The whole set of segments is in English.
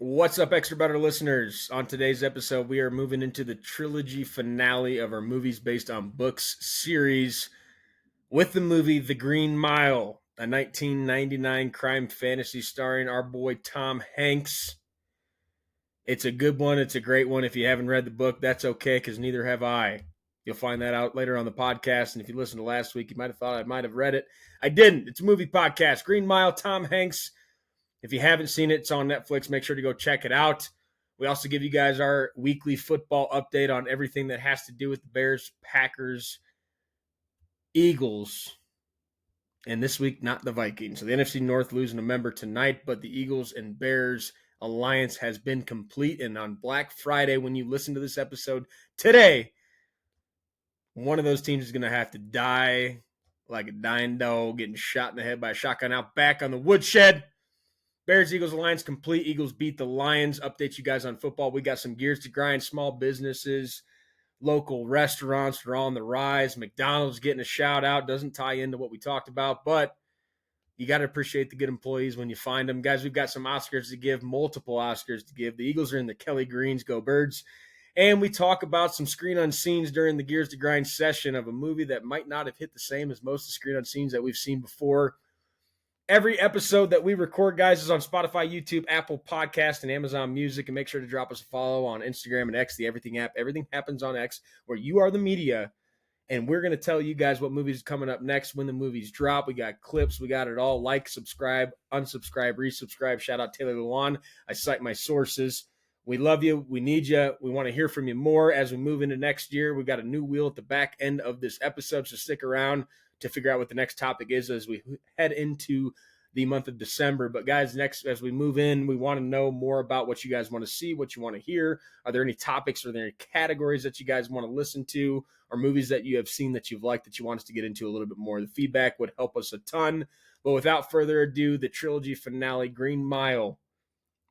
What's up, Extra Better listeners? On today's episode, we are moving into the trilogy finale of our movies based on books series with the movie The Green Mile, a 1999 crime fantasy starring our boy Tom Hanks. It's a good one. It's a great one. If you haven't read the book, that's okay, because neither have I. You'll find that out later on the podcast. And if you listened to last week, you might have thought I might have read it. I didn't. It's a movie podcast. Green Mile, Tom Hanks. If you haven't seen it, it's on Netflix. Make sure to go check it out. We also give you guys our weekly football update on everything that has to do with the Bears, Packers, Eagles, and this week, not the Vikings. So the NFC North losing a member tonight, but the Eagles and Bears alliance has been complete. And on Black Friday, when you listen to this episode today, one of those teams is going to have to die like a dying dog, getting shot in the head by a shotgun out back on the woodshed. Bears-Eagles Alliance complete. Eagles beat the Lions. Update you guys on football. We got some gears to grind. Small businesses, local restaurants are on the rise. McDonald's getting a shout-out. Doesn't tie into what we talked about, but you got to appreciate the good employees when you find them. Guys, we've got some Oscars to give, multiple Oscars to give. The Eagles are in the Kelly Greens. Go Birds. And we talk about some screen unseens during the Gears to Grind session of a movie that might not have hit the same as most of the screen unseens that we've seen before. Every episode that we record, guys, is on Spotify, YouTube, Apple Podcast, and Amazon Music. And make sure to drop us a follow on Instagram and X, the Everything app. Everything happens on X, where you are the media. And we're going to tell you guys what movies are coming up next, when the movies drop. We got clips. We got it all. Like, subscribe, unsubscribe, resubscribe. Shout out Taylor Lewan. I cite my sources. We love you. We need you. We want to hear from you more as we move into next year. We've got a new wheel at the back end of this episode, so stick around to figure out what the next topic is as we head into the month of December. But guys, next, as we move in, we want to know more about what you guys want to see, what you want to hear. Are there any topics, are there any categories that you guys want to listen to, or movies that you have seen that you've liked that you want us to get into a little bit more? The feedback would help us a ton. But without further ado, the trilogy finale, Green Mile,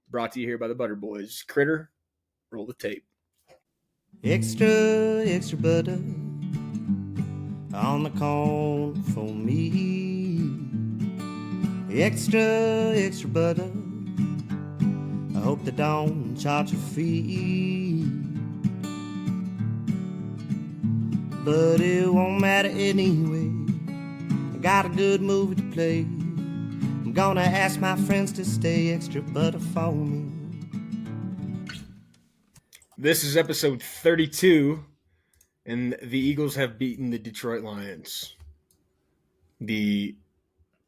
brought to you here by the Butter Boys. Critter, roll the tape. Extra, extra butter on the corn for me. Extra, extra butter. I hope they don't charge a fee. But it won't matter anyway. I got a good movie to play. I'm gonna ask my friends to stay extra butter for me. This is episode 32. And the Eagles have beaten the Detroit Lions. The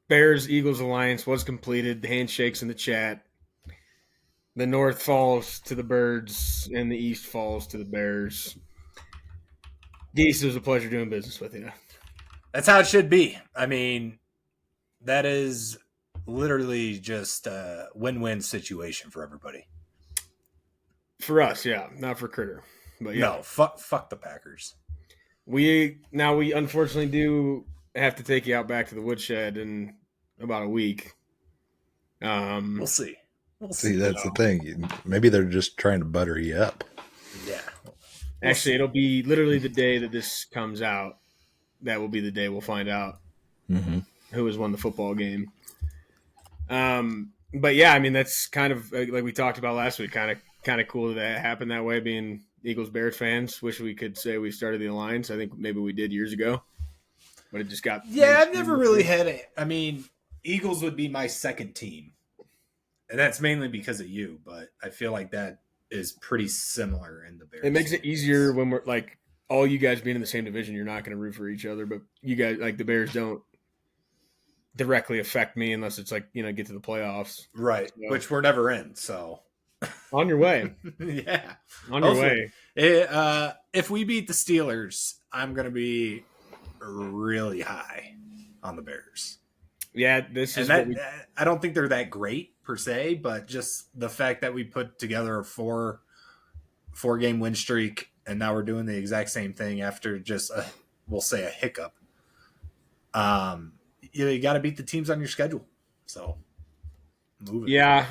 Bears-Eagles alliance was completed. The handshakes in the chat. The North falls to the Birds, and the East falls to the Bears. Geese, it was a pleasure doing business with you. That's how it should be. I mean, that is literally just a win-win situation for everybody. For us, yeah. Not for Critter. But yeah. No, fuck the Packers. We unfortunately do have to take you out back to the woodshed in about a week. We'll see. See, that's the thing. Maybe they're just trying to butter you up. Yeah. Actually, it'll be literally the day that this comes out. That will be the day we'll find out who has won the football game. But yeah, I mean, that's kind of like we talked about last week. Kind of cool that happened that way. Being Eagles Bears fans, wish we could say we started the alliance. I think maybe we did years ago, but it just got. Yeah, I've never really had it. I mean, Eagles would be my second team, and that's mainly because of you. But I feel like that is pretty similar in the Bears. It makes it easier when we're like all you guys being in the same division. You're not going to root for each other, but you guys like the Bears don't directly affect me unless it's like get to the playoffs, right? So, which we're never in. So on your way, yeah, on your way. If we beat the Steelers, I'm going to be really high on the Bears. Yeah, this is that. I don't think they're that great per se, but just the fact that we put together a four-game win streak, and now we're doing the exact same thing after just we'll say a hiccup. You got to beat the teams on your schedule. So, move it. Yeah.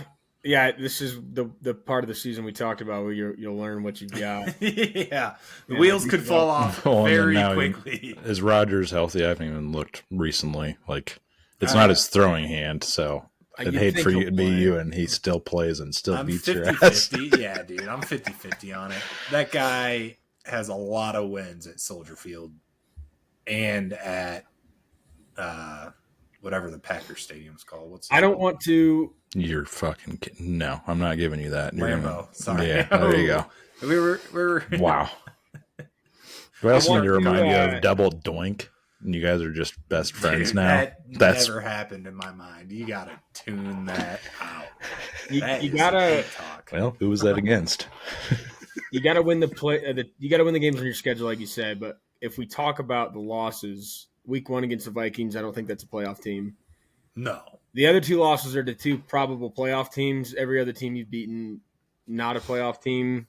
This is the part of the season we talked about where you'll learn what you got. Yeah, the wheels could fall off very quickly. Is Rodgers healthy? I haven't even looked recently. Like, it's not his throwing hand, so I'd You'd hate think for you he'll to be play. you and he still plays and still I'm beats your 50 ass. 50. Yeah, dude. I'm 50-50 on it. That guy has a lot of wins at Soldier Field and at whatever the Packers Stadium's called. What's I don't want to. You're fucking kidding. No, I'm not giving you that. You're Lambeau. Sorry. Yeah, there you go. We were Wow. Do I also want need to remind you to, of Double Doink? And you guys are just best friends Dude, now. That That's never happened in my mind. You gotta tune that out. You That is gotta hate talk. well, who was that against? you gotta win you gotta win the games on your schedule, like you said. But if we talk about the losses, week 1 against the Vikings, I don't think that's a playoff team. No. The other 2 losses are to 2 probable playoff teams. Every other team you've beaten, not a playoff team.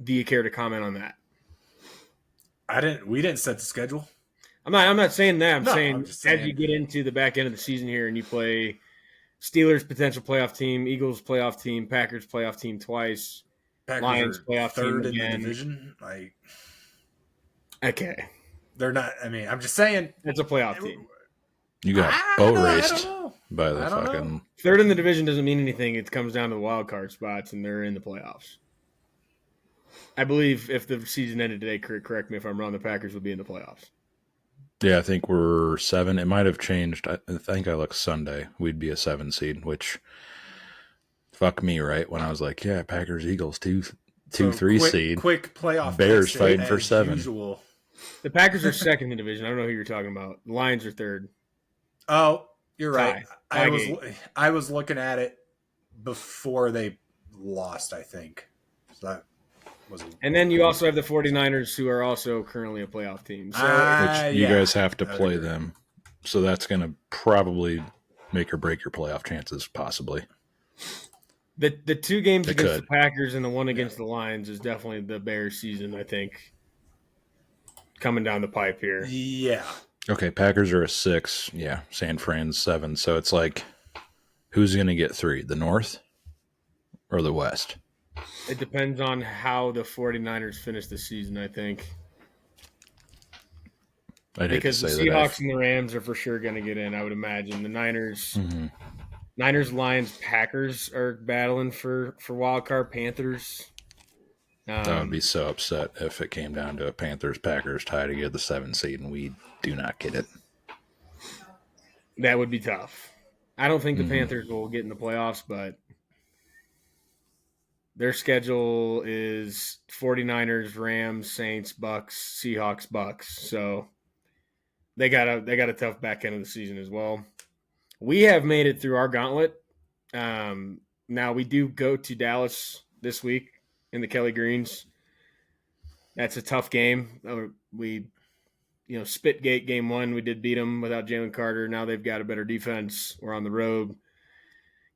Do you care to comment on that? We didn't set the schedule. I'm not saying that. I'm No, saying I'm just as saying. you get into the back end of the season here and you play Steelers potential playoff team, Eagles playoff team, Packers playoff team twice, Packers Lions are playoff third team in the again. division. Like Okay, they're not. I mean, I'm just saying. that's a playoff team. You got I boat don't raced know. by the I don't fucking. know. Third in the division doesn't mean anything. It comes down to the wild card spots, and they're in the playoffs. I believe if the season ended today, correct me if I'm wrong, the Packers would be in the playoffs. Yeah, I think we're 7. It might have changed. I think I looked Sunday. We'd be a 7 seed, which fuck me, right? When I was like, yeah, Packers, Eagles, 2-3 seed. Quick playoff. Bears exit fighting for as 7. Usual. The Packers are second in the division. I don't know who you're talking about. The Lions are third. Oh, you're right. Tie I was looking at it before they lost. I think so that was. And then you also have the 49ers, who are also currently a playoff team. So Which you Yeah. guys have to I would play agree. them. So that's going to probably make or break your playoff chances, possibly. the 2 games It against could. the Packers and the 1 against the Lions is definitely the Bears season, I think, coming down the pipe here. Yeah. Okay, Packers are a 6. Yeah, San Fran's 7. So it's like, who's going to get 3? The North or the West? It depends on how the 49ers finish the season, I think. I'd hate to Because the say that. Seahawks and the Rams are for sure going to get in, I would imagine. The Niners, Lions, Packers are battling for wild card. Panthers. I would be so upset if it came down to a Panthers-Packers tie to get the 7 seed and we do not get it. That would be tough. I don't think the Panthers will get in the playoffs, but their schedule is 49ers, Rams, Saints, Bucks, Seahawks, Bucks. So they got a tough back end of the season as well. We have made it through our gauntlet. Now we do go to Dallas this week in the Kelly Greens. That's a tough game. We, Spitgate game 1, we did beat them without Jalen Carter. Now they've got a better defense. We're on the road.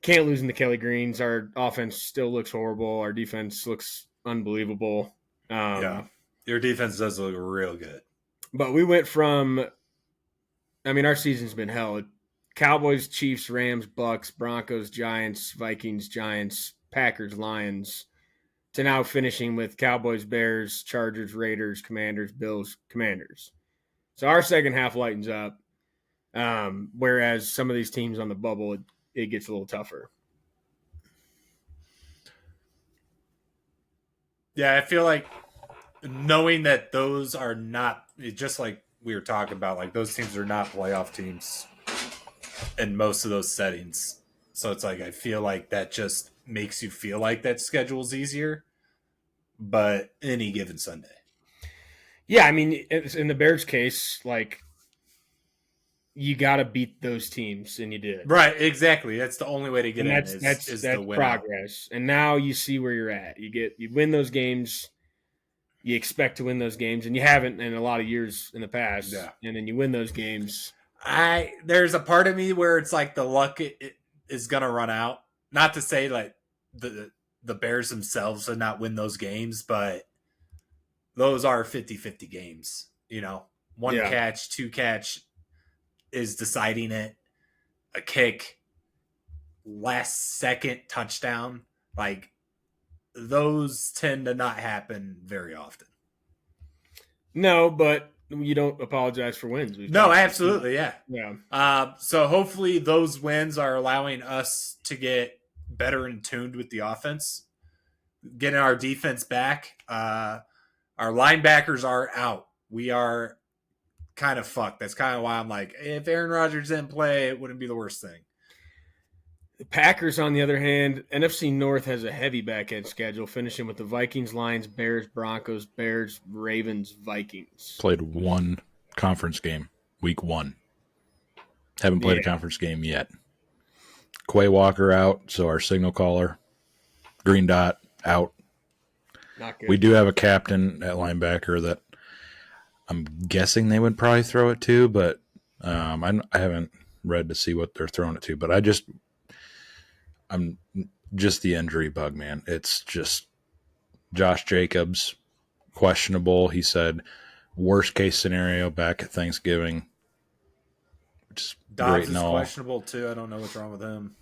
Can't lose in the Kelly Greens. Our offense still looks horrible. Our defense looks unbelievable. Yeah. Your defense does look real good. But we went from, our season's been hell. Cowboys, Chiefs, Rams, Bucks, Broncos, Giants, Vikings, Giants, Packers, Lions, to now finishing with Cowboys, Bears, Chargers, Raiders, Commanders, Bills, Commanders. So our second half lightens up, whereas some of these teams on the bubble, it gets a little tougher. Yeah, I feel like knowing that those are not, just like we were talking about, like those teams are not playoff teams in most of those settings. So it's like I feel like that just makes you feel like that schedule's easier, but any given Sunday. Yeah, in the Bears case, like, you got to beat those teams, and you did. Right, exactly. That's the only way to get And in that's is the win. progress. And now you see where you're at. You win those games. You expect to win those games, and you haven't in a lot of years in the past. Yeah. And then you win those games. There's a part of me where it's like the luck is gonna run out. Not to say like the Bears themselves would not win those games, but those are 50-50 games. One catch, 2 catch is deciding it. A kick, last second touchdown, like those tend to not happen very often. No, but You don't apologize for wins. No, absolutely, yeah. Yeah. So hopefully those wins are allowing us to get better in tuned with the offense, getting our defense back. Our linebackers are out. We are kind of fucked. That's kind of why I'm like, if Aaron Rodgers didn't play, it wouldn't be the worst thing. The Packers, on the other hand, NFC North has a heavy back-end schedule, finishing with the Vikings, Lions, Bears, Broncos, Bears, Ravens, Vikings. Played one conference game, week 1. Haven't played a conference game yet. Quay Walker out, so our signal caller. Green Dot out. Not good. We do have a captain at linebacker that I'm guessing they would probably throw it to, but I haven't read to see what they're throwing it to. But I'm just the injury bug, man. It's just Josh Jacobs, questionable. He said worst case scenario back at Thanksgiving. Dobbs is questionable too. I don't know what's wrong with him.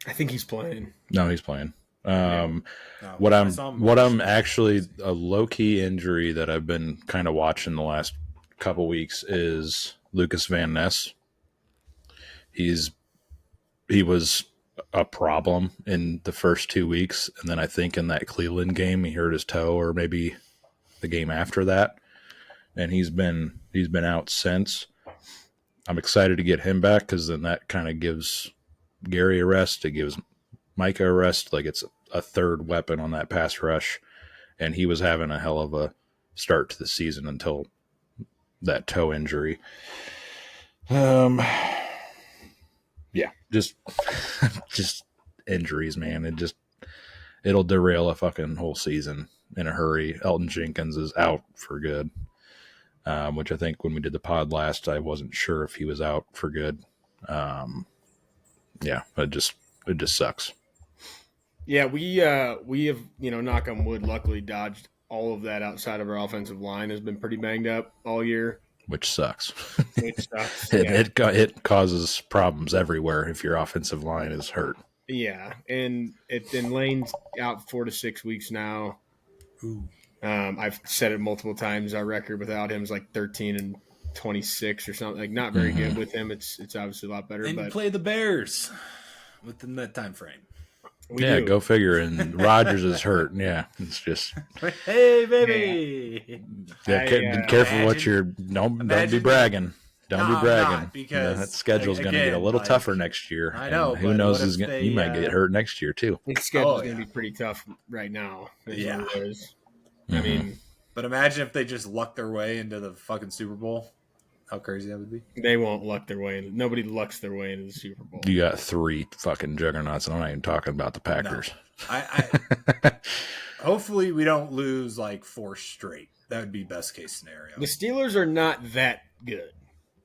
I think he's playing. No, he's playing. What I'm actually a low key injury that I've been kind of watching the last couple weeks is Lucas Van Ness. He was a problem in the first 2 weeks, and then I think in that Cleveland game he hurt his toe, or maybe the game after that, and he's been out since. I'm excited to get him back because then that kind of gives Gary a rest. It gives Micah a rest. Like, it's a third weapon on that pass rush, and he was having a hell of a start to the season until that toe injury. Yeah, just injuries, man. It'll derail a fucking whole season in a hurry. Elton Jenkins is out for good, which I think when we did the pod last, I wasn't sure if he was out for good. Yeah, it just sucks. Yeah, we have, knock on wood, luckily dodged all of that outside of our offensive line. Has been pretty banged up all year. Which sucks. Which sucks. It causes problems everywhere if your offensive line is hurt. Yeah, and Lane's out 4 to 6 weeks now. Ooh. I've said it multiple times. Our record without him is like 13-26 or something. Like, not very good with him. It's obviously a lot better. And you play the Bears within that time frame. Go figure. And Rodgers is hurt. Yeah, it's just hey, baby. Yeah, careful what you're. Don't be bragging. Don't be bragging. Because that schedule's going to get a little tougher next year. I know. Who knows? You might get hurt next year too. The schedule's going to be pretty tough right now. Yeah. I mean, but imagine if they just lucked their way into the fucking Super Bowl. How crazy that would be. They won't luck their way in. Nobody lucks their way into the Super Bowl. You got 3 fucking juggernauts, and I'm not even talking about the Packers. No. Hopefully we don't lose like 4 straight. That would be best case scenario. The Steelers are not that good.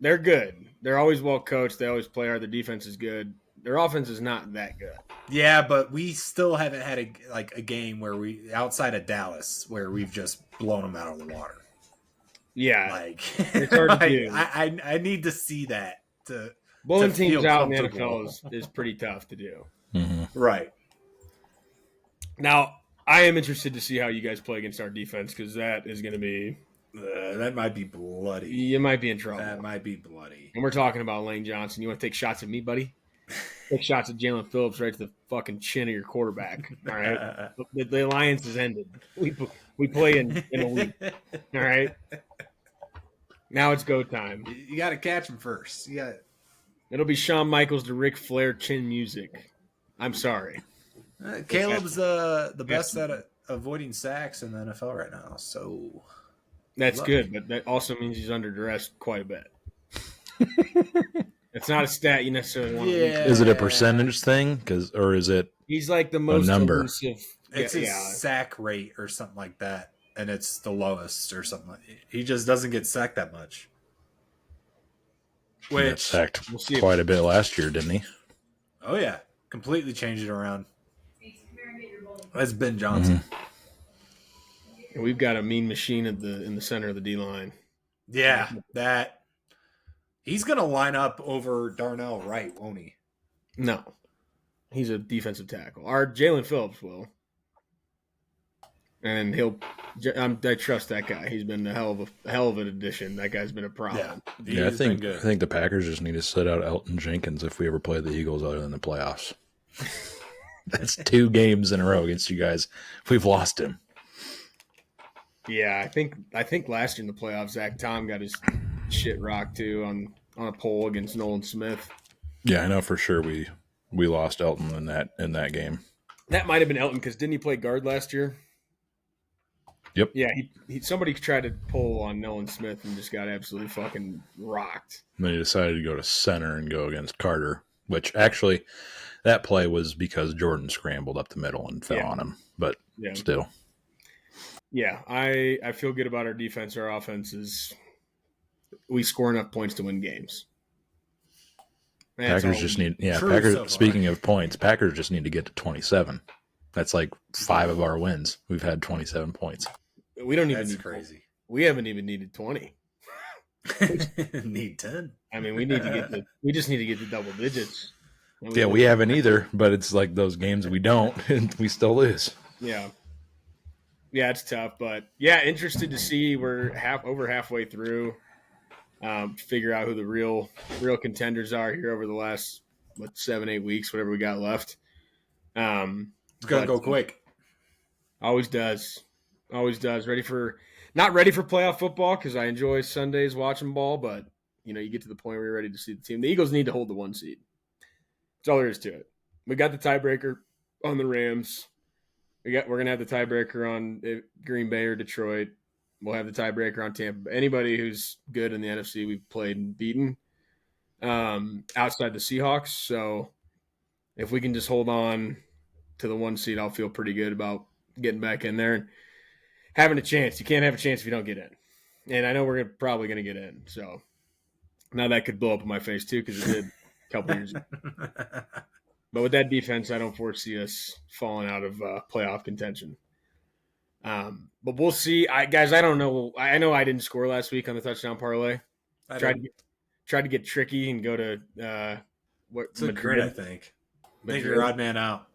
They're good. They're always well coached. They always play hard. The defense is good. Their offense is not that good. Yeah, but we still haven't had a game where we, outside of Dallas, where we've just blown them out of the water. Yeah, it's hard to do. I need to see that. Blowing teams out in the NFL is pretty tough to do. Mm-hmm. Right. Now, I am interested to see how you guys play against our defense, because that is going to be... that might be bloody. You might be in trouble. That might be bloody. And we're talking about Lane Johnson. You want to take shots at me, buddy? Take shots at Jalen Phillips right to the fucking chin of your quarterback. All right? The alliance is ended. We play in a week. All right? Now it's go time. You got to catch him first. It'll be Shawn Michaels to Ric Flair chin music. I'm sorry. Caleb's the best at avoiding sacks in the NFL right now. So that's good, but that also means he's under duress quite a bit. It's not a stat you necessarily want to use. Is it a percentage thing? Or is it he's like the most number? Elusive. It's his sack rate or something like that. And it's the lowest or something. He just doesn't get sacked that much. He got sacked quite a bit last year, didn't he? Oh, yeah. Completely changed it around. That's Ben Johnson. Mm-hmm. We've got a mean machine in the center of the D-line. Yeah, that. He's going to line up over Darnell Wright, won't he? No. He's a defensive tackle. Our Jalen Phillips will. And he'll I trust that guy. He's been a hell of an addition. That guy's been a problem. Yeah, I think the Packers just need to sit out Elton Jenkins if we ever play the Eagles other than the playoffs. That's 2 games in a row against you guys. We've lost him. Yeah, I think last year in the playoffs, Zach Tom got his shit rocked too on a pole against Nolan Smith. Yeah, I know for sure we lost Elton in that game. That might have been Elton because didn't he play guard last year? Yep. Yeah, somebody tried to pull on Nolan Smith and just got absolutely fucking rocked. And then he decided to go to center and go against Carter, which actually that play was because Jordan scrambled up the middle and fell on him. But still. Yeah, I feel good about our defense. Our offense is we score enough points to win games. Packers just need Packers. Speaking of points, Packers just need to get to 27. That's like 5 of our wins. We've had 27 points. We don't even. That's crazy. We haven't even needed 20. Need 10. I mean, we just need to get to double digits. We haven't either. But it's like those games we don't, and we still lose. Yeah. Yeah, it's tough, but yeah, interested to see we're over halfway through. Figure out who the real contenders are here over the last 7-8 weeks, whatever we got left. It's gonna go quick. Always does. Not ready for playoff football because I enjoy Sundays watching ball, but you get to the point where you're ready to see the team. The Eagles need to hold the 1 seed. That's all there is to it. We got the tiebreaker on the Rams. We're gonna have the tiebreaker on Green Bay or Detroit. We'll have the tiebreaker on Tampa. Anybody who's good in the NFC, we've played and beaten outside the Seahawks. So if we can just hold on to the 1 seed, I'll feel pretty good about getting back in there and having a chance. You can't have a chance if you don't get in. And I know we're probably going to get in. So now that could blow up in my face too because it did a couple years ago. But with that defense, I don't foresee us falling out of playoff contention. But we'll see. Guys, I don't know. I know I didn't score last week on the touchdown parlay. Tried to get tricky and go to it's a grid, I think. Make your odd man out.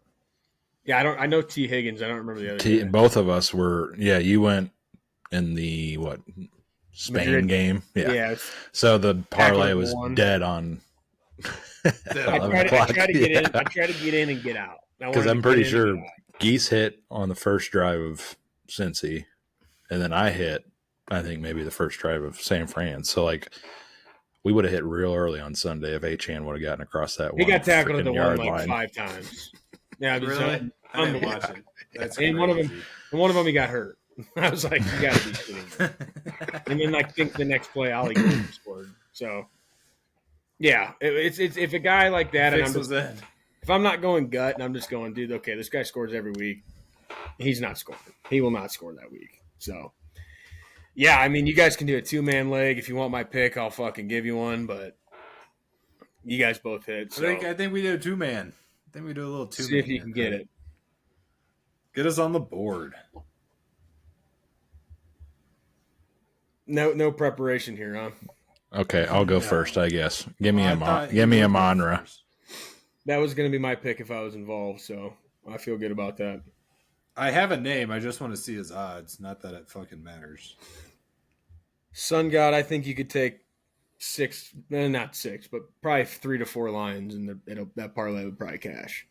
Yeah, I know T. Higgins. I don't remember the other guy. Both of us were. Yeah, you went in the Spain Madrid game. Yeah. So the parlay was dead on. I try to get in. I try to get in and get out because I'm pretty sure Geese hit on the first drive of Cincy, and then I hit. I think maybe the first drive of San Fran. So we would have hit real early on Sunday if Achan would have gotten across that. He got tackled at the one like 5 times. Yeah, really? I didn't watch it. That's and one of them he got hurt. I was like, you got to be kidding me. And then I think the next play, Ollie Gordon scored. So. Yeah, it's if a guy like that, and if I'm not going gut and I'm just going, dude, okay, this guy scores every week, he's not scoring. He will not score that week. So, yeah, I mean, you guys can do a 2-man leg. If you want my pick, I'll fucking give you one, but you guys both hit. So. I think we do a 2-man. I think we do a little 2-man. See if you can get it. Get us on the board. No preparation here, huh? Okay, I'll go first, I guess. Give me a Monra. That was going to be my pick if I was involved, so I feel good about that. I have a name. I just want to see his odds. Not that it fucking matters. Sun God, I think you could take 6, not 6, but probably 3 to 4 lines, and that parlay would probably cash.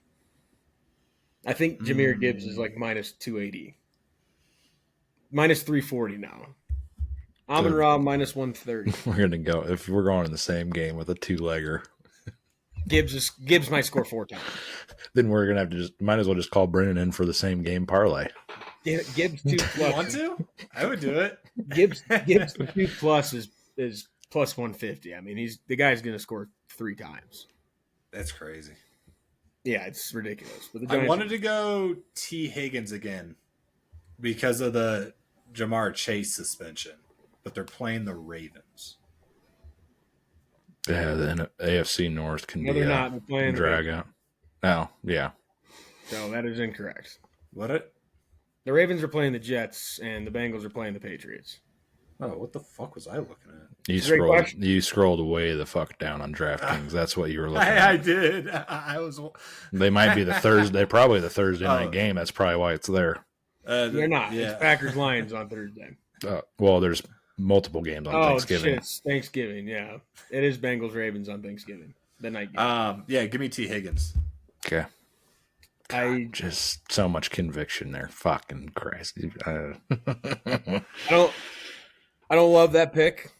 I think Jahmyr Gibbs is like minus 280. Minus 340 now. Amon-Ra minus 130. We're going to go, if we're going in the same game with a 2-legger. Gibbs might score 4 times. Then we're going to have to might as well just call Brennan in for the same game parlay. Gibbs 2 plus. You want to? I would do it. Gibbs 2 plus is plus 150. I mean, the guy's going to score 3 times. That's crazy. Yeah, it's ridiculous. But I wanted to go T. Higgins again because of the Jamar Chase suspension, but they're playing the Ravens. Yeah, the AFC North can be they're not. They're playing drag out. Oh, yeah. So that is incorrect. What? The Ravens are playing the Jets, and the Bengals are playing the Patriots. Oh, what the fuck was I looking at? You scrolled way the fuck down on DraftKings. That's what you were looking at. I did. I was. They might be the Thursday, probably the Thursday night game. That's probably why it's there. They're not. Yeah. It's Packers Lions on Thursday. Well, there's multiple games on Thanksgiving. Shit, it's Thanksgiving. Yeah, it is Bengals Ravens on Thanksgiving. The night game. Yeah, give me T. Higgins. Okay. Just so much conviction there. Fucking Christ. I don't love that pick.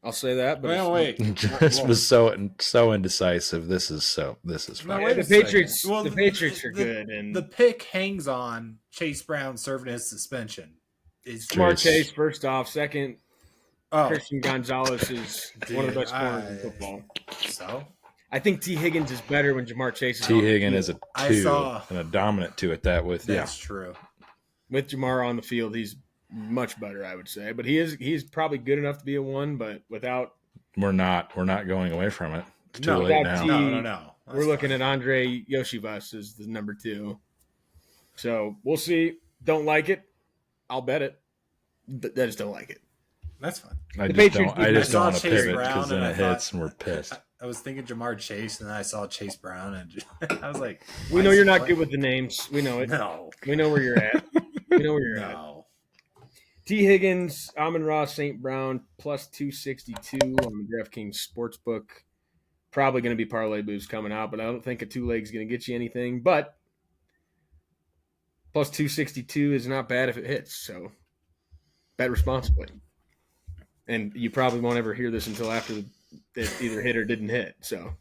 I'll say that. But well, wait. Just was so indecisive. This is fine. The Patriots. Well, the Patriots are good, and the pick hangs on Chase Brown serving his suspension. Jamar Chase first off. Second, Christian Gonzalez is one of the best corners in football. So I think T. Higgins is better when Jamar Chase is T. Higgins is a 2 and a dominant 2 at that. That's true. With Jamar on the field, he's much better, I would say. But he's probably good enough to be a 1. But without, we're not going away from it. It's too late now. No. We're looking at Andre Yoshivas as the number 2. So we'll see. Don't like it. I'll bet it. But I just don't like it. That's fine. I just don't want to pivot because then it hits and we're pissed. I was thinking Jamar Chase, and then I saw Chase Brown, and I was like, "We know you're not good with the names. We know it. No, we know where you're at. We know where you're at." T. Higgins, Amon-Ra St. Brown plus 262 on the DraftKings Sportsbook. Probably going to be parlay boost coming out, but I don't think a 2-leg is going to get you anything. But plus 262 is not bad if it hits. So bet responsibly. And you probably won't ever hear this until after it either hit or didn't hit. So,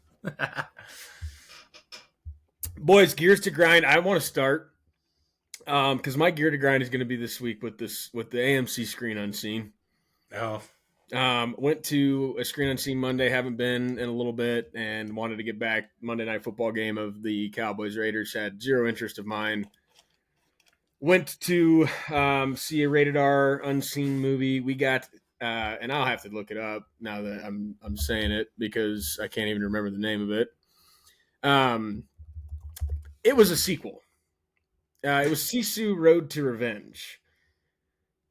boys, gears to grind. I want to start because my gear to grind is going to be this week with the AMC Screen Unseen. Oh, went to a Screen Unseen Monday. Haven't been in a little bit, and wanted to get back. Monday Night Football game of the Cowboys Raiders had zero interest of mine. Went to see a rated R unseen movie. We got. And I'll have to look it up now that I'm saying it because I can't even remember the name of it. It was a sequel. It was Sisu Road to Revenge.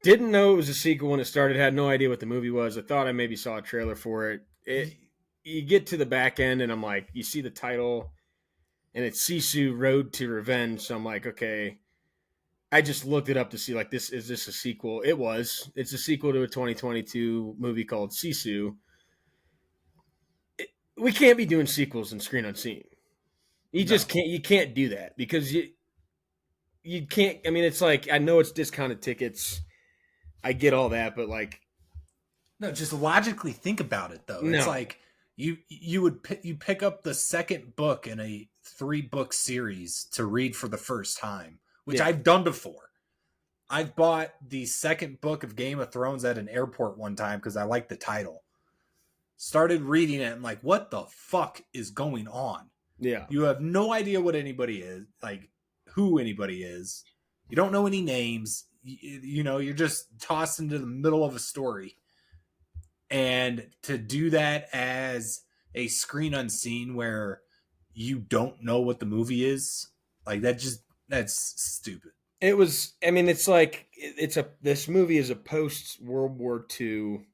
Didn't know it was a sequel when it started. Had no idea what the movie was. I thought I maybe saw a trailer for it. You get to the back end and I'm like, you see the title and it's Sisu Road to Revenge. So I'm like, okay. I just looked it up to see, like, is this a sequel? It was. It's a sequel to a 2022 movie called Sisu. We can't be doing sequels in Screen Unseen. You just can't. You can't do that because you can't. I mean, it's like I know it's discounted tickets. I get all that, but like, no, just logically think about it though. No. It's like you pick up the second book in a 3-book series to read for the first time. Which I've done before. I've bought the second book of Game of Thrones at an airport one time because I liked the title. Started reading it and like, what the fuck is going on? Yeah. You have no idea what anybody is, like who anybody is. You don't know any names. You know, you're just tossed into the middle of a story. And to do that as a Screen Unseen where you don't know what the movie is, like that's stupid. It was. I mean, it's like this movie is a post World War II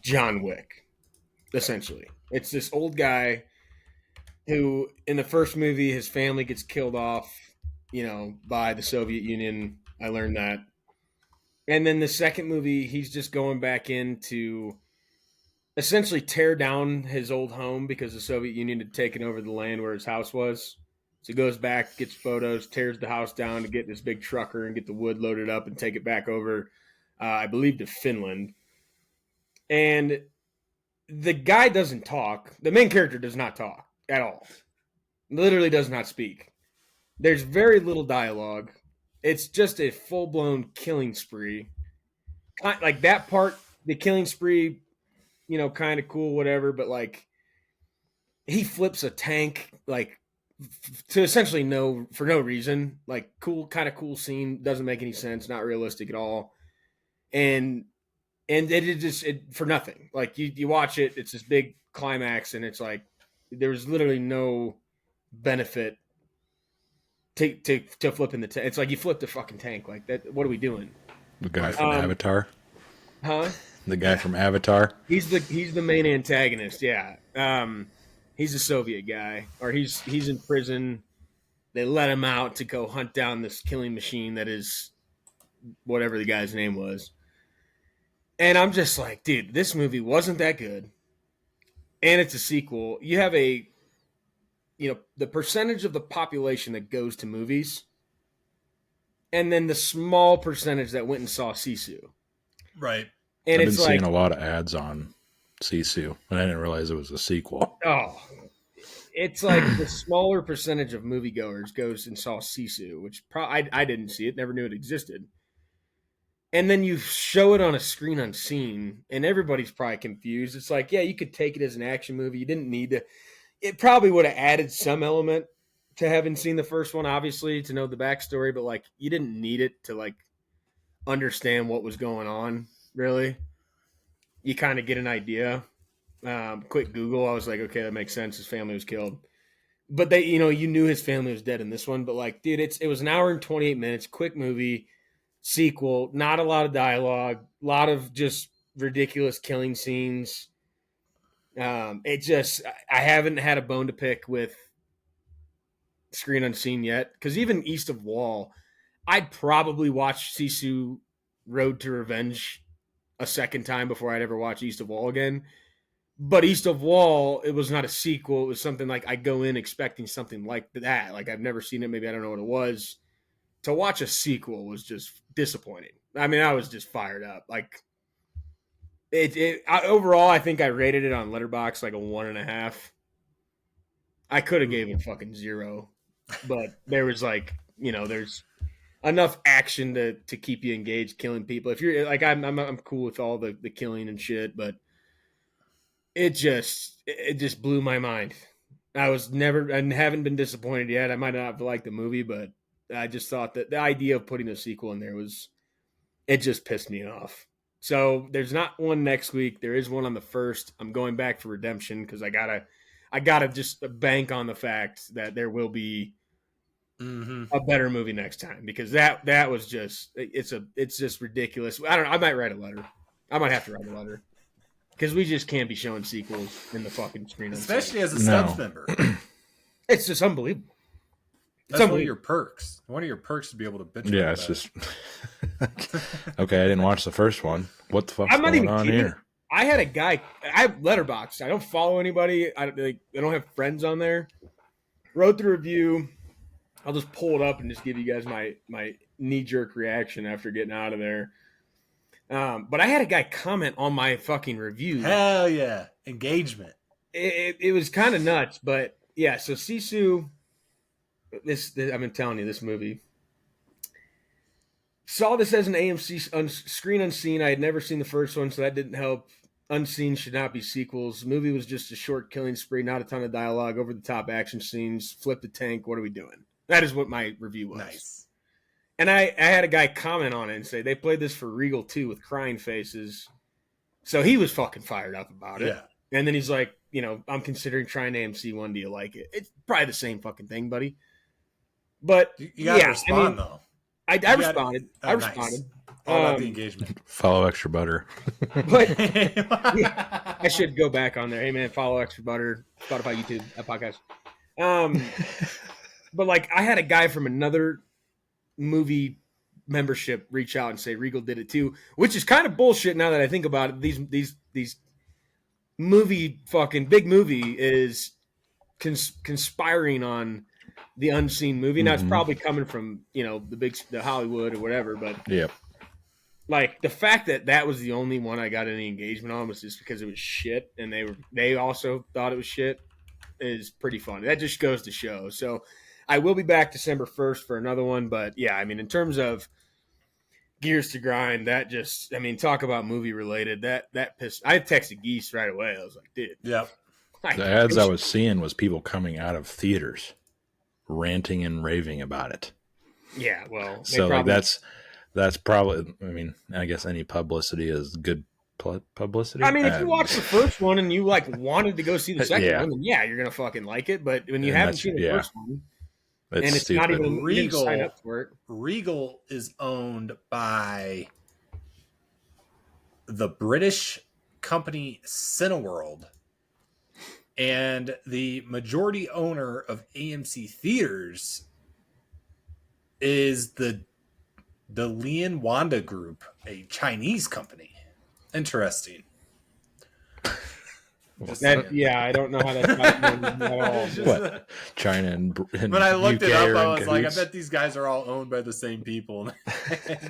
John Wick, essentially. It's this old guy who, in the first movie, his family gets killed off, by the Soviet Union. I learned that, and then the second movie, he's just going back in to essentially tear down his old home because the Soviet Union had taken over the land where his house was. So he goes back, gets photos, tears the house down to get this big trucker and get the wood loaded up and take it back over, I believe, to Finland. And the guy doesn't talk. The main character does not talk at all. Literally does not speak. There's very little dialogue. It's just a full-blown killing spree. Like that part, the killing spree, kind of cool, whatever. But like, he flips a tank, like, to essentially for no reason, like kind of cool scene, doesn't make any sense, not realistic at all, and it just for nothing. Like you watch it, it's this big climax, and it's like there's literally no benefit to flipping the tank. It's like you flipped a fucking tank like that. What are we doing? The guy from Avatar, huh? The guy from Avatar. He's the main antagonist. Yeah. He's a Soviet guy, or he's in prison. they let him out to go hunt down this killing machine that is whatever the guy's name was. And I'm just like, dude, this movie wasn't that good. And it's a sequel. You have the percentage of the population that goes to movies, and then the small percentage that went and saw Sisu. Right. And I've it's been seeing a lot of ads on Sisu, and I didn't realize it was a sequel. oh, it's like the smaller percentage of moviegoers goes and saw Sisu, which I didn't see it, never knew it existed. And then you show it on a screen unseen, and everybody's probably confused. It's like, yeah, you could take it as an action movie. You didn't need to. It probably would have added some element to having seen the first one, obviously, to know the backstory, but like you didn't need it to like understand what was going on, really. You kind of get an idea. Quick Google, I was like, okay, that makes sense. His family was killed. But you knew his family was dead in this one. But like, dude, it was an hour and 28 minutes, quick movie, sequel, not a lot of dialogue, a lot of just ridiculous killing scenes. I haven't had a bone to pick with Screen Unseen yet, because even East of Wall, I'd probably watch Sisu Road to Revenge a second time before I'd ever watch East of Wall again. But East of Wall, it was not a sequel. It was something like I go in expecting something like that. Like I've never seen it. Maybe I don't know what it was. To watch a sequel was just disappointing. I mean, I was just fired up. Like overall, I think I rated it on Letterboxd like a 1.5. I could have gave it fucking 0, but there was like, there's enough action to keep you engaged, killing people. If you're like, I'm cool with all the killing and shit, but it just blew my mind. I haven't been disappointed yet. I might not have liked the movie, but I just thought that the idea of putting a sequel in there it just pissed me off. So there's not one next week. There is one on the 1st. I'm going back for Redemption because I gotta just bank on the fact that there will be a better movie next time, because that was just it's just ridiculous. I don't know. I might write a letter. I might have to write a letter. Because we just can't be showing sequels in the fucking screen. Especially as a Stubbs member. It's just unbelievable. That's one of your perks. One of your perks to be able to bitch. Yeah, it's just okay. I didn't watch the first one. What the fuck's going on here? I had a guy. I have Letterboxd. I don't follow anybody. I don't have friends on there. Wrote the review. I'll just pull it up and just give you guys my knee jerk reaction after getting out of there. But I had a guy comment on my fucking review. Hell yeah. Engagement. It was kind of nuts, but yeah, so Sisu, this I've been telling you, this movie. Saw this as an AMC Screen Unseen. I had never seen the first one, so that didn't help. Unseen should not be sequels. The movie was just a short killing spree, not a ton of dialogue, over-the-top action scenes, flip the tank, what are we doing? That is what my review was. Nice. And I had a guy comment on it and say they played this for Regal 2 with crying faces. So he was fucking fired up about it. Yeah. And then he's like, I'm considering trying AMC 1. Do you like it? It's probably the same fucking thing, buddy. But you gotta respond, though. I responded. I responded. Nice. All about the engagement. Follow Extra Butter. But yeah, I should go back on there. Hey man, follow Extra Butter, Spotify, YouTube, podcast. But like I had a guy from another movie membership reach out and say Regal did it too, which is kind of bullshit now that I think about it. These movie fucking big movie is conspiring on the unseen movie. Now it's probably coming from the Hollywood or whatever, but yeah, like the fact that was the only one I got any engagement on was just because it was shit, and they also thought it was shit, is pretty funny. That just goes to show. So I will be back December 1st for another one, but yeah, I mean, in terms of gears to grind, that just, I mean, talk about movie related. That pissed. I texted Geese right away. I was like, dude. Yep. The ads I was seeing was people coming out of theaters, ranting and raving about it. Yeah, well, so probably, like that's probably. I mean, I guess any publicity is good publicity. I mean, if you watched the first one and you like wanted to go see the second one, then yeah, you're gonna fucking like it. But when you haven't seen the first one. And it's stupid. Not even Regal. Sign up for it. Regal is owned by the British company Cineworld, and the majority owner of AMC Theaters is the Lian Wanda Group, a Chinese company. Interesting. I don't know how that's not at all. What? China and when I looked UK it up, are I in was like, I cahoots? bet these guys are all owned by the same people.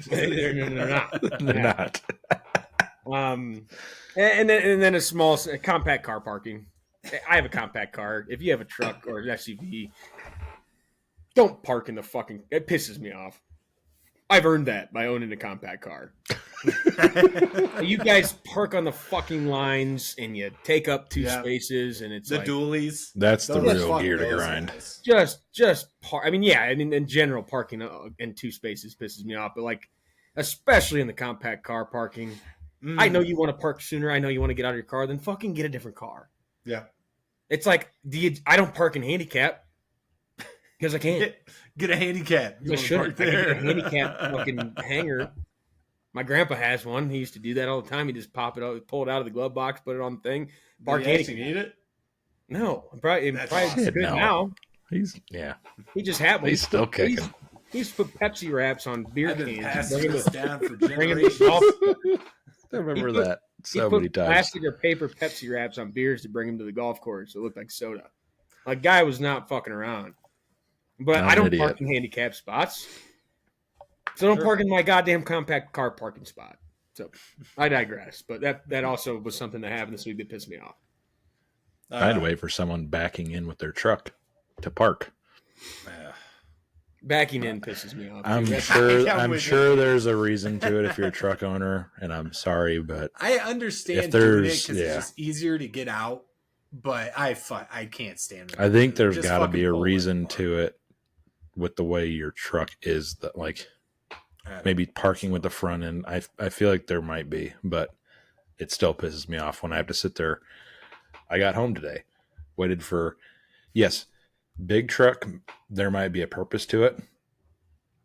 They're not. They're not. And then a compact car parking. I have a compact car. If you have a truck or an SUV, don't park in the fucking. It pisses me off. I've earned that by owning a compact car. You guys park on the fucking lines and you take up two spaces, and it's the like, dualies. That's the real gear to grind. Guys. Just park. I mean, yeah, I mean, in general, parking in two spaces pisses me off, but like, especially in the compact car parking. I know you want to park sooner. I know you want to get out of your car. Then fucking get a different car. Yeah. It's like, I don't park in handicap because I can't. Get a handicap. I shouldn't. I get a handicap fucking hanger. My grandpa has one. He used to do that all the time. He just pull it out of the glove box, put it on the thing. Park handicap. Need it? No, probably awesome. good now. He just had one. He's still kicking. He used to put Pepsi wraps on beer I've been cans. passing this down for Bring him generations. I remember that so many many times. Plastic or paper Pepsi wraps on beers to bring him to the golf course. So it looked like soda. A guy was not fucking around. But I don't park in handicap spots. So don't park in my goddamn compact car parking spot. So I digress. But that also was something that happened this week that pissed me off. I'd wait for someone backing in with their truck to park. Backing in pisses me off. I'm sure there's a reason to it if you're a truck owner, and I'm sorry, but I understand doing it because it's just easier to get out. But I can't stand it. I think there's got to be a reason to it with the way your truck is, that like maybe parking with the front end. I feel like there might be, but it still pisses me off when I have to sit there. I got home today, waited for, big truck, there might be a purpose to it.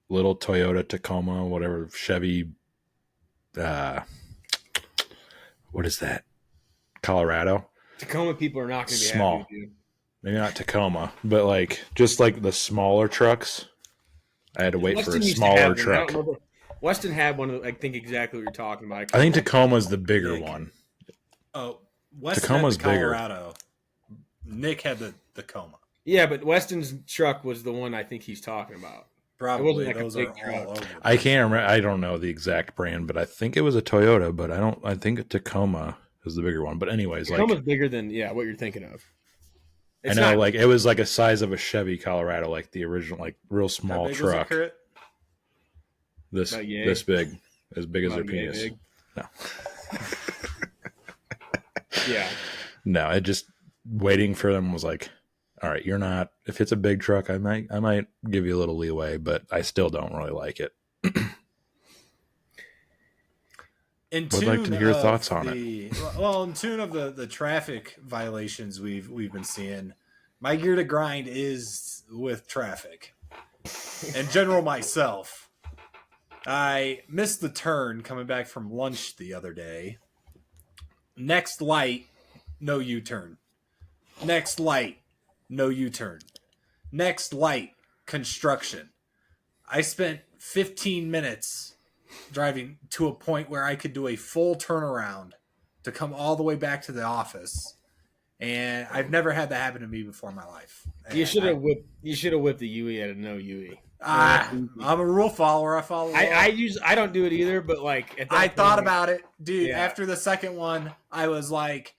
Little Toyota Tacoma, whatever, Chevy, what is that? Colorado. Tacoma people are not going to be small. Happy with you. Maybe not Tacoma, but like just like the smaller trucks. I had to wait for a smaller truck. Weston had one. I think exactly what you're talking about. I think Tacoma's the bigger one. Oh, Weston Tacoma's had the Colorado. Bigger. Nick had the Tacoma. Yeah, but Weston's truck was the one I think he's talking about. Probably like those are all over. I can't remember. I don't know the exact brand, but I think it was a Toyota. But I think a Tacoma is the bigger one. But anyways, Tacoma's bigger than what you're thinking of. I know, like it was like a size of a Chevy Colorado, like the original, like real small truck. This big, as big as their penis. Big. No. Yeah. No, it just waiting for them was like, all right, you're not. If it's a big truck, I might give you a little leeway, but I still don't really like it. Would like to hear your thoughts on it. Well, in tune of the traffic violations we've been seeing, my gear to grind is with traffic. In general, myself, I missed the turn coming back from lunch the other day. Next light, no U-turn. Next light, no U-turn. Next light, construction. I spent 15 minutes driving to a point where I could do a full turnaround to come all the way back to the office. And I've never had that happen to me before in my life. You should have whipped the UE at a no UE. I'm a rule follower. I follow. I don't do it either, but like I thought about it, dude. Yeah. After the second one, I was like,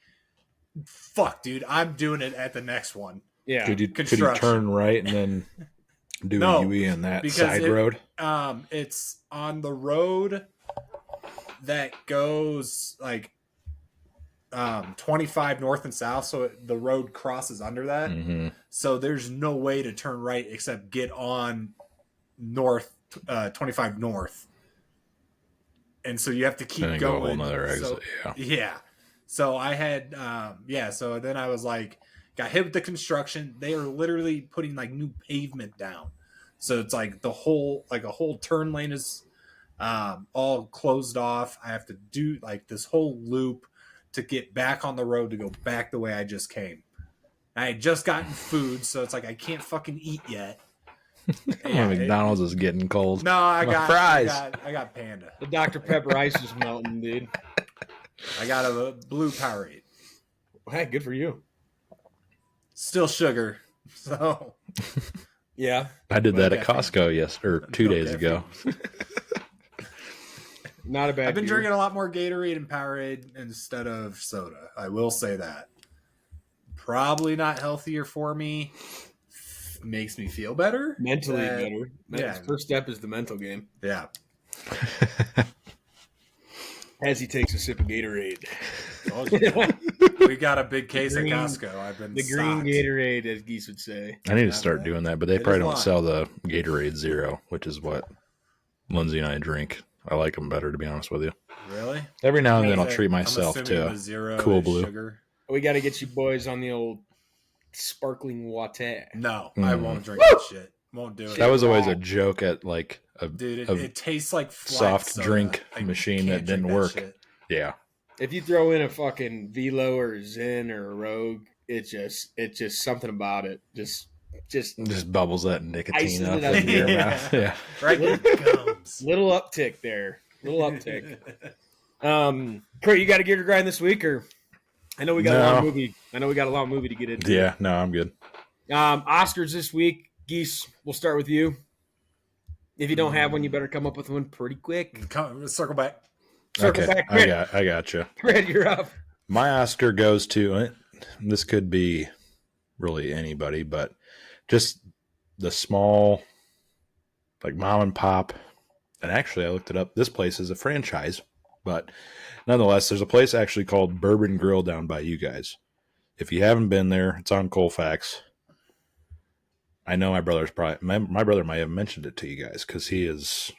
"Fuck, dude, I'm doing it at the next one." Yeah, could you turn right and then do a UE on that side road? It's on the road that goes like 25 north and south, so the road crosses under that. Mm-hmm. So there's no way to turn right except get on north 25 north, and so you have to keep going. Go a whole nother exit. Yeah. So I had so then I was like, got hit with the construction. They are literally putting like new pavement down, so it's like a whole turn lane is all closed off. I have to do like this whole loop to get back on the road to go back the way I just came. I had just gotten food, so it's like I can't fucking eat yet. Yeah, McDonald's is getting cold. No, I My got fries. I got Panda. The Dr. Pepper ice is melting, dude. I got a blue Powerade. Hey, good for you. Still sugar. So Yeah. I did Well, that at Costco 2 days ago. Not a bad I've been beer. drinking a lot more Gatorade and Powerade instead of soda. I will say that. Probably not healthier for me. Makes me feel better. Mentally better. Yeah. First step is the mental game. Yeah. As he takes a sip of Gatorade. We got a big case Green- at Costco. I've been The green stocked. Gatorade, as Geese would say. I need to start doing that, but they It probably is don't lime. sell the Gatorade Zero, which is what Lindsay and I drink. I like them better, to be honest with you. Really? Every now and then I'll Is it- treat I'm myself assuming to the Zero Cool is Blue. Sugar. We got to get you boys on the old sparkling water. No, I won't drink that shit. Won't do it. That was always a joke at like a Dude, a it tastes like flat soft soda. drink I machine can't that didn't drink work. shit. Yeah. If you throw in a fucking Velo or a Zen or a Rogue, it's just something about it. Just Just bubbles that nicotine Ices up it up. into your Yeah. mouth. Yeah. Right in the gums. little uptick there. Little uptick. Kurt, you got a gear to grind this week, or I know we got a No. long movie. I know we got a long movie to get into. Yeah, no, I'm good. Oscars this week. Geese, we'll start with you. If you don't have one, you better come up with one pretty quick. Circle back. Circle Okay, back. I got you. Red, you're up. My Oscar goes to this could be really anybody, but just the small, like mom and pop. And actually, I looked it up. This place is a franchise, but nonetheless, there's a place actually called Bourbon Grill down by you guys. If you haven't been there, it's on Colfax. I know my brother's probably my brother might have mentioned it to you guys because he is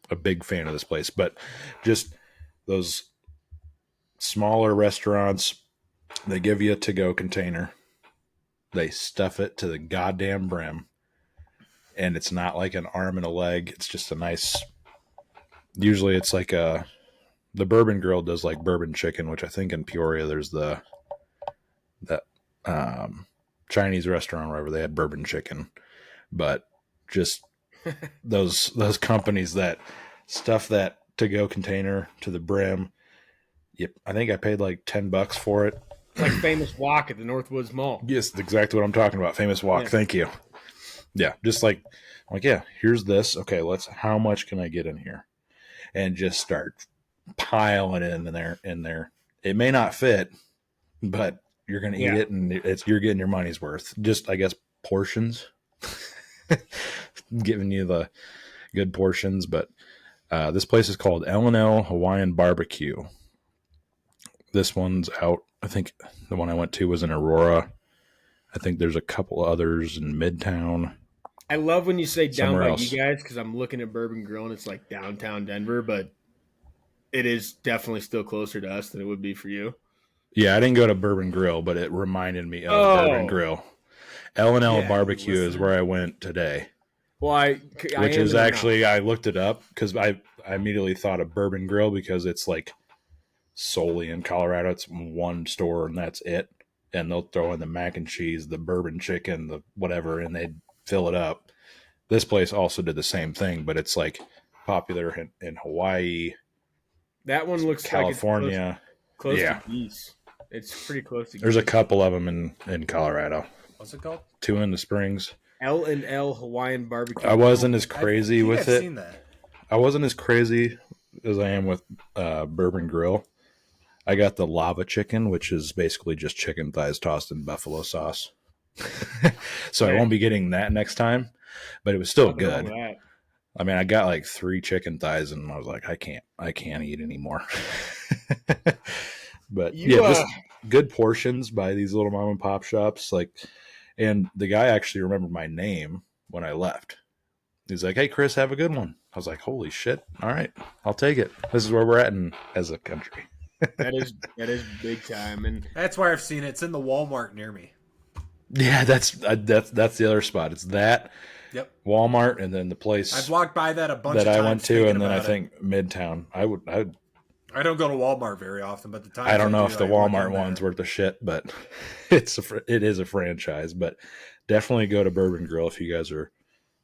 a big fan of this place. But just those smaller restaurants, they give you a to-go container. They stuff it to the goddamn brim. And it's not like an arm and a leg. It's just a nice, usually it's like the Bourbon Grill does like bourbon chicken, which I think in Peoria there's that Chinese restaurant wherever they had bourbon chicken. But just those companies that stuff that to-go container to the brim. Yep, I think I paid like $10 for it. It's like Famous Walk at the Northwoods Mall. Yes, exactly what I'm talking about. Famous Walk. Yeah. Thank you. Yeah, just like yeah, here's this. Okay, how much can I get in here? And just start piling it in there. It may not fit, but you're gonna eat it, and you're getting your money's worth. Just I guess portions, giving you the good portions. But this place is called L&L Hawaiian Barbecue. This one's out. I think the one I went to was in Aurora. I think there's a couple others in Midtown. I love when you say down Somewhere by else. you guys because I'm looking at Bourbon Grill and it's like downtown Denver, but it is definitely still closer to us than it would be for you. Yeah, I didn't go to Bourbon Grill, but it reminded me of Bourbon Grill. L&L Yeah, Barbecue is listener. where I went today, Well, I which am is there now. actually, I looked it up because I immediately thought of Bourbon Grill because it's like solely in Colorado. It's one store and that's it. And they'll throw in the mac and cheese, the bourbon chicken, the whatever, and they'd fill it up. This place also did the same thing, but it's like popular in Hawaii, That one looks California. like it's close Yeah. to Geese. It's pretty close to There's a Geese. couple of them in Colorado. What's it called? 2 in the Springs. L&L Hawaiian Barbecue. I wasn't as crazy I think with I've it. seen that. I wasn't as crazy as I am with Bourbon Grill. I got the lava chicken, which is basically just chicken thighs tossed in buffalo sauce. So I won't be getting that next time, but it was still Nothing wrong good. with that. I mean, I got like 3 chicken thighs, and I was like, I can't eat anymore. But just good portions by these little mom and pop shops. And the guy actually remembered my name when I left. He's like, "Hey, Chris, have a good one." I was like, "Holy shit! All right, I'll take it. This is where we're at as a country." That is big time, and That's where I've seen it. It's in the Walmart near me. Yeah, that's the other spot. It's that Yep. Walmart, and then the place I've walked by that a bunch that of times. I went to, thinking and then I about it. think Midtown. I don't go to Walmart very often, but the time I don't know if the Walmart one's worth the shit, but it is a franchise. But definitely go to Bourbon Grill if you guys are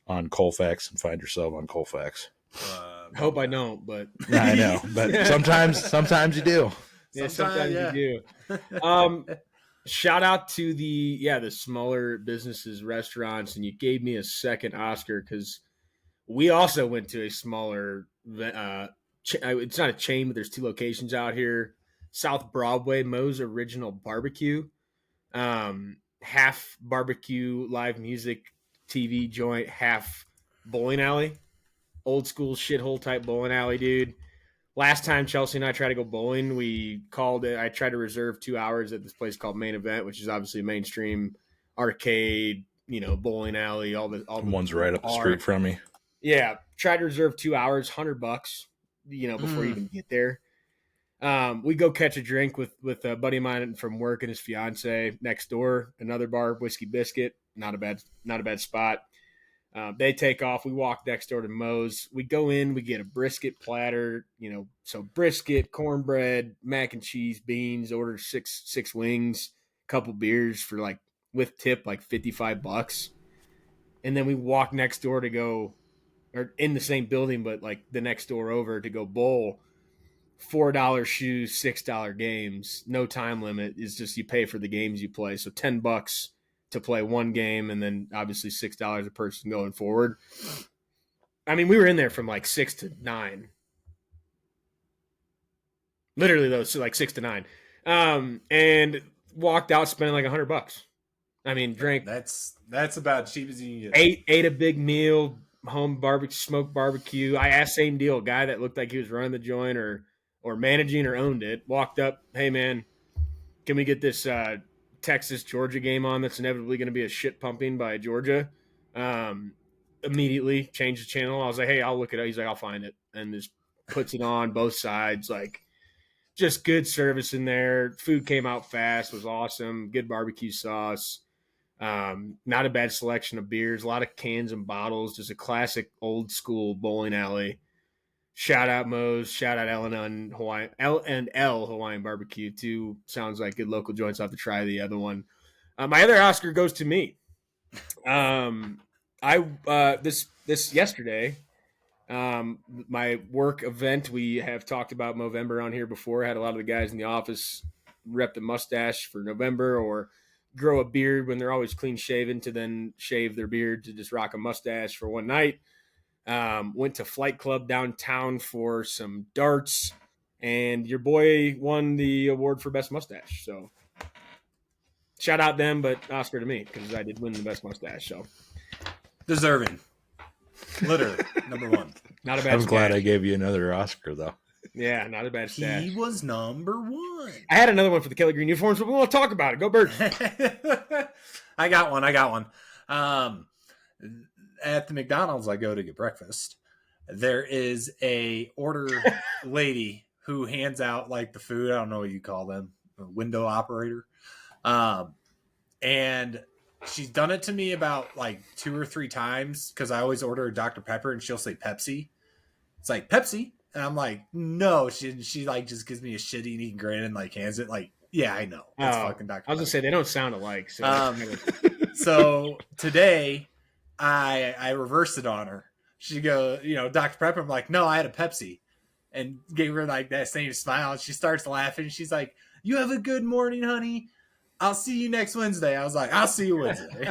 on Colfax and find yourself on Colfax. I hope I don't, but I know, but sometimes you do. Yeah, sometimes you do. Shout out to the smaller businesses, restaurants, and you gave me a second, Oscar, because we also went to a smaller. It's not a chain, but there's 2 locations out here. South Broadway, Moe's Original Barbecue, half barbecue, live music, TV joint, half bowling alley, old school shithole type bowling alley, dude. Last time Chelsea and I tried to go bowling, we called it. I tried to reserve 2 hours at this place called Main Event, which is obviously a mainstream arcade, bowling alley. All the one's right up the street from me. Yeah, tried to reserve 2 hours, $100, before you even get there. We go catch a drink with a buddy of mine from work and his fiance next door. Another bar, Whiskey Biscuit, not a bad spot. They take off. We walk next door to Moe's. We go in. We get a brisket platter. So brisket, cornbread, mac and cheese, beans. Order six wings, couple beers for with tip $55. And then we walk next door to go, or in the same building, but the next door over to go bowl. $4 shoes, $6 games. No time limit. It's just you pay for the games you play. So $10 to play one game, and then obviously $6 a person going forward. I mean, we were in there from 6 to 9. Literally, though, so 6 to 9. And walked out spending $100. I mean, drank. That's about cheap as you can get. Ate a big meal, home barbecue, smoked barbecue. I asked same deal, guy that looked like he was running the joint or managing or owned it. Walked up, hey man, can we get this Texas-Georgia game on that's inevitably going to be a shit pumping by Georgia? Immediately changed the channel. I was like, hey, I'll look it up. He's like, I'll find it. And just puts it on both sides. Just good service in there. Food came out fast, was awesome. Good barbecue sauce. Not a bad selection of beers. A lot of cans and bottles. Just a classic old school bowling alley. Shout out Moe's. Shout out L Hawaiian Barbecue too. Sounds like good local joints. I'll have to try the other one. My other Oscar goes to me. This yesterday, my work event. We have talked about Movember on here before. Had a lot of the guys in the office rep the mustache for November or grow a beard when they're always clean shaven to then shave their beard to just rock a mustache for one night. Went to Flight Club downtown for some darts, and your boy won the award for best mustache. So shout out them, but Oscar to me because I did win the best mustache. So deserving, literally number one. Not a bad. I'm glad I gave you another Oscar though. Yeah, not a bad stash. He was number one. I had another one for the Kelly Green uniforms, but we won't talk about it. Go Birds. I got one. At the McDonald's I go to get breakfast, there is a order lady who hands out the food. I don't know what you call them, a window operator. And she's done it to me about 2 or 3 times because I always order a Dr. Pepper and she'll say Pepsi. It's Pepsi. And I'm like, no, she just gives me a shitty eating grin and hands it yeah, I know. It's fucking Dr. Pepper. I was gonna say they don't sound alike. So, so today I reversed it on her. She goes, Dr. Pepper. I'm like, no, I had a Pepsi, and gave her that same smile. And she starts laughing. She's like, you have a good morning, honey. I'll see you next Wednesday. I was like, I'll see you Wednesday.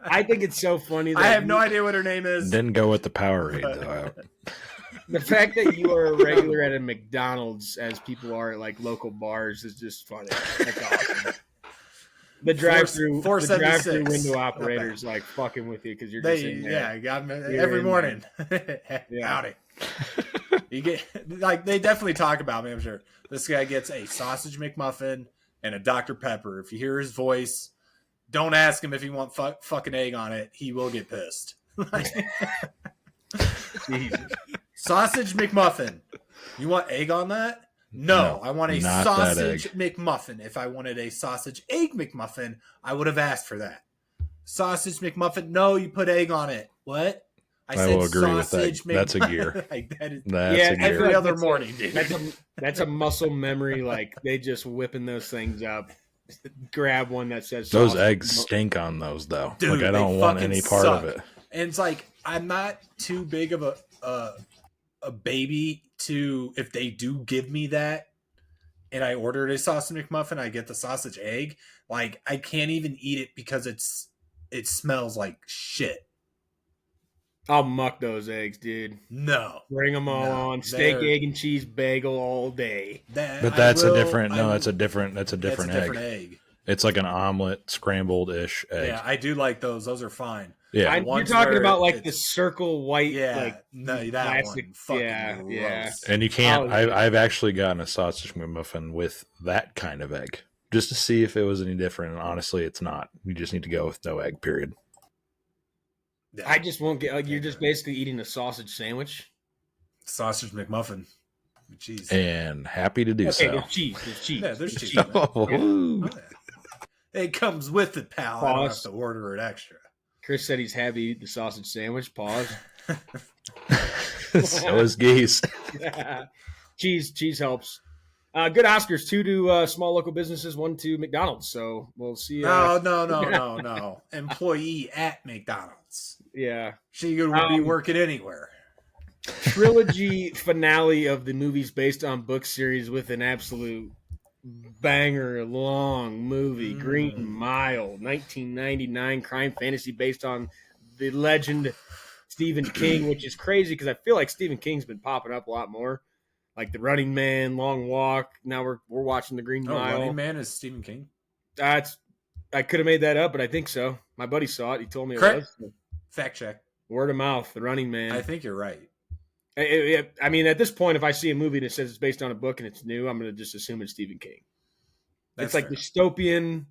I think it's so funny. I have no idea what her name is. Didn't go with the Powerade though. The fact that you are a regular at a McDonald's as people are at local bars is just funny. That's awesome. The drive-through window operators fucking with you because you're just in there. Yeah, got me every morning. Howdy. You get they definitely talk about me. I'm sure this guy gets a sausage McMuffin and a Dr. Pepper. If you hear his voice, don't ask him if he wants fucking egg on it. He will get pissed. Jesus. Sausage McMuffin. You want egg on that? No, I want a sausage McMuffin. If I wanted a sausage egg McMuffin, I would have asked for that. Sausage McMuffin. No, you put egg on it. What? I will agree with that. That's a gear. Every other morning, dude. That's a muscle memory. They just whipping those things up. Grab one that says those eggs stink on those though. Dude, I don't want any part of it. And it's like I'm not too big of a baby to if they do give me that and I ordered a sausage McMuffin, I get the sausage egg. Like I can't even eat it because it smells like shit. I'll muck those eggs, dude. No, Bring them all on. Steak, egg, and cheese bagel all day. But that's a different. No, that's a different. That's a different egg. It's like an omelet, scrambled-ish egg. Yeah, I do like those. Those are fine. Yeah, you're talking about like the circle white. Yeah, like, no, that plastic, one. Fucking gross. Yeah. And you can't. I've actually gotten a sausage McMuffin with that kind of egg just to see if it was any different. And honestly, it's not. You just need to go with no egg. Period. Yeah. I just won't get. You're just basically eating a sausage sandwich. Sausage McMuffin. Cheese. And happy to do so. There's cheese. Yeah, there's cheese. Yeah. It comes with it, pal. Pause. I don't have to order it extra. Chris said he's happy to eat the sausage sandwich. Pause. So is Geese. Cheese helps. Good Oscars, 2 to small local businesses, 1 to McDonald's. So we'll see. No. Employee at McDonald's. Yeah. She could be working anywhere. Trilogy finale of the movies based on book series with an absolute banger long movie. Green Mile, 1999 crime fantasy based on the legend Stephen King, which is crazy because I feel like Stephen King's been popping up a lot more. Like The Running Man, Long Walk. Now we're watching The Green Mile. Running Man is Stephen King? I could have made that up, but I think so. My buddy saw it. He told me it was. Fact check. Word of mouth, The Running Man. I think you're right. I mean, at this point, if I see a movie that says it's based on a book and it's new, I'm going to just assume it's Stephen King. It's like dystopian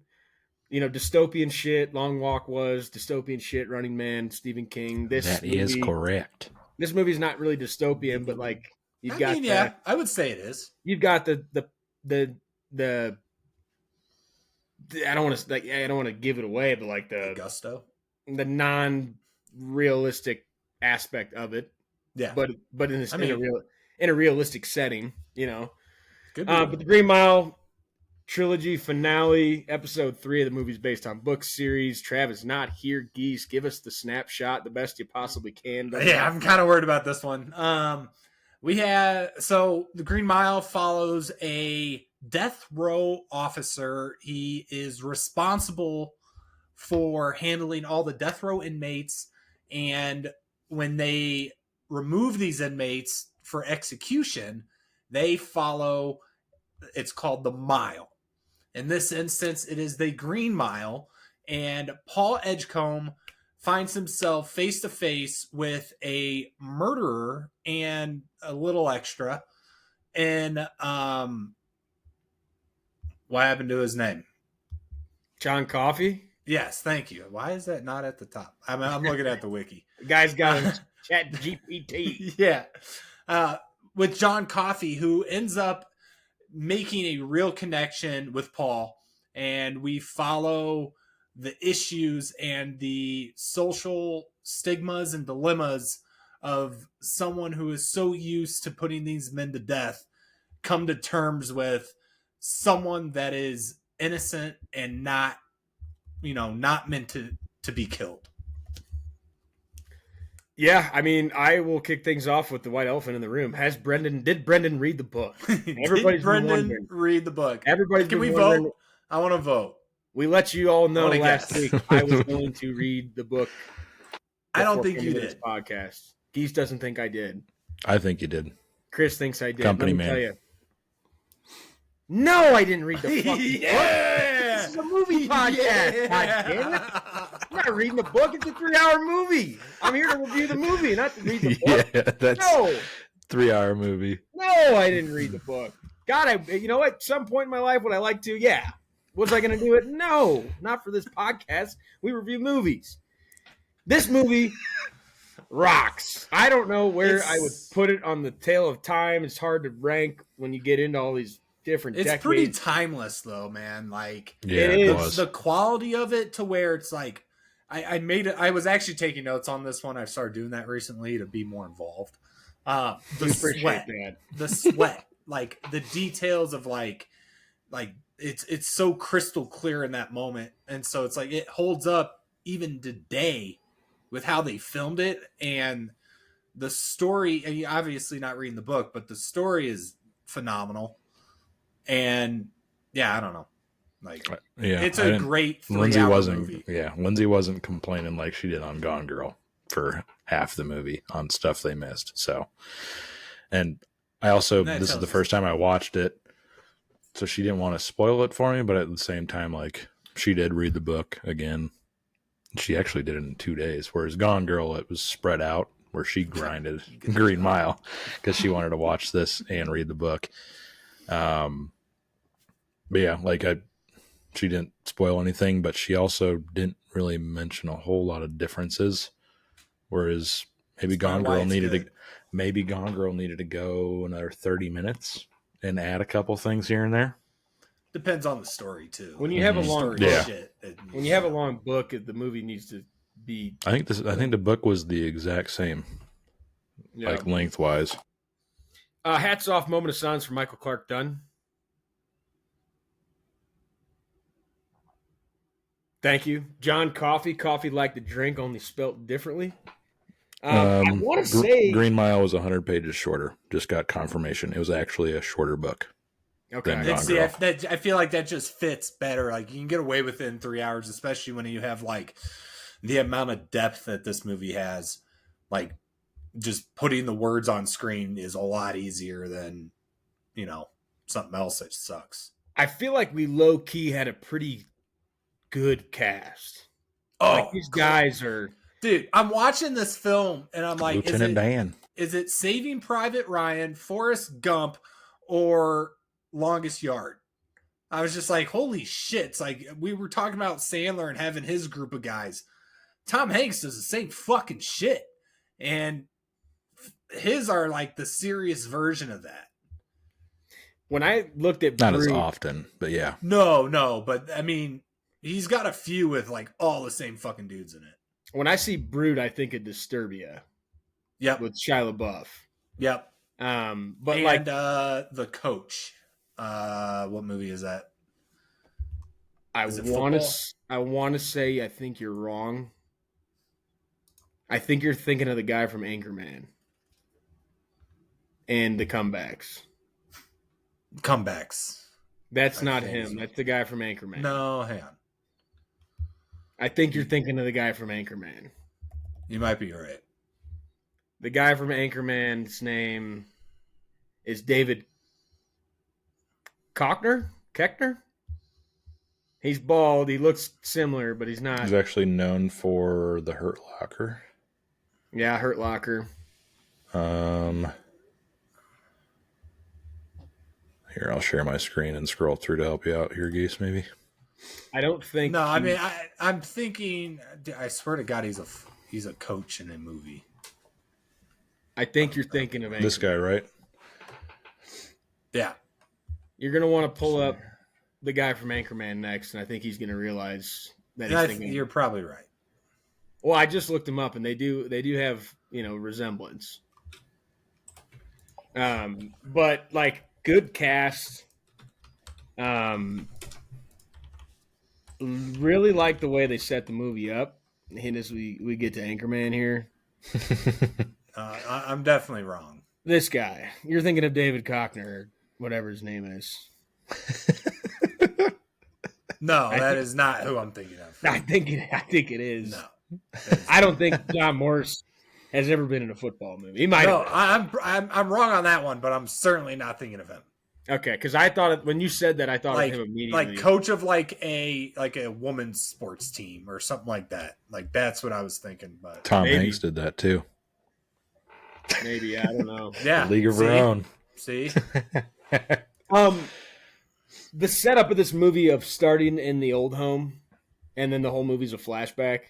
shit. Long Walk was dystopian shit. Running Man, Stephen King. That is correct. This movie's not really dystopian, but like I would say it is. You've got the I don't want to give it away, but like the gusto, the non-realistic aspect of it. Yeah, but in a realistic setting, Good but the Green Mile trilogy finale, episode 3 of the movie's based on book series. Trav is not here. Geese, give us the snapshot, the best you possibly can. Yeah, I'm kind of worried about this one. The Green Mile follows a death row officer. He is responsible for handling all the death row inmates, and when they remove these inmates for execution, they follow, it's called the mile. In this instance, it is the Green Mile, and Paul Edgecombe finds himself face to face with a murderer and a little extra. And what happened to his name? John Coffey? Yes, thank you. Why is that not at the top? I'm looking at the wiki. The guy's got a chat GPT. Yeah. With John Coffey, who ends up making a real connection with Paul. And we follow the issues and the social stigmas and dilemmas of someone who is so used to putting these men to death come to terms with someone that is innocent and not meant to be killed. Yeah, I mean, I will kick things off with the white elephant in the room. Did Brendan read the book? Everybody's Brendan read the book. Can we vote? I want to vote. We let you all know last week I was going to read the book. I don't think you did. Podcast. Geese doesn't think I did. I think you did. Chris thinks I did. Company man. Tell you. No, I didn't read the fucking book. This is a movie podcast. God damn it. I'm not reading the book. It's a 3-hour movie. I'm here to review the movie, not to read the book. Yeah, that's 3-hour movie. No, I didn't read the book. God, you know what? At some point in my life, would I like to? Yeah. Was I going to do it? No, not for this podcast. We review movies. This movie rocks. I don't know where I would put it on the tail of time. It's hard to rank when you get into all these different decades. Pretty timeless, though, man. Like, it was. The quality of it to where it's like, I made it. I was actually taking notes on this one. I've started doing that recently to be more involved. The sweat, like the details of like it's so crystal clear in that moment, and so it's like it holds up even today with how they filmed it, and the story, and you're obviously not reading the book, but the story is phenomenal. And yeah, I don't know. Like, it's a great 3-hour movie. Yeah, Lindsay wasn't complaining like she did on Gone Girl for half the movie on stuff they missed. So, and I also, this is the first time I watched it, so she didn't want to spoil it for me, but at the same time, like, she did read the book again. She actually did it in 2 days, whereas Gone Girl, it was spread out, where she grinded Green Mile because she wanted to watch this and read the book. But yeah, like, she didn't spoil anything, but she also didn't really mention a whole lot of differences. Whereas maybe Gone Girl needed to go another 30 minutes and add a couple things here and there. Depends on the story too. When you have a long book, when you have a long book, the movie needs to be. I think the book was the exact same, like lengthwise. Hats off, moment of silence for Michael Clark Dunn. Thank you, John. Coffee like the drink, only spelt differently. I want to say Green Mile was 100 pages shorter. Just got confirmation. It was actually a shorter book. Okay. I feel like that just fits better. Like, you can get away with it in 3 hours, especially when you have like the amount of depth that this movie has. Like, just putting the words on screen is a lot easier than, something else that sucks. I feel like we low key had a pretty good cast. Oh, like, these guys are. Dude, I'm watching this film and I'm like, Lieutenant Dan. Is it Saving Private Ryan, Forrest Gump, or Longest Yard? I was just like, holy shit. It's like, we were talking about Sandler and having his group of guys. Tom Hanks does the same fucking shit. And his are like the serious version of that. When I looked at Not as often, but yeah. No, but I mean, he's got a few with like all the same fucking dudes in it. When I see Brood, I think of Disturbia. Yep. With Shia LaBeouf. Yep. But The Coach. What movie is that? I want to say I think you're wrong. I think you're thinking of the guy from Anchorman and the Comebacks. That's not him. That's the guy from Anchorman. No, hang on. I think you're thinking of the guy from Anchorman. You might be right. The guy from Anchorman's name is David Koechner? He's bald. He looks similar, but he's not. He's actually known for The Hurt Locker. Yeah, Hurt Locker. Here, I'll share my screen and scroll through to help you out here, Geese, maybe. I don't think. No, I mean, I'm thinking. I swear to God, he's a coach in a movie. I think you're thinking of Anchorman. This guy, right? Yeah. You're gonna want to pull up the guy from Anchorman next, and I think he's gonna realize that he's thinking. You're probably right. Well, I just looked him up, and they do have resemblance. But like good cast. Really like the way they set the movie up. And as we get to Anchorman here, I'm definitely wrong. This guy, you're thinking of David Koechner, or whatever his name is. No, that is not who I'm thinking of. I think it is. No, I don't think John Morris has ever been in a football movie. He might. No, I'm wrong on that one, but I'm certainly not thinking of him. Okay, because I thought when you said that, I thought of him immediately. Like coach of like a women's sports team or something like that. Like that's what I was thinking. But Tom Hanks did that too. Maybe, I don't know. Yeah, League of Her Own. See, the setup of this movie of starting in the old home, and then the whole movie's a flashback,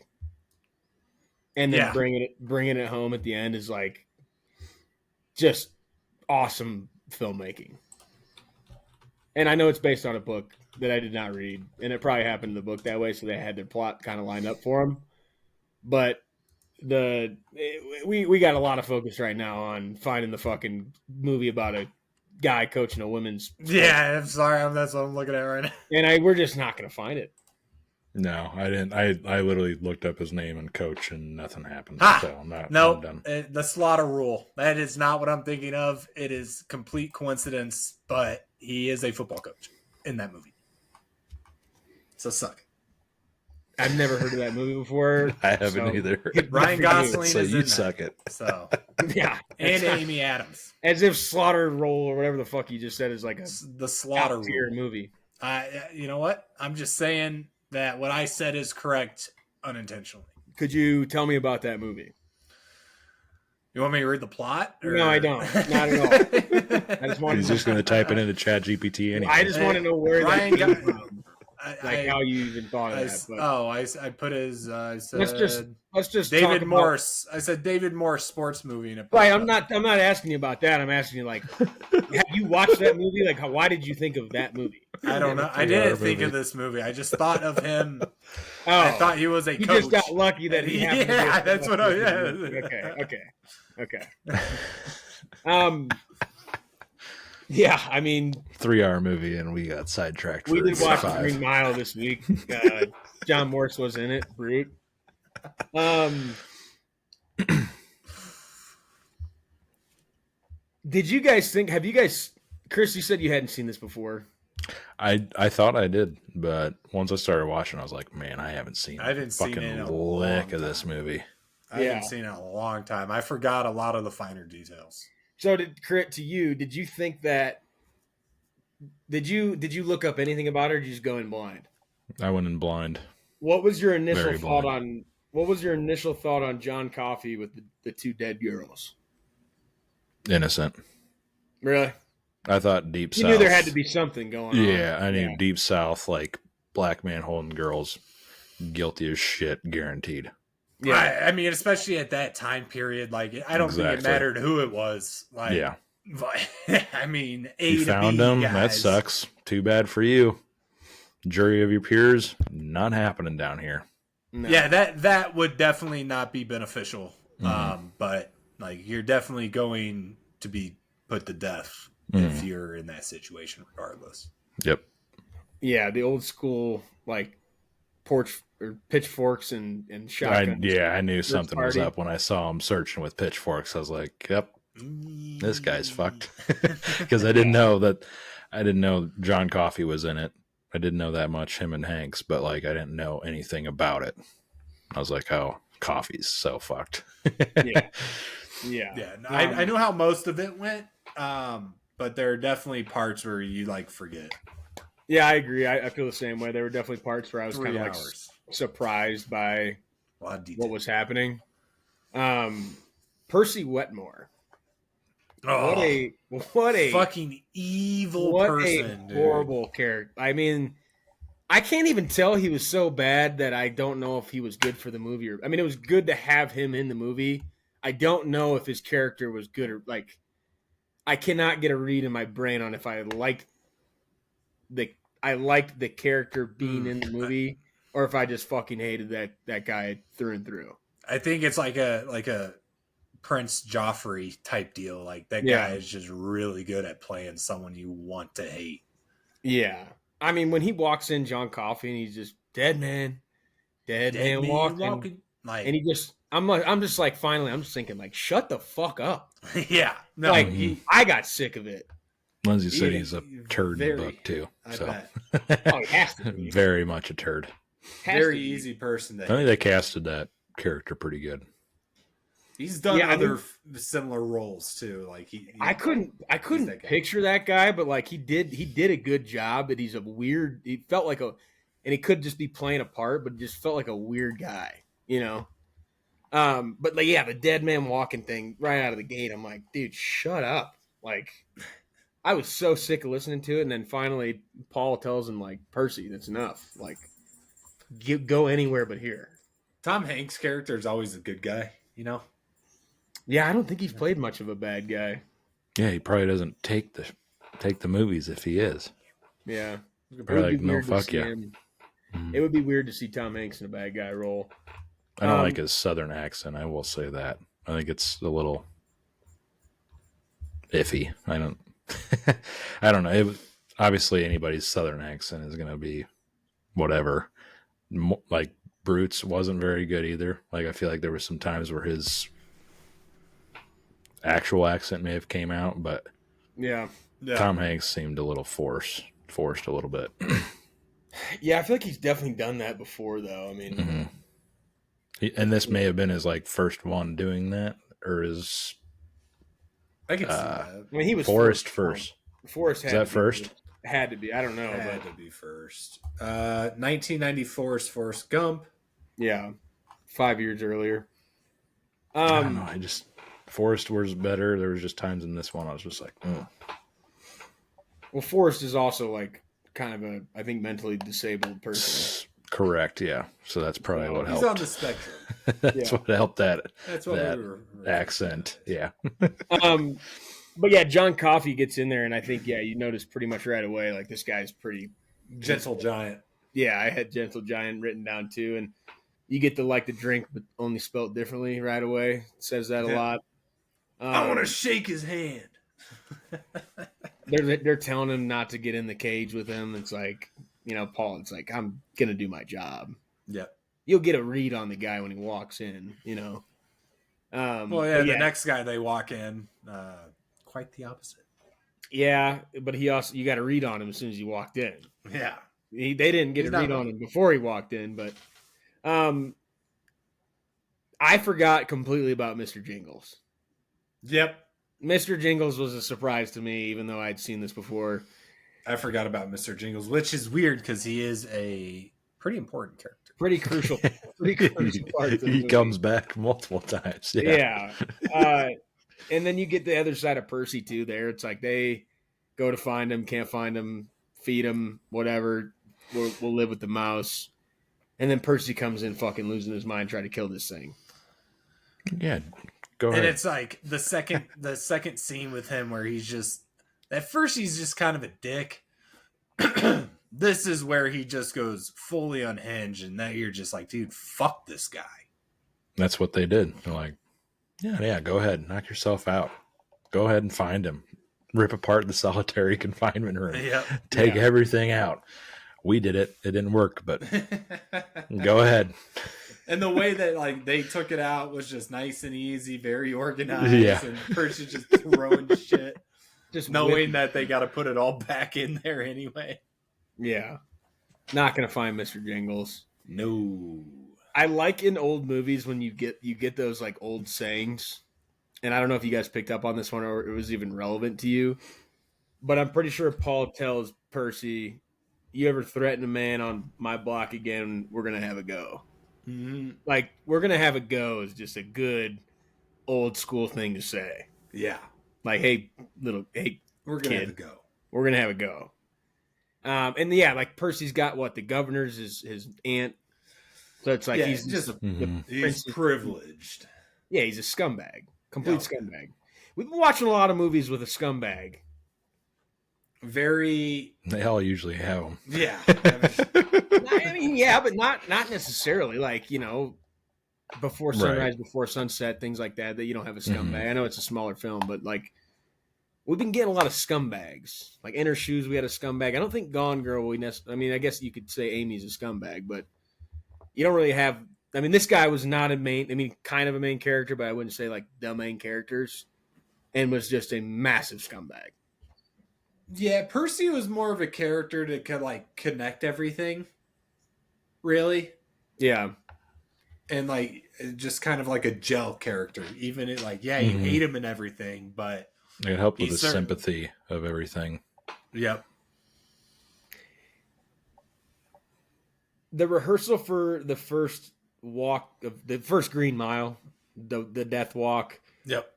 and then bringing it home at the end is like just awesome filmmaking. And I know it's based on a book that I did not read, and it probably happened in the book that way, so they had their plot kind of lined up for them. But we got a lot of focus right now on finding the fucking movie about a guy coaching a women's sport. Yeah, I'm sorry, that's what I'm looking at right now. And we're just not going to find it. No, I didn't. I literally looked up his name and coach, and nothing happened. Ha! So I'm not. No, I'm done. the slaughter rule. That is not what I'm thinking of. It is complete coincidence, but he is a football coach in that movie. So suck. I've never heard of that movie before. I haven't either. Ryan Gosling So is you in suck that. it. So Yeah, and Amy Adams. as if Slaughter Roll or whatever the fuck you just said is like a The slaughter tier rule. movie. You know what? I'm just saying that what I said is correct unintentionally. Could you tell me about that movie? You want me to read the plot? Or? No, I don't. Not at all. I just want. He's just going to type it into ChatGPT anyway. I just want to know where Ryan that came got- from. How you even thought of that. But I put his. I said let's just David talk about- Morse. I said David Morse sports movie. And Right, I'm not asking you about that. I'm asking you like, have you watched that movie? Like, why did you think of that movie? I don't know. I didn't think of this movie. I just thought of him. I thought he was a you coach. just got lucky that he happened. Yeah, to be that's what I. Yeah. Okay. Yeah, I mean, 3-hour movie, and we got sidetracked. we for did watch 5. Green Mile this week. John Morse was in it. Brute. Did you guys think? Have you guys? Chris, you said you hadn't seen this before. I thought I did, but once I started watching, I was like, man, I haven't seen. I haven't seen fucking it in a lick long of this time. movie. I haven't seen it in a long time. I forgot a lot of the finer details. So, to you, did you think that? Did you look up anything about it, or did you just go in blind? I went in blind. What was your initial Very thought blind. on? What was your initial thought on John Coffey with the two dead girls? Innocent. Really? I thought Deep You South. knew there had to be something going on. Yeah, I knew Deep South, like black man holding girls, guilty as shit, guaranteed. Yeah. I mean, especially at that time period, like I don't think it Exactly. mattered who it was. Like, Yeah. I mean, You to found B them. guys. That sucks. Too bad for you. Jury of your peers, not happening down here. No. Yeah, that would definitely not be beneficial. But like, you're definitely going to be put to death if you're in that situation, regardless. Yep. Yeah, the old school like porch or pitchforks and shotguns. I knew something was party. up when I saw him searching with pitchforks. I was like, yep, this guy's fucked. Because I didn't know John Coffey was in it. I didn't know that much, him and Hanks, but like I didn't know anything about it. I was like, oh, Coffey's so fucked. Yeah. Yeah, I knew how most of it went, but there are definitely parts where you like forget. Yeah, I agree. I feel the same way. There were definitely parts where I was 3 kind of like hours. surprised by A lot of detail. what was happening. Percy Wetmore. Oh, What a fucking evil what person, a dude. horrible character. I mean, I can't even tell he was so bad that I don't know if he was good for the movie. I mean, it was good to have him in the movie. I don't know if his character was good or like. I cannot get a read in my brain on if I liked the character being in the movie or if I just fucking hated that guy through and through. I think it's like a Prince Joffrey type deal. Like that Yeah. guy is just really good at playing someone you want to hate. Yeah. I mean, when he walks in, John Coffey, and he's just dead man walking. Like, And he just, I'm just like, finally, I'm just thinking, like, shut the fuck up. yeah, no, Like, I got sick of it. Lindsay said He- he's a turd in the very- book too. I So bet. Oh, he has to be. very much a turd. Has to Very be. easy person I to. think they casted that character pretty good. He's done Yeah, I other mean- similar roles too. Like he I couldn't that guy. picture that guy, but like he did a good job. But he felt like and he could just be playing a part, but just felt like a weird guy, you know. But like, yeah, the dead man walking thing right out of the gate. I'm like, dude, shut up. Like, I was so sick of listening to it, and then finally Paul tells him like, Percy, that's enough. Like, go anywhere but here. Tom Hanks' character is always a good guy, you know. Yeah, I don't think he's played much of a bad guy. Yeah, he probably doesn't take the movies if he is. Yeah, Probably like, no, weird to fuck see yeah. him. It would be weird to see Tom Hanks in a bad guy role. I don't like his southern accent. I will say that. I think it's a little iffy. I don't. I don't know. Obviously, anybody's southern accent is going to be whatever. Like Brutes wasn't very good either. Like I feel like there were some times where his actual accent may have came out, but Yeah. Tom Hanks seemed a little forced a little bit. Yeah, I feel like he's definitely done that before, though. I mean, And this may have been his like first one doing that, or his I could see that. I mean, he was Forrest first. Forrest Is had that to be first? Had to be. I don't know, Had but to be first. 1994's Forrest Gump. yeah, 5 years earlier. I don't know. Forrest was better. There was just times in this one I was just like, Well, Forrest is also like kind of a, I think, mentally disabled person. correct, yeah. So that's probably what He's helped. on the spectrum. That's what helped that That's what that we were accent. Yeah. But yeah, John Coffey gets in there, and I think you notice pretty much right away, like this guy's pretty gentle giant. Yeah, I had Gentle Giant written down too, and you get to like the drink, but only spelled differently right away. It says that a lot. I want to shake his hand. They're telling him not to get in the cage with him. It's like, Paul, it's like, I'm gonna do my job. Yep. You'll get a read on the guy when he walks in, The next guy they walk in, quite the opposite. Yeah, but you got a read on him as soon as you walked in. Yeah. They didn't get a read on him before he walked in, but I forgot completely about Mr. Jingles. Yep. Mr. Jingles was a surprise to me, even though I'd seen this before. I forgot about Mr. Jingles, which is weird because he is a pretty important character. Pretty crucial part of the He movie. comes back multiple times. Yeah. And then you get the other side of Percy, too, there. It's like they go to find him, can't find him, feed him, whatever. We'll live with the mouse. And then Percy comes in fucking losing his mind, trying to kill this thing. Yeah, go ahead. And it's like the second scene with him where he's just, at first he's just kind of a dick. This is where he just goes fully unhinged, and now you're just like, dude, fuck this guy. That's what they did. They're like, yeah, go ahead, knock yourself out. Go ahead and find him. Rip apart the solitary confinement room. Yep. Take everything out. We did it. It didn't work, but go ahead. And the way that like they took it out was just nice and easy, very organized. Yeah. And Percy just throwing shit, Just knowing that they got to put it all back in there anyway. Yeah. Not going to find Mr. Jingles. No. I like in old movies when you get those like old sayings. And I don't know if you guys picked up on this one or it was even relevant to you. But I'm pretty sure Paul tells Percy, you ever threaten a man on my block again, we're going to have a go. Mm-hmm. Like, we're going to have a go is just a good old school thing to say. Yeah. Like, hey, we're going to have a go. We're going to have a go. And yeah, like Percy's got the governor's his aunt. So it's like he's just he's privileged. Yeah, he's a scumbag. Complete scumbag. We've been watching a lot of movies with a scumbag. Very. They all usually have them. Yeah. I mean, yeah, but not necessarily. Like, before sunrise, before sunset, things like that you don't have a scumbag. Mm-hmm. I know it's a smaller film, but like we've been getting a lot of scumbags. Like In Her Shoes, we had a scumbag. I don't think Gone Girl, I guess you could say Amy's a scumbag, but you don't really have. I mean, this guy was not kind of a main character, but I wouldn't say like the main characters, and was just a massive scumbag. Yeah, Percy was more of a character to like connect everything. Really? Yeah. And like just kind of like a gel character. Even you hate him and everything, but it helped with the sympathy of everything. Yep. The rehearsal for the first walk of the first Green Mile, the death walk. Yep.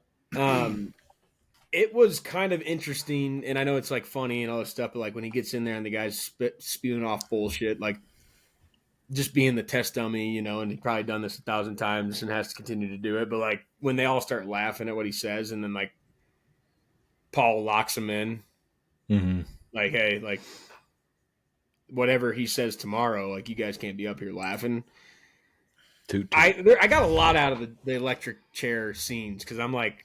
It was kind of interesting, and I know it's like funny and all this stuff, but like when he gets in there and the guy's spewing off bullshit, like just being the test dummy, and he's probably done this 1,000 times and has to continue to do it. But like when they all start laughing at what he says, and then like Paul locks him in, like, hey, like whatever he says tomorrow, like you guys can't be up here laughing. I got a lot out of the electric chair scenes because I'm like,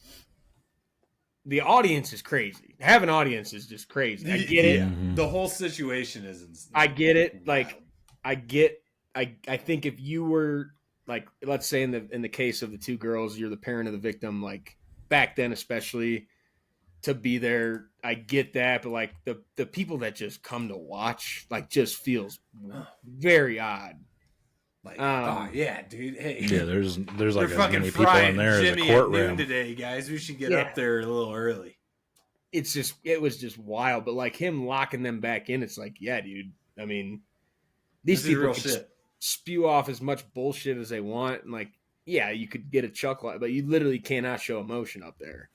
the audience is crazy. Have an audience is just crazy. I get it. The whole situation is insane. I get it. Like, I get I think if you were like, let's say in the case of the two girls, you're the parent of the victim, like back then especially, to be there, I get that, but like the people that just come to watch, like, just feels very odd. Like, oh yeah, dude. Hey, Yeah, there's they're like as fucking many people frying in there Jimmy as a at noon courtroom. today, guys. We should get Yeah. up there a little early. It was just wild, but like him locking them back in, it's like, yeah, dude. I mean, these This is people real can shit. spew off as much bullshit as they want, and like, yeah, you could get a chuckle, but you literally cannot show emotion up there.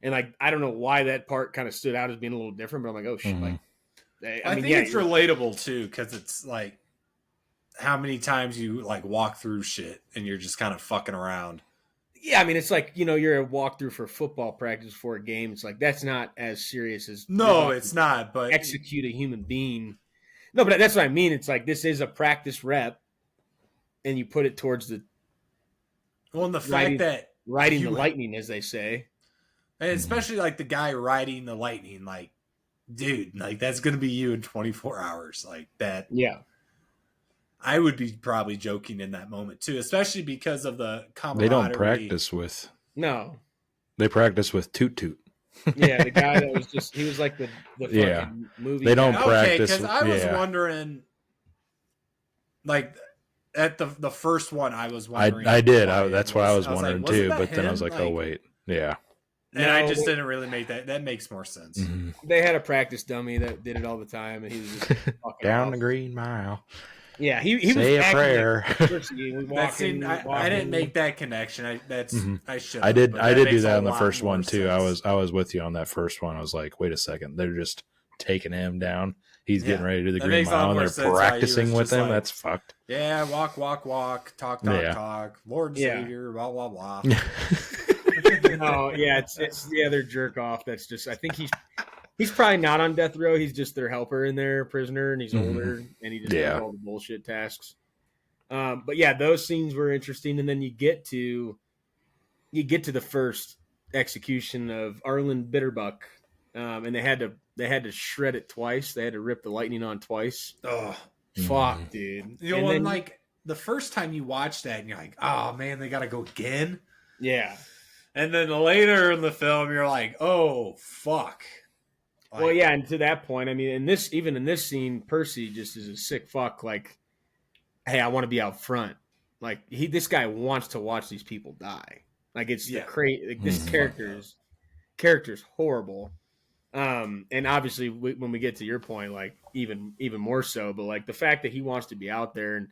And like, I don't know why that part kind of stood out as being a little different, but I'm like, oh shit, like, I mean, think it's relatable too, because it's like how many times you like walk through shit and you're just kind of fucking around. Yeah, I mean, it's like, you're a walkthrough for football practice for a game. It's like, that's not as serious as No, it's not. But execute a human being. No, but that's what I mean. It's like, this is a practice rep, and you put it towards the well, and the fact that riding the lightning, as they say, and especially like the guy riding the lightning, like, dude, like that's gonna be you in 24 hours, like that. Yeah, I would be probably joking in that moment too, especially because of the camaraderie. They don't practice with. No. They practice with Toot Toot. Yeah, the guy that was he was like the fucking movie. They don't guy. practice. Okay, because I was wondering, like, at the first one, I was wondering. I did. That's what I was wondering like, too. that But then I was him? like, oh wait, yeah. And I just didn't really make that. That makes more sense. Mm-hmm. They had a practice dummy that did it all the time, and he was just down the Green Mile. Yeah, he was say a prayer. I didn't make that connection. I should. I did do that on the first one too. I was with you on that first one. I was like, wait a second, they're just taking him down. He's getting ready to do the Green Mile, and they're practicing with him. Like, that's fucked. Yeah, walk, talk, talk. Lord and Savior, blah blah blah. Oh yeah, it's the other jerk off. That's just, I think he's probably not on death row. He's just their helper in there, prisoner, and he's older, and he just does all the bullshit tasks. But yeah, those scenes were interesting, and then you get to the first execution of Arlen Bitterbuck, and they had to shred it twice. They had to rip the lightning on twice. Oh, fuck, dude! You know, and like the first time you watch that, and you're like, oh man, they got to go again. Yeah. And then later in the film, you're like, oh fuck. Like, well, yeah, and to that point, I mean, even in this scene, Percy just is a sick fuck. Like, hey, I want to be out front. Like, this guy wants to watch these people die. Like, it's the like, this character's horrible. And obviously, when we get to your point, like even more so. But like the fact that he wants to be out there, and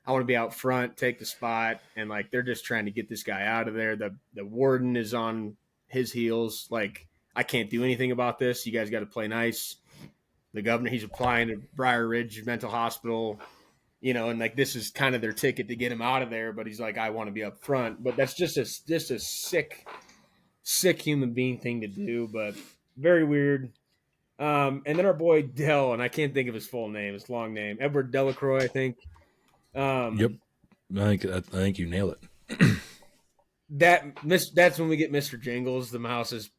I want to be out front, take the spot, and like they're just trying to get this guy out of there. The warden is on his heels, like, I can't do anything about this. You guys got to play nice. The governor, he's applying to Briar Ridge Mental Hospital, and like this is kind of their ticket to get him out of there. But he's like, I want to be up front. But that's just a sick human being thing to do. But very weird. And then our boy Dell, and I can't think of his full name, his long name, Edward Delacroix, I think. Yep, I think you nail it. That's when we get Mr. Jingles. The mouse is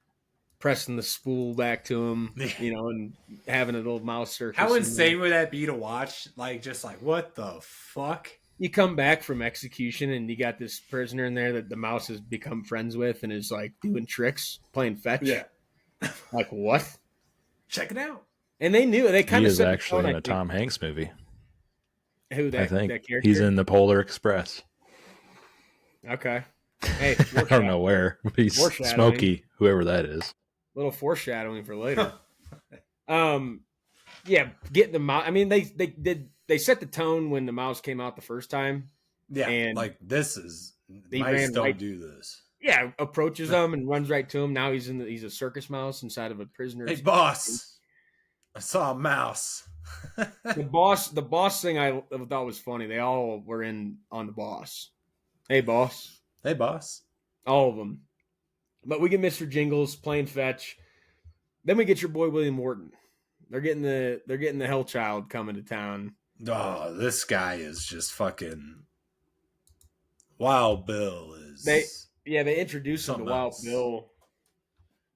pressing the spool back to him, and having a little mouse circus. How insane would that be to watch? Like, just like, what the fuck? You come back from execution, and you got this prisoner in there that the mouse has become friends with, and is like doing tricks, playing fetch. Yeah, like what? Check it out. And they knew they kind he of is said actually in a Tom Hanks movie. Who that? I think that character? he's in the Polar Express. Okay. Hey, I don't know where. But he's Smokey, whoever that is. Little foreshadowing for later. Yeah, getting the mouse. I mean, they set the tone when the mouse came out the first time. Yeah, and like this is mice don't do this. Yeah, approaches them and runs right to him. Now he's a circus mouse inside of a prisoner. Hey, boss! I saw a mouse. The boss thing I thought was funny. They all were in on the boss. Hey, boss. Hey, boss. All of them. But we get Mr. Jingles playing fetch. Then we get your boy William Morton. They're getting the Hell Child coming to town. Oh, this guy is just fucking Wild Bill. They introduce him to Wild Bill.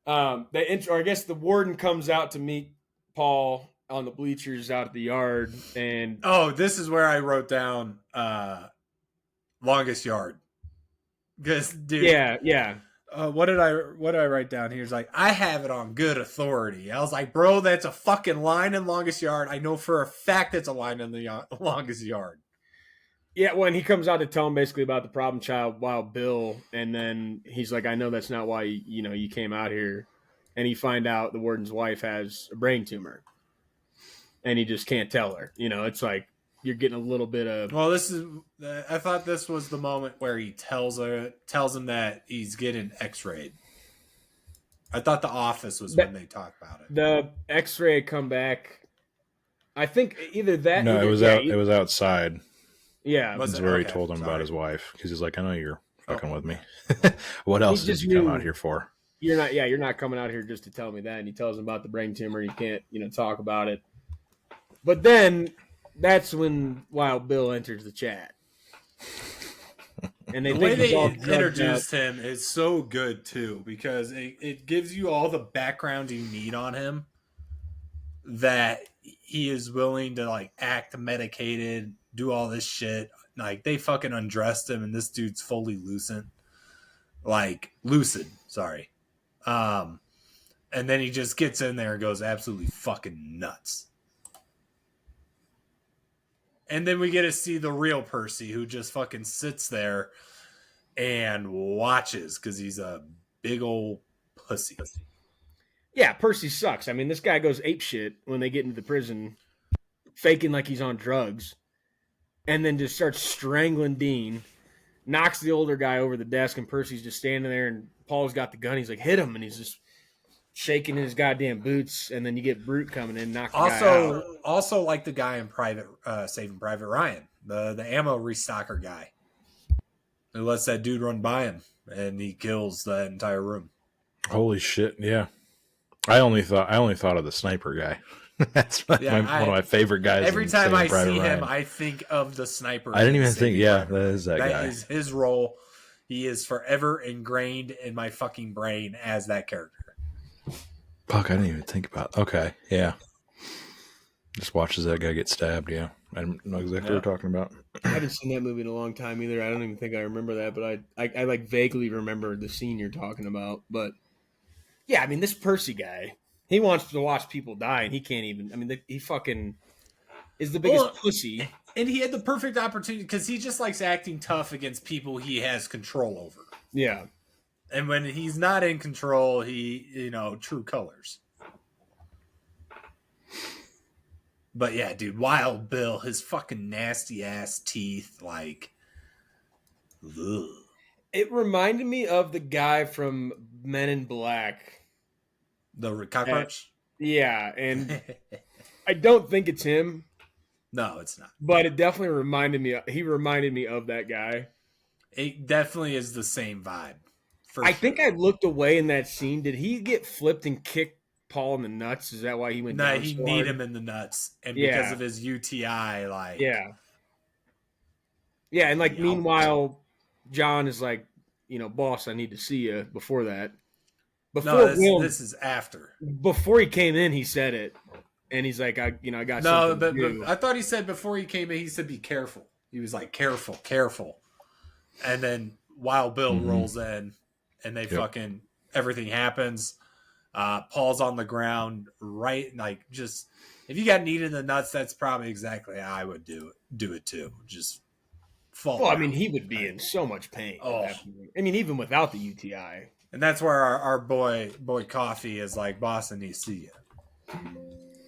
I guess the warden comes out to meet Paul, on the bleachers out at the yard, and Oh, this is where I wrote down longest yard. Because, dude, yeah. what did I write down here? It's like, I have it on good authority. I was like, bro, that's a fucking line in longest yard. I know for a fact it's a line in the longest yard. Yeah, when he comes out to tell him basically about the problem child, Wild Bill, and then he's like, "I know that's not why you came out here," and you find out the warden's wife has a brain tumor, and he just can't tell her. It's like you're getting a little bit of. Well, this is. I thought this was the moment where he tells him that he's getting X-rayed. I thought The Office was when they talked about it. The X-ray come back. I think either that. No, either, it was yeah, out. It was outside. Yeah, Was That's it? where he Okay, told him sorry. about his wife because he's like, I know you're fucking with me. What else did just you come knew- out here for? You're not. Yeah, you're not coming out here just to tell me that. And he tells him about the brain tumor. And you can't, talk about it. But then that's when Wild Bill enters the chat. And The way they introduced him is so good too, because it gives you all the background you need on him. That he is willing to like act medicated, do all this shit. Like they fucking undressed him, and this dude's fully lucid. Sorry. And then he just gets in there and goes absolutely fucking nuts. And then we get to see the real Percy, who just fucking sits there and watches because he's a big old pussy. Yeah, Percy sucks. I mean, this guy goes apeshit when they get into the prison, faking like he's on drugs, and then just starts strangling Dean, knocks the older guy over the desk, and Percy's just standing there, and Paul's got the gun. He's like, hit him, and he's just shaking his goddamn boots, and then you get Brute coming in, knock the guy out. Also like the guy in Saving Private Ryan, the ammo restocker guy, who lets that dude run by him, and he kills that entire room. Holy shit! Yeah, I only thought of the sniper guy. That's one of my favorite guys. Every time I see Ryan. him, I think of the sniper. I didn't even think. Yeah, that is that guy. That is his role. He is forever ingrained in my fucking brain as that character. Fuck, I didn't even think about. Okay, yeah. Just watches that guy get stabbed. Yeah, I don't know exactly what we're talking about. I haven't seen that movie in a long time either. I don't even think I remember that, but I like vaguely remember the scene you're talking about. But yeah, I mean, this Percy guy, he wants to watch people die, and he can't even. I mean, he fucking is the biggest pussy. And he had the perfect opportunity because he just likes acting tough against people he has control over. Yeah. And when he's not in control, he, true colors. But yeah, dude, Wild Bill, his fucking nasty ass teeth, like, ugh. It reminded me of the guy from Men in Black. The cockroach? Yeah, and I don't think it's him. No, it's not. But it definitely reminded me of that guy. It definitely is the same vibe. I think I looked away in that scene. Did he get flipped and kicked Paul in the nuts? Is that why he went down? No, he kneed him in the nuts. And because of his UTI, like... Yeah. Yeah, and like, meanwhile, John is like, boss, I need to see you before that. This is after. Before he came in, he said it. And he's like, I got something to do. But I thought he said before he came in, he said, be careful. He was like, careful, careful. And then Wild Bill rolls in, and they fucking, everything happens. Paul's on the ground, right? Like, just, if you got kneed in the nuts, that's probably exactly how I would do it too. Just fall. Well, down. I mean, he would be in so much pain. Oh. I mean, even without the UTI. And that's where our boy Coffee is like, boss, I need to see you.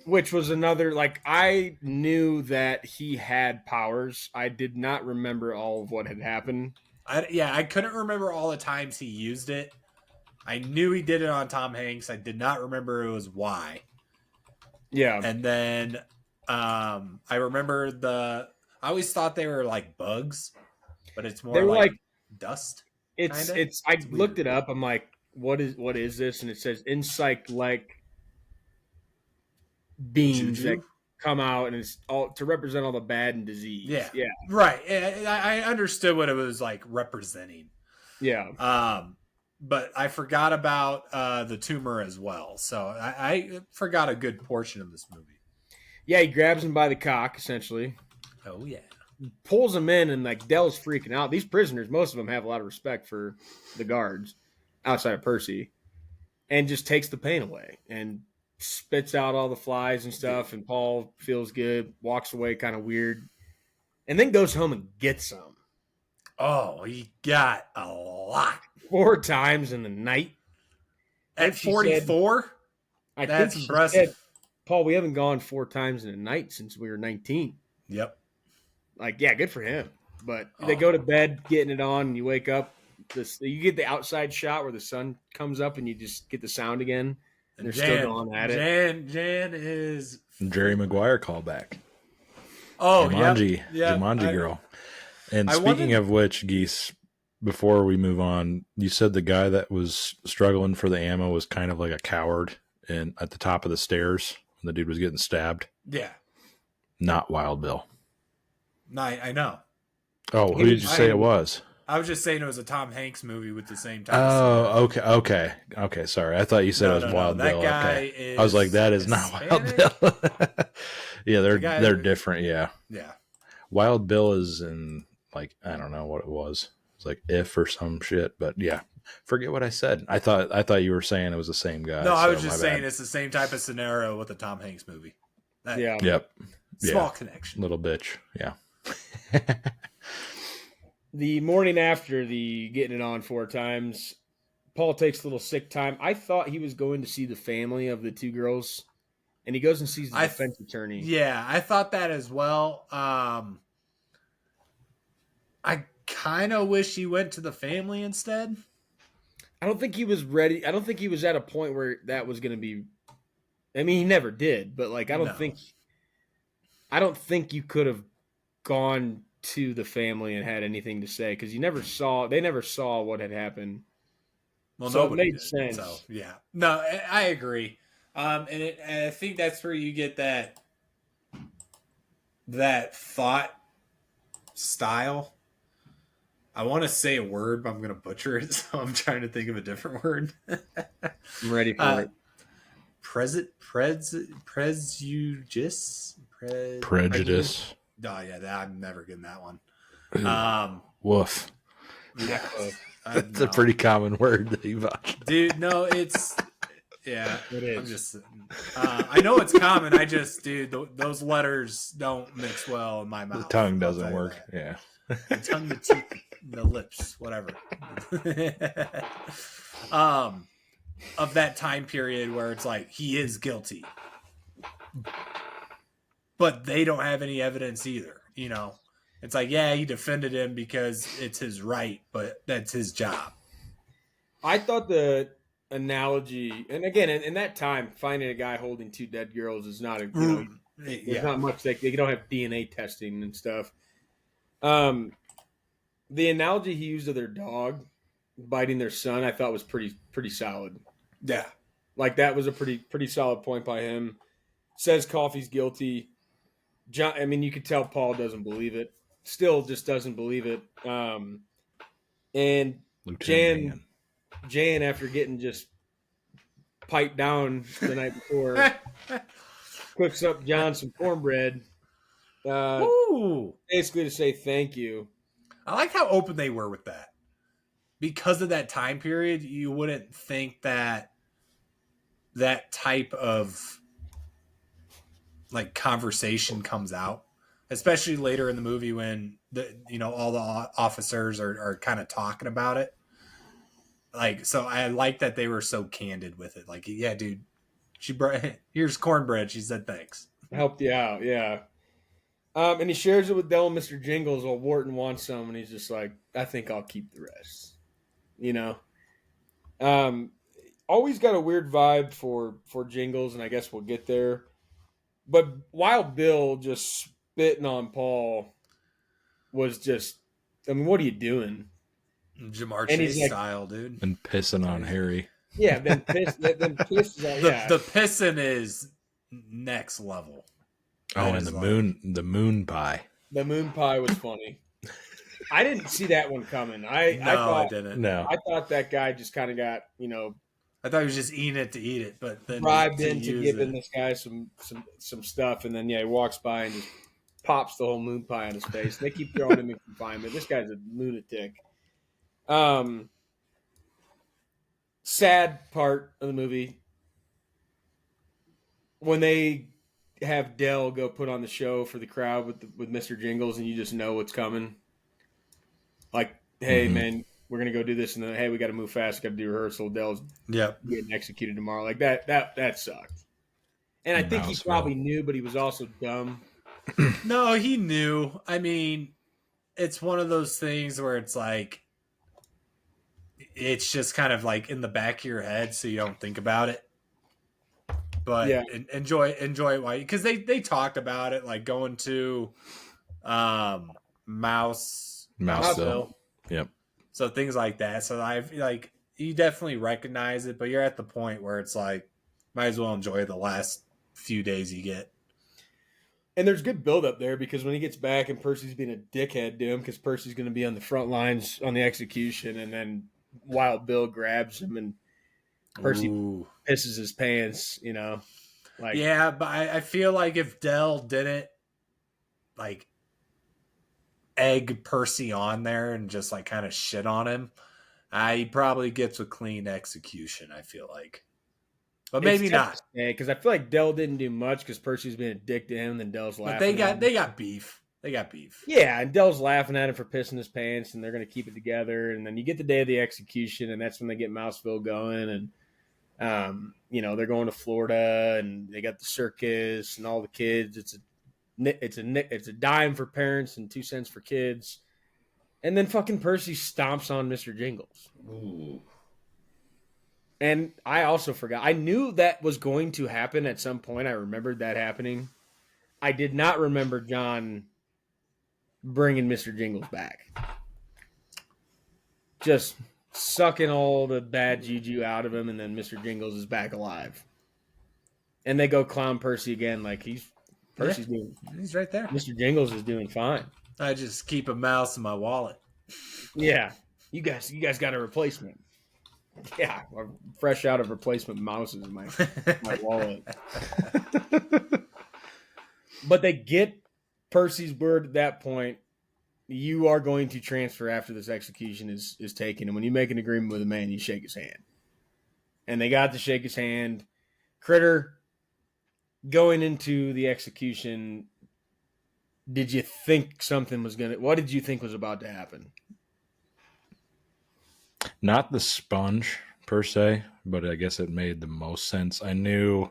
Which was another, like, I knew that he had powers. I did not remember all of what had happened. I couldn't remember all the times he used it. I knew he did it on Tom Hanks. I did not remember it was why. Yeah. And then I remember I always thought they were like bugs, but it's more like dust. It's I looked it up. I'm like, what is this? And it says insect-like beings that come out, and it's all to represent all the bad and disease. Yeah. Right. I understood what it was like representing. Yeah. But I forgot about the tumor as well. So I forgot a good portion of this movie. Yeah, he grabs him by the cock, essentially. Oh yeah. Pulls him in, and like Dell's freaking out. These prisoners, most of them have a lot of respect for the guards outside of Percy, and just takes the pain away and spits out all the flies and stuff. And Paul feels good, walks away kind of weird, and then goes home and gets some Oh, he got a lot 4 times in the night. at 44. That's impressive. Said, Paul, we haven't gone 4 times in a night since we were 19. Yep. Like, yeah, good for him. But they go to bed getting it on, and you wake up. You get the outside shot where the sun comes up, and you just get the sound again. And they're still going at it. Jan is Jerry Maguire callback. Oh, Jumanji, yeah. Jumanji girl. And speaking of which, Geese, before we move on, you said the guy that was struggling for the ammo was kind of like a coward at the top of the stairs when the dude was getting stabbed. Yeah. Not Wild Bill. No, I know. Oh, who did you say it was? I was just saying it was a Tom Hanks movie with the same title. Oh, okay. Sorry, I thought you said it was Wild Bill. That guy okay. I was like, that is Hispanic? not Wild Bill. Yeah, they're different. Yeah. Wild Bill is in like I don't know what it was. It's like If or some shit. But yeah, forget what I said. I thought you were saying it was the same guy. No, I was just saying it's the same type of scenario with the Tom Hanks movie. Yep. Small connection. Little bitch. Yeah. The morning after the getting it on 4 times, Paul takes a little sick time. I thought he was going to see the family of the 2 girls, and he goes and sees the defense attorney. Yeah, I thought that as well. I kind of wish he went to the family instead. I don't think he was ready. I don't think he was at a point where that was going to be. I mean, he never did, but like I don't think you could have gone to the family and had anything to say because they never saw what had happened. Well, so nobody it made sense. So yeah, no, I agree. And I think that's where you get that thought style. I want to say a word, but I'm going to butcher it, so I'm trying to think of a different word. I'm ready for it. Prejudice. Oh yeah, I'm never getting that one. Woof. Yeah, That's a pretty common word that you dude. No, it's yeah, it is. I'm just. I know it's common. I just, dude, those letters don't mix well in my mouth. The tongue doesn't work. Yeah. The tongue, the teeth, the lips, whatever. Of that time period where it's like he is guilty, but they don't have any evidence either. You know, it's like, yeah, he defended him because it's his right, but that's his job. I thought the analogy, and again, in that time, finding a guy holding 2 dead girls is not a. There's not much they don't have DNA testing and stuff. The analogy he used of their dog biting their son, I thought was pretty solid. Yeah, like that was a pretty solid point by him. Says Coffey's guilty. John, I mean, you could tell Paul doesn't believe it. Still, just doesn't believe it. And Jan, after getting just piped down the night before, cooks up John some cornbread. Basically to say thank you. I like how open they were with that. Because of that time period, you wouldn't think that type of like conversation comes out, especially later in the movie when all the officers are kind of talking about it. Like, so I like that they were so candid with it. Like, yeah, dude, here's cornbread. She said thanks. Helped you out, yeah. And he shares it with Dell and Mr. Jingles while Wharton wants some, and he's just like, I think I'll keep the rest. You know? Always got a weird vibe for Jingles, and I guess we'll get there. But Wild Bill just spitting on Paul was just, I mean, what are you doing? Jamar Chase style, dude. And pissing on Harry. Yeah, then piss. The pissing is next level. Oh, and the moon pie. The moon pie was funny. I didn't see that one coming. I thought, didn't. No, I thought that guy just kind of got, I thought he was just eating it to eat it, but then bribed to into use giving it. this guy some stuff, and then he walks by and just pops the whole moon pie on his face. They keep throwing him in confinement. This guy's a lunatic. Sad part of the movie when they have Dell go put on the show for the crowd with Mr. Jingles, and you just know what's coming. Like, hey man, we're gonna go do this, and then hey, we got to move fast. Got to do rehearsal. Dell's getting executed tomorrow. Like that sucked. And I think he probably knew, but he was also dumb. No, he knew. I mean, it's one of those things where it's like, it's just kind of like in the back of your head, so you don't think about it. But yeah, enjoy it while because they talked about it, like going to Mouseville. Yep. So things like that. So I've like you definitely recognize it, but you're at the point where it's like might as well enjoy the last few days you get. And there's good build up there because when he gets back and Percy's being a dickhead to him because Percy's going to be on the front lines on the execution, and then Wild Bill grabs him and Percy pisses his pants, you know. Like, yeah, but I feel like if Dell didn't like egg Percy on there and just like kind of shit on him, he probably gets a clean execution, I feel like. But maybe not. Because I feel like Dell didn't do much because Percy's being a dick to him, and then Dell's laughing. But they got beef. They got beef. Yeah, and Dell's laughing at him for pissing his pants, and they're going to keep it together. And then you get the day of the execution, and that's when they get Mouseville going. And, you know, they're going to Florida, and they got the circus and all the kids. It's a dime for parents and 2 cents for kids. And then fucking Percy stomps on Mr. Jingles. Ooh. And I also forgot. I knew that was going to happen at some point. I remembered that happening. I did not remember John bringing Mr. Jingles back. Just sucking all the bad juju out of him, and then Mr. Jingles is back alive. And they go clown Percy again, like he's right there. Mr. Jingles is doing fine. I just keep a mouse in my wallet. Yeah, you guys got a replacement. Yeah, fresh out of replacement mouses in my wallet. But they get Percy's word at that point. You are going to transfer after this execution is taken. And when you make an agreement with a man, you shake his hand. And they got to shake his hand. Critter, going into the execution, did you think something was going to... What did you think was about to happen? Not the sponge, per se, but I guess it made the most sense. I knew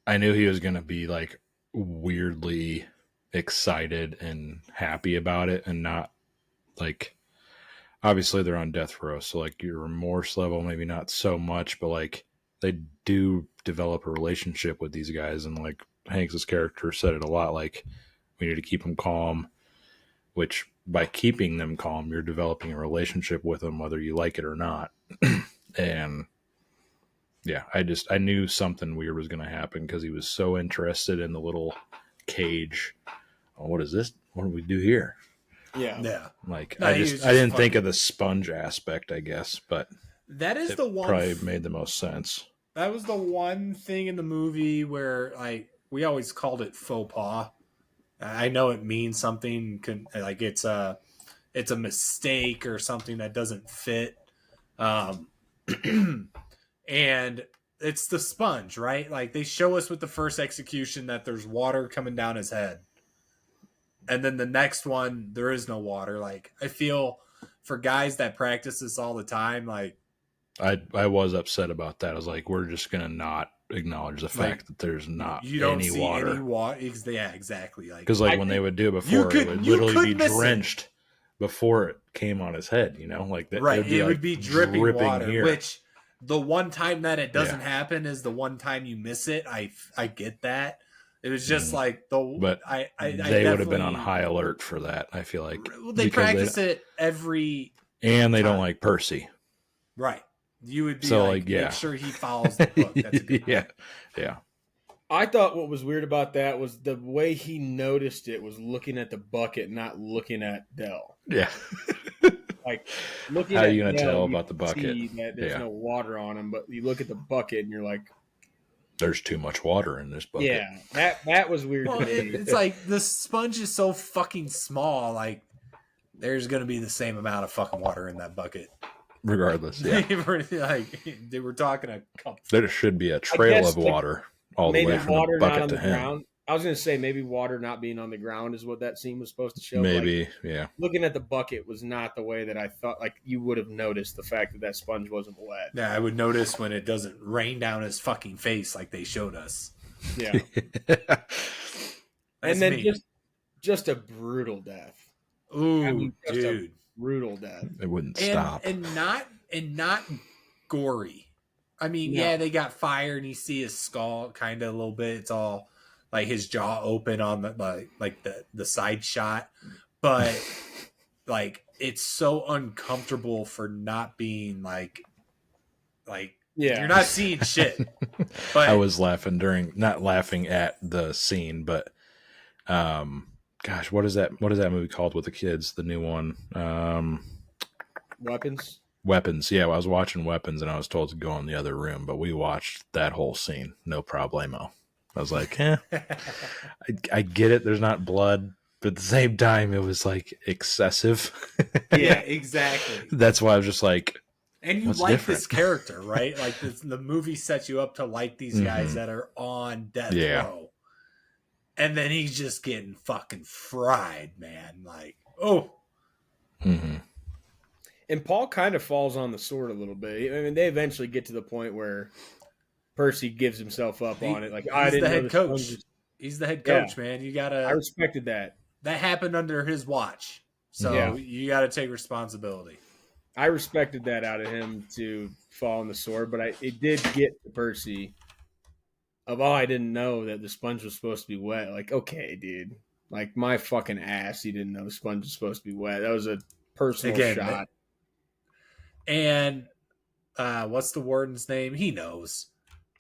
he was going to be, like, weirdly excited and happy about it and not, like... Obviously, they're on death row, so, like, your remorse level, maybe not so much, but, like, they do develop a relationship with these guys, and, like, Hanks' character said it a lot, like, we need to keep them calm, which... by keeping them calm, you're developing a relationship with them, whether you like it or not. And yeah, I knew something weird was going to happen because he was so interested in the little cage. Oh, what is this? What do we do here? Yeah. Like, I didn't think of the sponge aspect, I guess, but that is the one probably made the most sense. That was the one thing in the movie where, like, we always called it faux pas. I know it means something, like it's a mistake or something that doesn't fit. And it's the sponge, right? Like they show us with the first execution that there's water coming down his head. And then the next one, there is no water. Like I feel for guys that practice this all the time, like I was upset about that. I was like, we're just going to not acknowledge the fact that there's not you don't any see water. Any water. Yeah, exactly. Like because when they would do it before, it would literally be drenched before it came on his head. You know, like that. Right, it would be dripping water. Here. Which the one time that it doesn't happen is the one time you miss it. I get that. It was just like but they would have been on high alert for that. I feel like they practice it every, and they don't like Percy. Right. You would be make sure he follows the book. That's a good point. Yeah. I thought what was weird about that was the way he noticed it was looking at the bucket, not looking at Dell. Yeah. Like looking How are at you gonna Dell, tell you about the can bucket? see that there's Yeah. no water on him, but you look at the bucket and you're like, There's too much water in this bucket. yeah, that was weird Well, to me. it's like the sponge is so fucking small. Like, there's gonna be the same amount of fucking water in that bucket. Regardless, yeah. They were talking a cup. There should be a I trail guess, of water all the maybe way from water the not bucket on to the him. ground. I was gonna say maybe water not being on the ground is what that scene was supposed to show. But like, Maybe, yeah. looking at the bucket was not the way that I thought. Like you would have noticed the fact that that sponge wasn't wet. Yeah, I would notice when it doesn't rain down his fucking face like they showed us. Yeah, and then just a brutal death. Ooh, I mean, just a dude, brutal death. It wouldn't stop. and not gory. I mean, No. yeah, they got fire and you see his skull kind of a little bit. It's all like his jaw open on the side shot, but like it's so uncomfortable for not being like Yeah, you're not seeing shit. But I was laughing not laughing at the scene, but gosh, what is that movie called with the kids? The new one. weapons. Weapons. Yeah, I was watching Weapons and I was told to go in the other room, but we watched that whole scene. No problemo. I was like, I get it. There's not blood, but at the same time, it was like excessive. yeah, exactly. That's why I was just like, And you what's like different? this character, right? Like the movie sets you up to like these guys that are on death row. And then he's just getting fucking fried, man. Like, oh. Mm-hmm. And Paul kind of falls on the sword a little bit. I mean, they eventually get to the point where Percy gives himself up on it. Like, He's I didn't the know head this coach. was- He's the head coach, man. You I gotta. respected that. That happened under his watch, so Yeah. you got to take responsibility. I respected that out of him to fall on the sword, but it did get to Percy of, I didn't know that the sponge was supposed to be wet. Like, okay, dude. Like, my fucking ass, he didn't know the sponge was supposed to be wet. That was a personal shot. And what's the warden's name? He knows.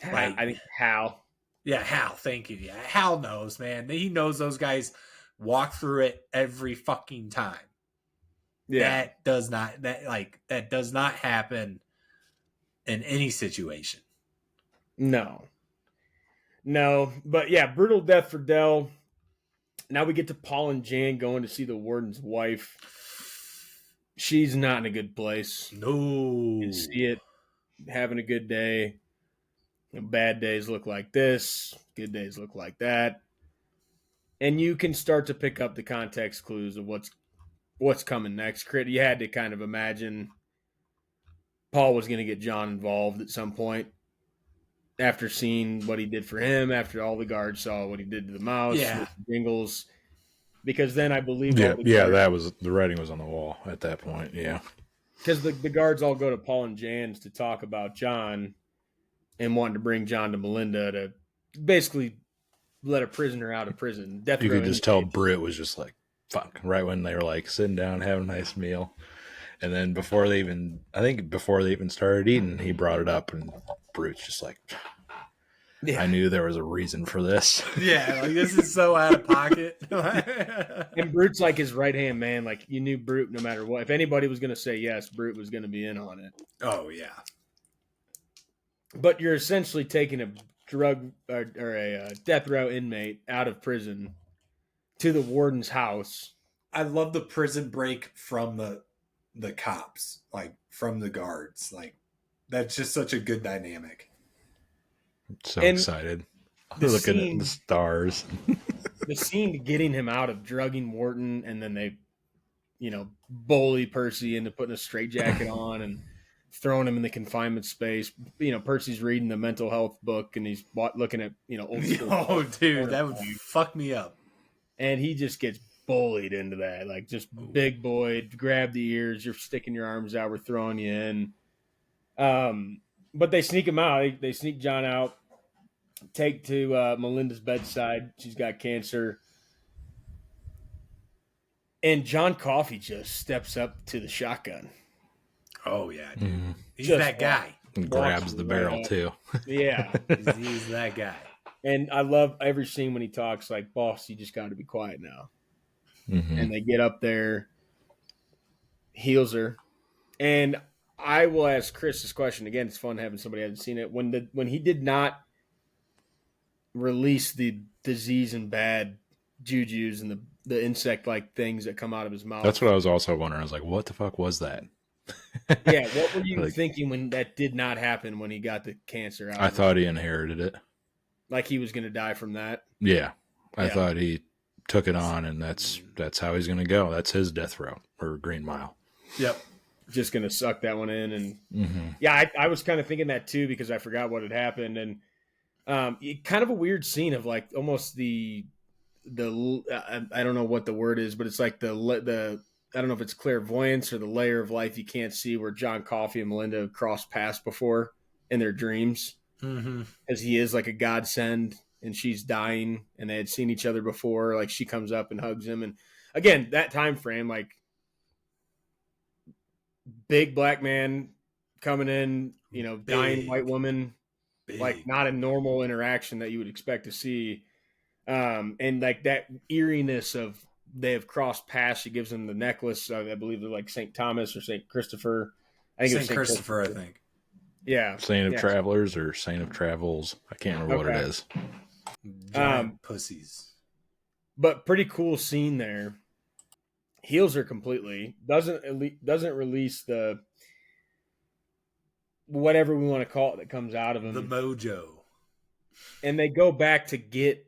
I think Hal. Yeah, Hal. Thank you. Yeah, Hal knows, man. He knows those guys walk through it every fucking time. Yeah. That does not happen in any situation. No, but yeah, brutal death for Dell. Now we get to Paul and Jan going to see the warden's wife. She's not in a good place. No. You can see it, having a good day. Bad days look like this. Good days look like that. And you can start to pick up the context clues of what's coming next. Crit, you had to kind of imagine Paul was going to get John involved at some point. After seeing what he did for him, after all the guards saw what he did to the mouse, with the Jingles, because then I believe that was the writing was on the wall at that point. Yeah, because the guards all go to Paul and Jan's to talk about John and wanting to bring John to Melinda to basically let a prisoner out of prison. Death you row could just tell Britt was just like, "Fuck!" Right when they were like sitting down, having a nice meal, and then before they even started eating, he brought it up, and Brute's just like, I knew there was a reason for this. Yeah, like this is so out of pocket. And Brute's like his right hand man. Like you knew Brute no matter what. If anybody was going to say yes, Brute was going to be in on it. Oh yeah. But you're essentially taking a drug or a death row inmate out of prison to the warden's house. I love the prison break from the cops, like from the guards. Like that's just such a good dynamic. So excited. Looking at the stars. The scene getting him out of drugging Wharton, and then they, bully Percy into putting a straitjacket on and throwing him in the confinement space. Percy's reading the mental health book, and he's looking at, old school. Oh, dude, that would fuck me up. And he just gets bullied into that. Like, just big boy, grab the ears, you're sticking your arms out, we're throwing you in. But they sneak him out. They sneak John out, take to Melinda's bedside. She's got cancer. And John Coffey just steps up to the shotgun. Oh, yeah, dude. Mm-hmm. He's that guy. And grabs the barrel, too. Yeah. He's that guy. And I love every scene when he talks like, boss, you just got to be quiet now. Mm-hmm. And they get up there. heals her. And I will ask Chris this question again. It's fun having somebody who hasn't seen it. When he did not release the disease and bad jujus and the insect like things that come out of his mouth. That's what I was also wondering. I was like, what the fuck was that? Yeah, what were you Like, thinking when that did not happen when he got the cancer out? I thought he inherited it. Like he was going to die from that. Yeah. I Yeah. thought he took it on, and that's how he's going to go. That's his death route, or Green Mile. Yep. Just going to suck that one in. And yeah, I was kind of thinking that too because I forgot what had happened. And kind of a weird scene of like almost the I don't know what the word is, but it's like the I don't know if it's clairvoyance or the layer of life you can't see where John Coffey and Melinda crossed paths before in their dreams. As he is like a godsend and she's dying and they had seen each other before. Like she comes up and hugs him. And again, that time frame, like big black man coming in, dying white woman, like not a normal interaction that you would expect to see. And like that eeriness of they have crossed paths. She gives him the necklace. I believe they're like St. Thomas or St. Christopher. I think St. Christopher, I think. Yeah. Saint of Travelers or Saint of Travels. I can't remember what it is. Giant pussies. But pretty cool scene there. Heals her completely. Doesn't release the whatever we want to call it that comes out of him. The mojo. And they go back to get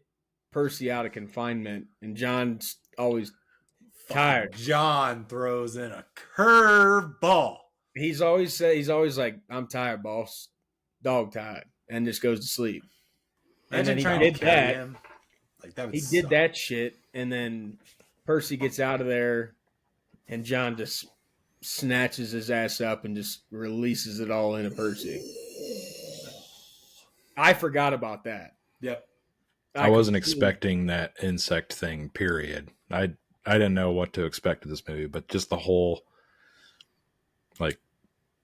Percy out of confinement, and John's always tired. John throws in a curve ball. He's always like, I'm tired, boss. Dog tired. And just goes to sleep. And then he did that. Him. Like that he did that shit, and then Percy gets out of there, and John just snatches his ass up and just releases it all into Percy. I forgot about that. Yep. I wasn't expecting that insect thing, period. I didn't know what to expect of this movie, but just the whole like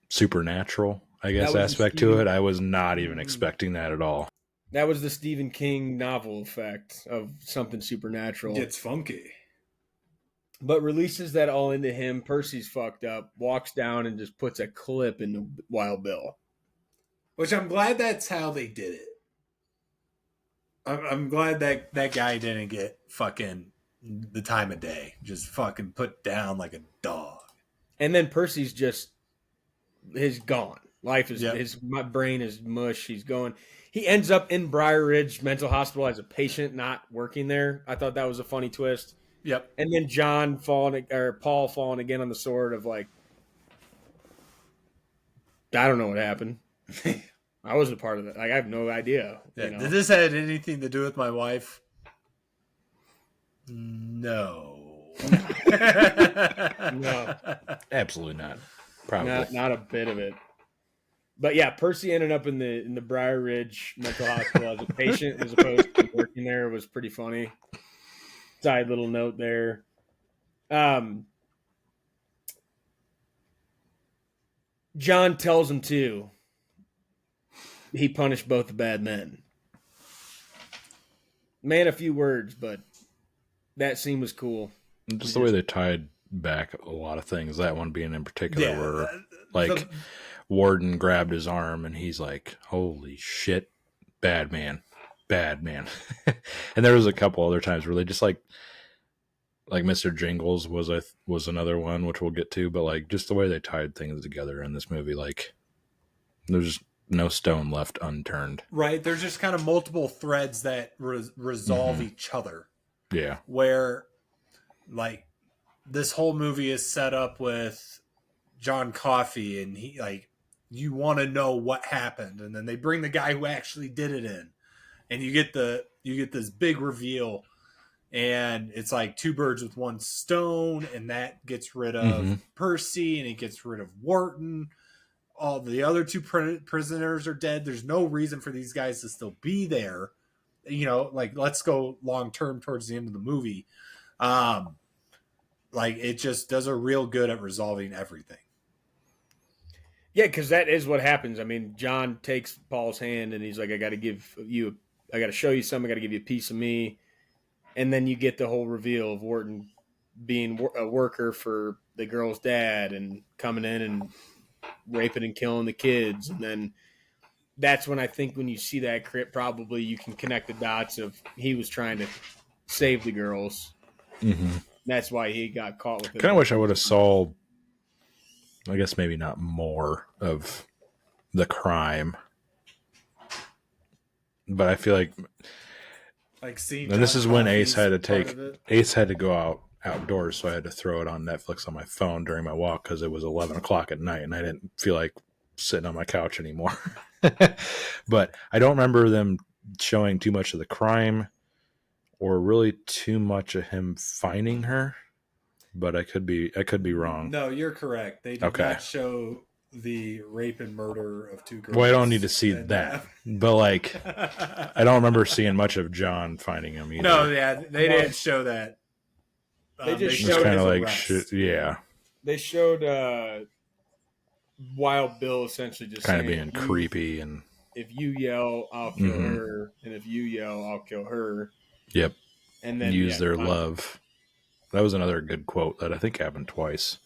supernatural, I guess, aspect to it, I was not even expecting that at all. That was the Stephen King novel effect of something supernatural. It's funky. But releases that all into him. Percy's fucked up, walks down and just puts a clip into Wild Bill. Which I'm glad that's how they did it. I'm glad that guy didn't get fucking the time of day. Just fucking put down like a dog. And then Percy's just he's gone. Life is my brain is mush. He's going. He ends up in Briar Ridge Mental Hospital as a patient, not working there. I thought that was a funny twist. Yep. And then Paul falling again on the sword of like, I don't know what happened. I wasn't a part of that. Like, I have no idea. Yeah. Did this have anything to do with my wife? No. No. Absolutely not. Probably not a bit of it. But yeah, Percy ended up in the Briar Ridge Mental Hospital as a patient as opposed to working there. It was pretty funny. Side little note there. John tells him too. He punished both the bad men. Man, a few words, but that scene was cool. Just the way they tied back a lot of things. That one being in particular, where like Warden grabbed his arm and he's like, "Holy shit, bad man." And there was a couple other times where they just like Mr. Jingles was another one, which we'll get to, but like just the way they tied things together in this movie, like there's no stone left unturned. Right. There's just kind of multiple threads that resolve each other. Yeah. Where, like, this whole movie is set up with John Coffey, and he, like, you want to know what happened, and then they bring the guy who actually did it in, and you get this big reveal, and it's like two birds with one stone, and that gets rid of Percy, and it gets rid of Wharton. All the other two prisoners are dead. There's no reason for these guys to still be there. You know, like, let's go long term towards the end of the movie. Like, it just does a real good at resolving everything. Yeah, because that is what happens. I mean, John takes Paul's hand and he's like, I got to show you something. I got to give you a piece of me. And then you get the whole reveal of Wharton being a worker for the girl's dad and coming in and raping and killing the kids. And then that's when I think when you see that crit, probably you can connect the dots of he was trying to save the girls. Mm-hmm. That's why he got caught with it. Kind of wish I would have saw, I guess maybe not more of the crime, but I feel like seeing. And this John is when Coffey's Ace had to part of it. Ace had to go outdoors, so I had to throw it on Netflix on my phone during my walk because it was 11 o'clock at night, and I didn't feel like sitting on my couch anymore. But I don't remember them showing too much of the crime or really too much of him finding her. But I could be wrong. No, you're correct. They did not show the rape and murder of two girls. Well, I don't need to see that, but like, I don't remember seeing much of John finding him either. No, yeah, they didn't show that. They just showed kind his of like shit, yeah. They showed Wild Bill essentially just kind of being creepy, and if you yell, I'll kill her, and if you yell, I'll kill her. Yep. And then use their love. That was another good quote that I think happened twice.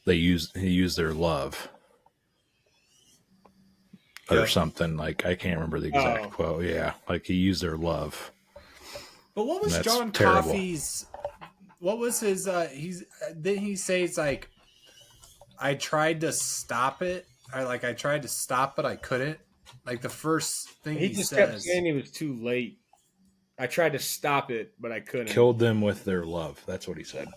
He used their love or something, like I can't remember the exact quote. Yeah, like he used their love. But what was John Coffey's? What was his? Didn't he say it's like I tried to stop it? I tried to stop it, I couldn't. Like the first thing he just says, kept saying he was too late. I tried to stop it, but I couldn't. Killed them with their love. That's what he said.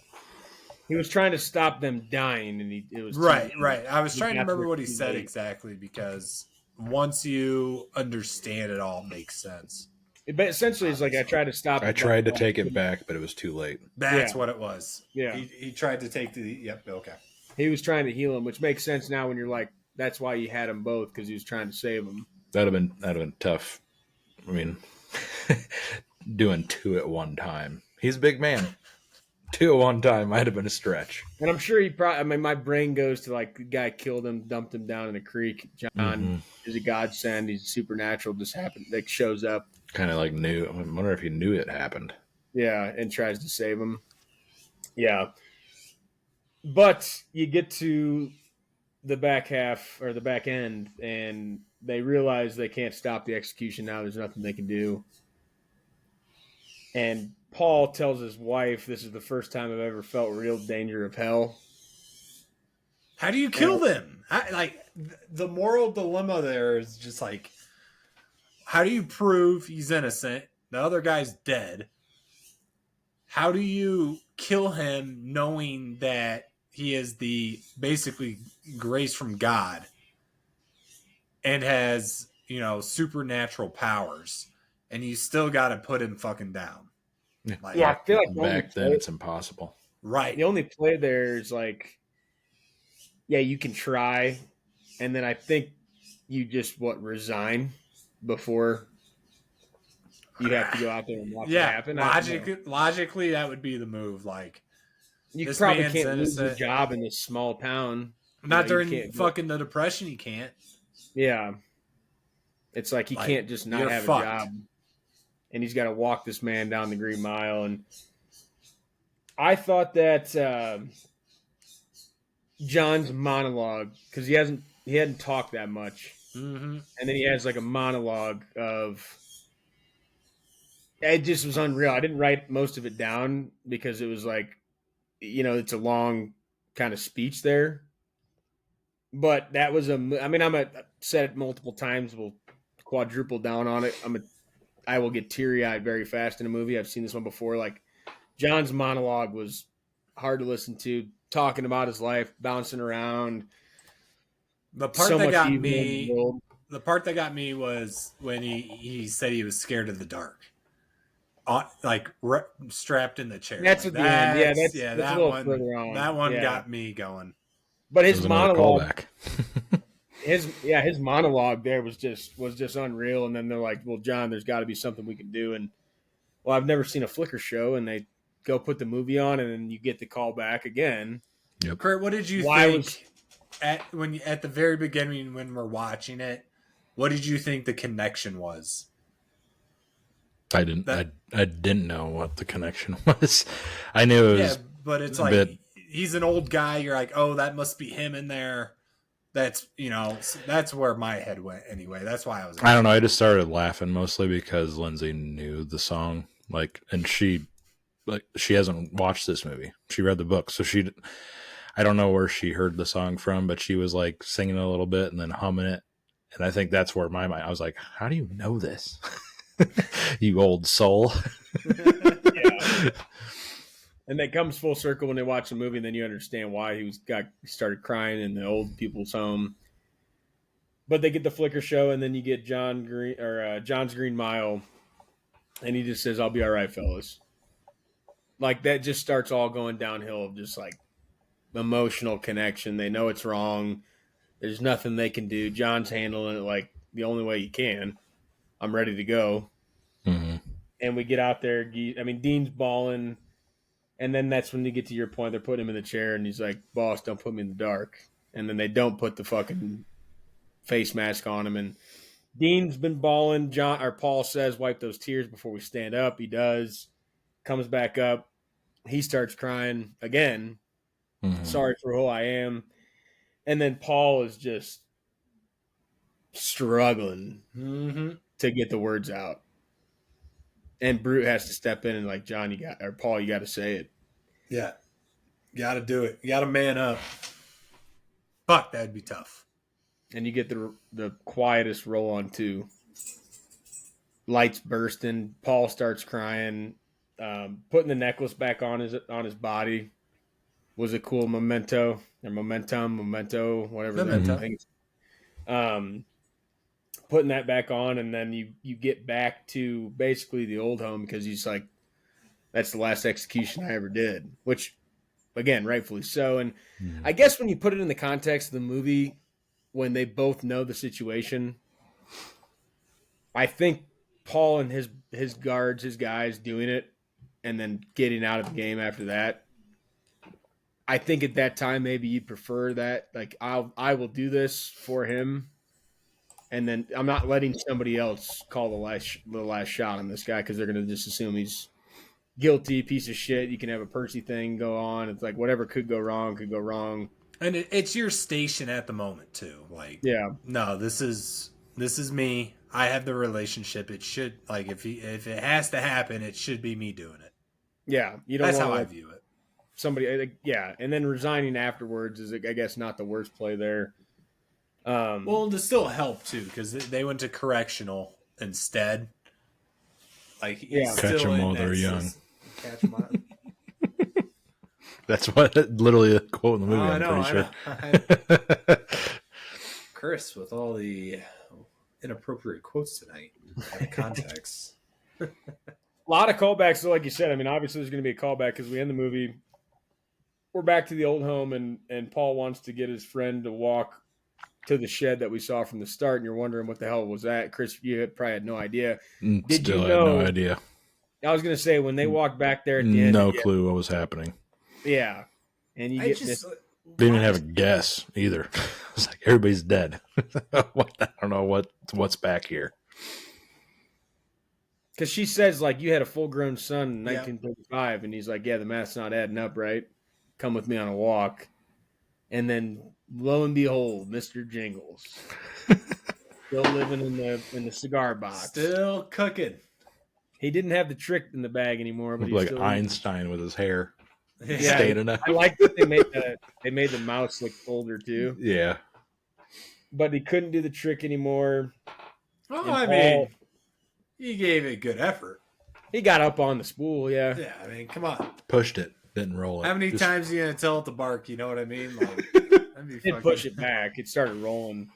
He was trying to stop them dying, and it was right. I was trying to remember what he said exactly because once you understand, it all makes sense. But essentially, it's like I tried to stop. I tried to take it back, but it was too late. That's what it was. Yeah, he tried to take the. Yep. Okay. He was trying to heal him, which makes sense now when you're like, that's why you had them both because he was trying to save them. That'd have been tough. I mean, doing two at one time. He's a big man. Two at one time might have been a stretch. And I'm sure he probably. I mean, my brain goes to like the guy killed him, dumped him down in a creek. John is a godsend. He's supernatural. Just happened. Like shows up. Kind of like knew. I wonder if he knew it happened. Yeah, and tries to save him. Yeah. But you get to the back half or the back end, and they realize they can't stop the execution now. There's nothing they can do. And Paul tells his wife, this is the first time I've ever felt real danger of hell. How do you kill them? The moral dilemma there is just like, how do you prove he's innocent? The other guy's dead. How do you kill him knowing that he is the basically grace from God and has, supernatural powers, and you still got to put him fucking down? I feel like back then it's impossible. Right. The only play there is like, yeah, you can try, and then I think you just resign before you have to go out there and watch it happen. Logically, that would be the move. Like, you probably can't lose your job in this small town. Not during fucking the Depression, you can't. Yeah. It's like he can't just not have a job. And he's got to walk this man down the Green Mile. And I thought that John's monologue, because he hadn't talked that much. Mm-hmm. And then he has like a monologue of, it just was unreal. I didn't write most of it down because it was like, it's a long kind of speech there. But that was I've said it multiple times. We'll quadruple down on it. I will get teary-eyed very fast in a movie. I've seen this one before. Like, John's monologue was hard to listen to, talking about his life, bouncing around. The part that got me was when he said he was scared of the dark. Strapped in the chair. That's at the end. Yeah, that's a little further on. That one got me going. But his monologue, his monologue there was just unreal. And then they're like, "Well, John, there's got to be something we can do." And I've never seen a Flickr show, and they go put the movie on, and then you get the call back again. Yep. Kurt, what did you think at the very beginning when we're watching it? What did you think the connection was? I didn't know what the connection was. I knew it was but it's A like bit. he's an old guy. You're like, oh, that must be him in there. That's that's where my head went anyway. That's why I was. I don't know. I just started laughing mostly because Lindsay knew the song, and she hasn't watched this movie. She read the book, so I don't know where she heard the song from, but she was like singing a little bit and then humming it, and I think that's where I was like, how do you know this, you old soul? Yeah. And that comes full circle when they watch the movie, and then you understand why he started crying in the old people's home. But they get the flicker show, and then you get John's Green Mile, and he just says, "I'll be all right, fellas." Like that just starts all going downhill of just like emotional connection. They know it's wrong. There's nothing they can do. John's handling it like the only way he can. I'm ready to go. Mm-hmm. And we get out there. I mean, Dean's balling. And then that's when you get to your point. They're putting him in the chair, and he's like, "Boss, don't put me in the dark." And then they don't put the fucking face mask on him. And Dean's been balling. Paul says, "Wipe those tears before we stand up." He does. Comes back up. He starts crying again. Mm-hmm. Sorry for who I am. And then Paul is just struggling to get the words out. And Brute has to step in and like, John, Paul, you got to say it. Yeah. Got to do it. You got to man up. Fuck, that'd be tough. And you get the quietest roll on too. Lights bursting. Paul starts crying. Putting the necklace back on his body was a cool memento or memento, whatever. Memento. Putting that back on, and then you get back to basically the old home because he's like, that's the last execution I ever did, which, again, rightfully so. And I guess when you put it in the context of the movie, when they both know the situation, I think Paul and his guards, his guys doing it, and then getting out of the game after that, I think at that time maybe you'd prefer that. Like, I will do this for him. And then I'm not letting somebody else call the last shot on this guy because they're going to just assume he's guilty, piece of shit. You can have a Percy thing go on. It's like whatever could go wrong. And it's your station at the moment too. Like, yeah, no, this is me. I have the relationship. It should, like, if it has to happen, it should be me doing it. Yeah, you don't. That's how I view it. Somebody, yeah, and then resigning afterwards is, I guess, not the worst play there. Well, to still help too, because they went to correctional instead. Like, yeah, catch them while they're young. Catch them out. That's what literally a quote in the movie. I'm pretty sure. Chris with all the inappropriate quotes tonight out of context. A lot of callbacks. So, like you said, I mean, obviously there's going to be a callback because we end the movie. We're back to the old home, and Paul wants to get his friend to walk to the shed that we saw from the start, and you're wondering what the hell was that. Chris, you probably had no idea. Did you know? Had no idea. I was going to say, when they walked back there at the end. No clue what was happening. Yeah. And you get this. Didn't even have a guess either. It's like everybody's dead. I don't know what's back here. Because she says, like, you had a full-grown son in 1935, and he's like, yeah, the math's not adding up, right? Come with me on a walk. And then, lo and behold, Mr. Jingles. Still living in the cigar box. Still cooking. He didn't have the trick in the bag anymore. But like Einstein with his hair. Yeah, I like that they made the mouse look older, too. Yeah. But he couldn't do the trick anymore. Well, I mean, he gave it good effort. He got up on the spool, yeah. Yeah, I mean, come on. Pushed it, didn't roll it. How many times are you going to tell it to bark? You know what I mean? Like, didn't push it back. It started rolling.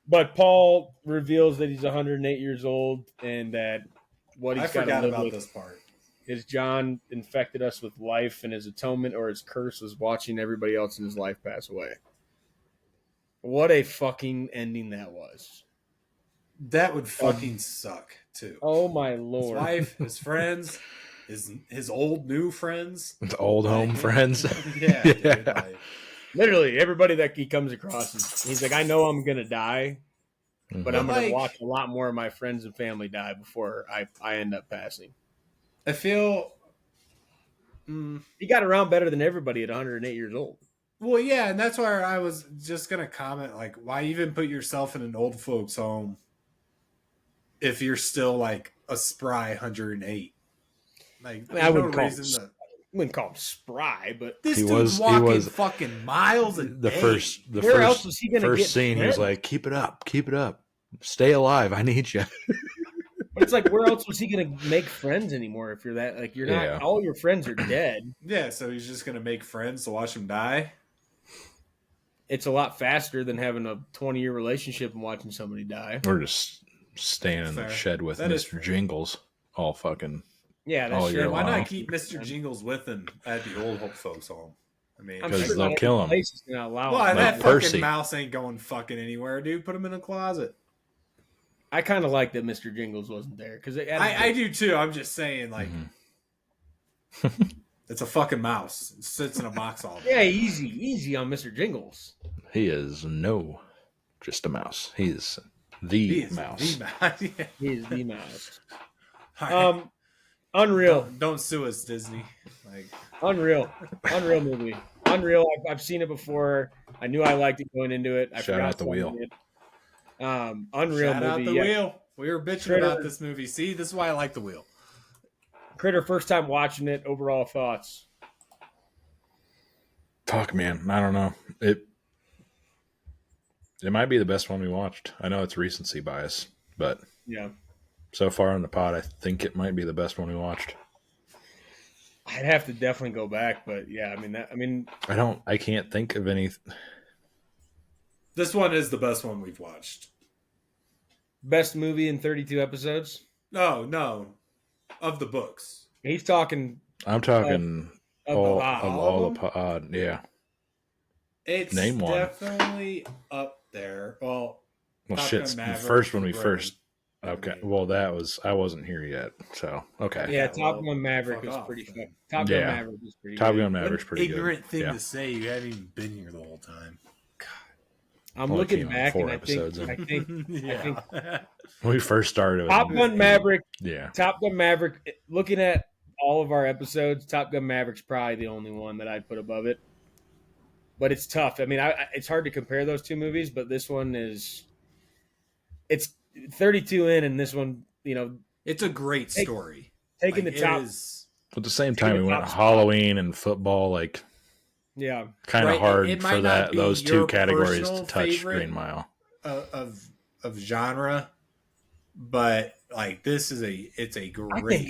But Paul reveals that he's 108 years old and that what he's got to live with this part. Is John infected us with life, and his atonement or his curse was watching everybody else in his life pass away. What a fucking ending that was. That would fucking suck, too. Oh, my Lord. His wife, his friends, his old new friends. His old home friends. Yeah, dude, like, literally, everybody that he comes across, he's like, I know I'm going to die, but I'm going to watch a lot more of my friends and family die before I end up passing. I feel He got around better than everybody at 108 years old. Well, yeah, and that's why I was just gonna comment, like, why even put yourself in an old folks' home if you're still like a spry 108? Like, I mean, reason to. Wouldn't call him spry, but This dude's walking fucking miles a day. Where else was he going to get first scene? He was like, "Keep it up, stay alive. I need you." But it's like, where else was he going to make friends anymore? If you're that, like, you're not. All your friends are dead. Yeah, so he's just going to make friends to watch him die. It's a lot faster than having a 20-year relationship and watching somebody die. Or just staying in the shed with Mr. Jingles all fucking. Yeah, that's true. Why not keep Mr. Jingles with him at the old folks' home? I mean, because they'll kill him. Well, that fucking mouse ain't going fucking anywhere, dude. Put him in a closet. I kind of like that Mr. Jingles wasn't there because I do too. I'm just saying, like, it's a fucking mouse. It sits in a box all day. Yeah, easy on Mr. Jingles. He is just a mouse. He is the mouse. Yeah. He is the mouse. Unreal. Don't sue us, Disney. Like, unreal movie. Unreal. I've seen it before. I knew I liked it going into it. Shout out the wheel. Unreal Shout movie. Out the wheel. We were bitching about this movie. See, this is why I like the wheel. Critter, first time watching it. Overall thoughts? Fuck, man. I don't know. It might be the best one we watched. I know it's recency bias, but yeah. So far on the pod, I think it might be the best one we watched. I'd have to definitely go back, but yeah, I can't think of any. This one is the best one we've watched. Best movie in 32 episodes? No. Of the books. He's talking. I'm talking all the pod. Yeah. It's Name one. Definitely up there. Well, shit. The first one we first. Okay. Well, I wasn't here yet. So, okay. Yeah, Top Gun Maverick was pretty fun. Top Gun Maverick was pretty good. Top Gun Maverick's pretty good. Ignorant thing to say. You haven't even been here the whole time. God. I'm looking back and I think when we first started. Top Gun Maverick. Yeah. Top Gun Maverick. Looking at all of our episodes, Top Gun Maverick's probably the only one that I'd put above it. But it's tough. I mean, it's hard to compare those two movies, but this one is. It's 32 in, and this one, it's a great story. Taking the top. At the same time, we went Halloween and football, like. Yeah, kind of hard for those two categories to touch Green Mile of genre, but like this is it's a great.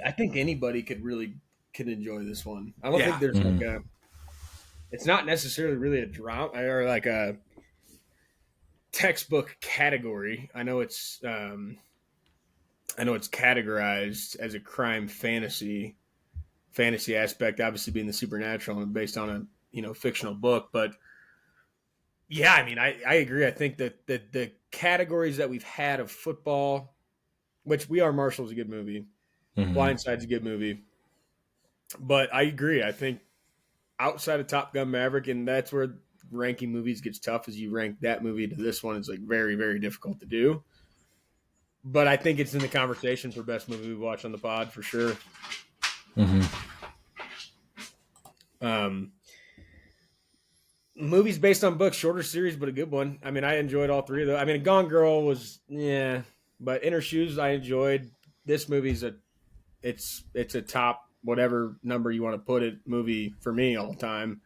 I think anybody could enjoy this one. I don't think there's like a. It's not necessarily really a drama or like a textbook category. I know it's categorized as a crime fantasy aspect, obviously being the supernatural and based on a fictional book. But yeah, I mean, I agree. I think that the categories that we've had of football, which We Are Marshall is a good movie, Blindside's a good movie, but I agree. I think outside of Top Gun Maverick, and that's where ranking movies gets tough, as you rank that movie to this one is like very, very difficult to do. But I think it's in the conversation for best movie we watch on the pod for sure. Movies based on books, shorter series, but a good one. I mean, I enjoyed all three of those. I mean, Gone Girl was but Inner Shoes I enjoyed. This movie's it's a top whatever number you want to put it movie for me all the time.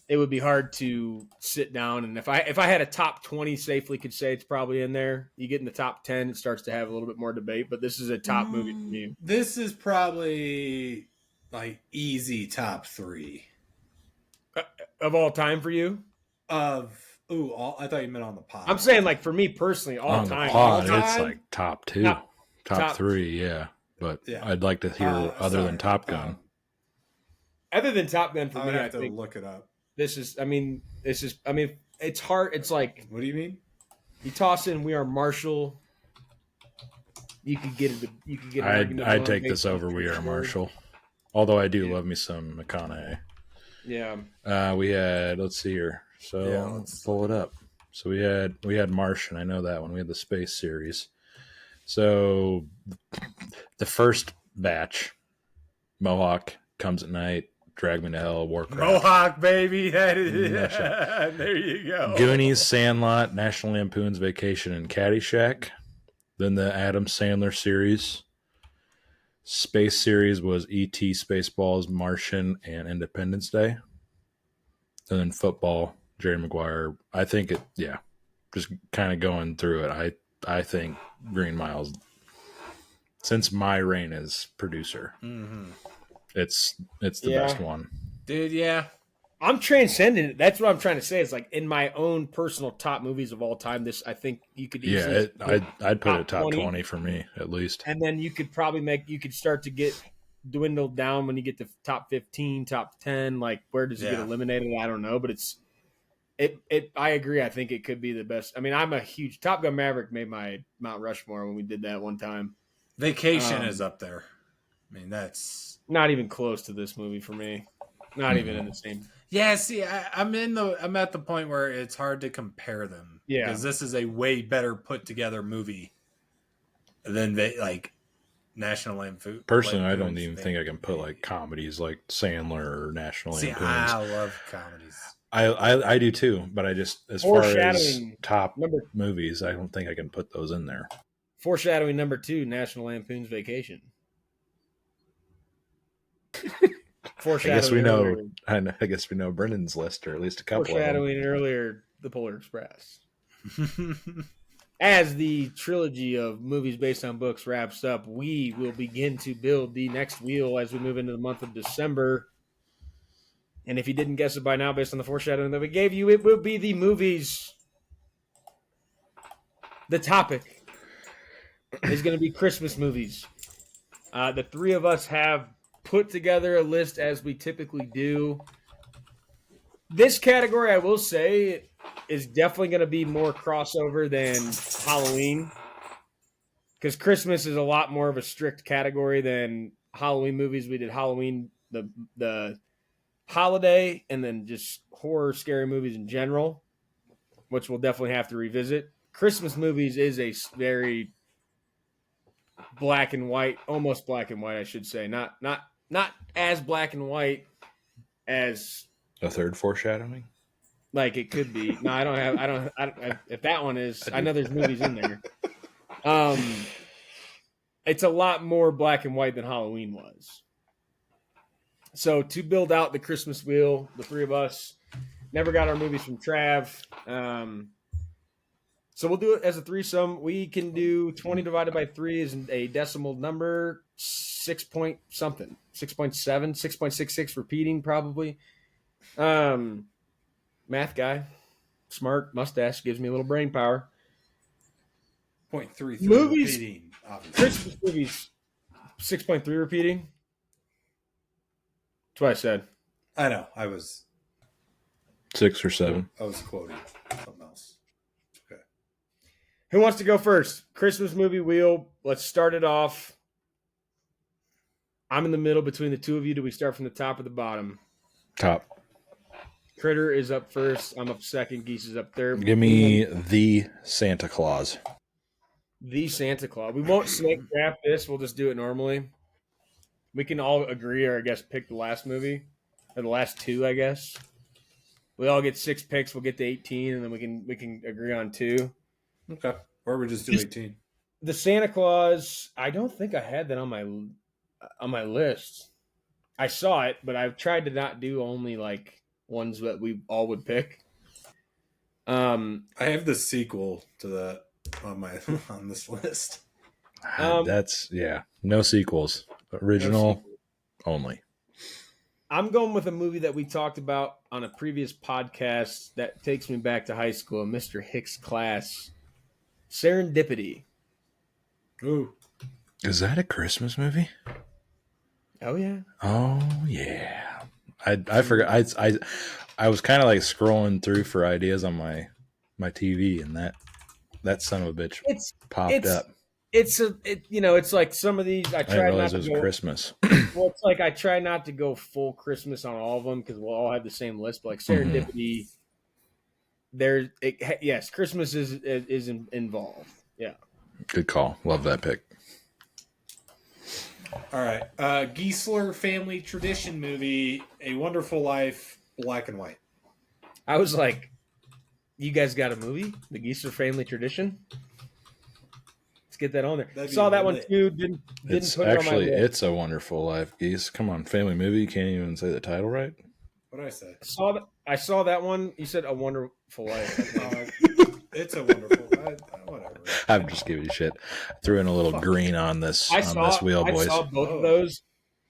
It would be hard to sit down, and if I had a top 20, safely could say it's probably in there. You get in the top 10, it starts to have a little bit more debate, but this is a top movie for me. This is probably like easy top 3 of all time for you. I thought you meant on the pod. I'm saying like for me personally, all on time. The pod, all time, it's like top 2, top 3, yeah. But I'd like to hear other than Top Gun. Other than Top Gun for me, I think look it up. It's hard. It's like, what do you mean? You toss in We Are Marshall. You could get it. You could get. I'd take this over We Are Marshall. Although I do love me some McConaughey. Yeah. We had. Let's see here. So let's pull it up. So we had Martian. I know that one. We had the space series. So the first batch, Mohawk, Comes at Night, Drag Me to Hell, Warcraft. Mohawk, baby. That is, Gotcha. there you go. Goonies, Sandlot, National Lampoon's Vacation, and Caddyshack. Then the Adam Sandler series. Space series was E.T., Spaceballs, Martian, and Independence Day. And then football, Jerry Maguire. I think it, yeah, just kind of going through it. I think Green Mile's, since my reign as producer, it's the best one. Dude, yeah. I'm transcending it. That's what I'm trying to say. It's like in my own personal top movies of all time. This, I think you could easily. Yeah, I'd put it top 20 for me at least. And then you could probably start to get dwindled down when you get to top 15, top 10. Like where does it get eliminated? I don't know, but I agree. I think it could be the best. I mean, I'm a huge Top Gun Maverick made my Mount Rushmore when we did that one time. Vacation is up there. I mean, that's not even close to this movie for me. Not even in the same. Yeah, see, I'm at the point where it's hard to compare them. Yeah, because this is a way better put together movie than National Lampoon. Personally, I don't even think I can put like comedies like Sandler or National Lampoon. I love comedies. I do too, but I just as far as top movies, I don't think I can put those in there. Foreshadowing number 2, National Lampoon's Vacation. I guess we know. I guess we know Brendan's list, or at least a couple. Foreshadowing earlier, The Polar Express. As the trilogy of movies based on books wraps up, we will begin to build the next wheel as we move into the month of December. And if you didn't guess it by now, based on the foreshadowing that we gave you, it will be the movies. The topic is going to be Christmas movies. The three of us have put together a list as we typically do. This category, I will say, is definitely going to be more crossover than Halloween, because Christmas is a lot more of a strict category than Halloween movies. We did Halloween, the holiday, and then just horror, scary movies in general, which we'll definitely have to revisit. Christmas movies is a very black and white, almost black and white, I should say. Not as black and white as a third foreshadowing. Like it could be. No, I don't. If that one is, I know there's movies in there. It's a lot more black and white than Halloween was. So to build out the Christmas wheel, the three of us never got our movies from Trav. So we'll do it as a threesome. We can do 20 divided by 3 is a decimal number, 6 point something, 6.7, 6.66 repeating probably. Math guy, smart, mustache, gives me a little brain power. 0.33 movies, repeating, obviously. Christmas movies, 6.3 repeating. That's what I said. I know. I was 6 or 7. I was quoting something else. Okay. Who wants to go first? Christmas movie wheel. Let's start it off. I'm in the middle between the two of you. Do we start from the top or the bottom? Top. Critter is up first. I'm up second. Geese is up third. Give me the Santa Claus. The Santa Claus. We won't snake draft this. We'll just do it normally. We can all agree, or I guess pick the last movie, or the last two. I guess we all get 6 picks. We'll get to 18, and then we can agree on 2. Okay. Or we just do 18. The Santa Claus. I don't think I had that on my list. I saw it, but I've tried to not do only like ones that we all would pick. I have the sequel to that on this list. That's no sequels. Original only. I'm going with a movie that we talked about on a previous podcast that takes me back to high school, Mr. Hicks' class. Serendipity. Ooh. Is that a Christmas movie? Oh yeah. Oh yeah. I forgot. I was kind of like scrolling through for ideas on my TV, and that son of a bitch popped up. It's like some of these I try not to go Christmas. Well, it's like I try not to go full Christmas on all of them because we'll all have the same list. But like Serendipity, yes, Christmas is involved. Yeah. Good call. Love that pick. All right. Geisler family tradition movie, A Wonderful Life, black and white. I was like, you guys got a movie? The Geeser Family Tradition? Let's get that on there. That'd be Saw that one lit. too. Didn't It's put it on my actually list. It's a Wonderful Life, Geese. Come on, family movie. You can't even say the title right. What did I say? I saw that one. You said A Wonderful Life. I think. It's a wonderful. Whatever. I'm just giving you shit. Threw in a little green on this wheel, I boys. saw both of those.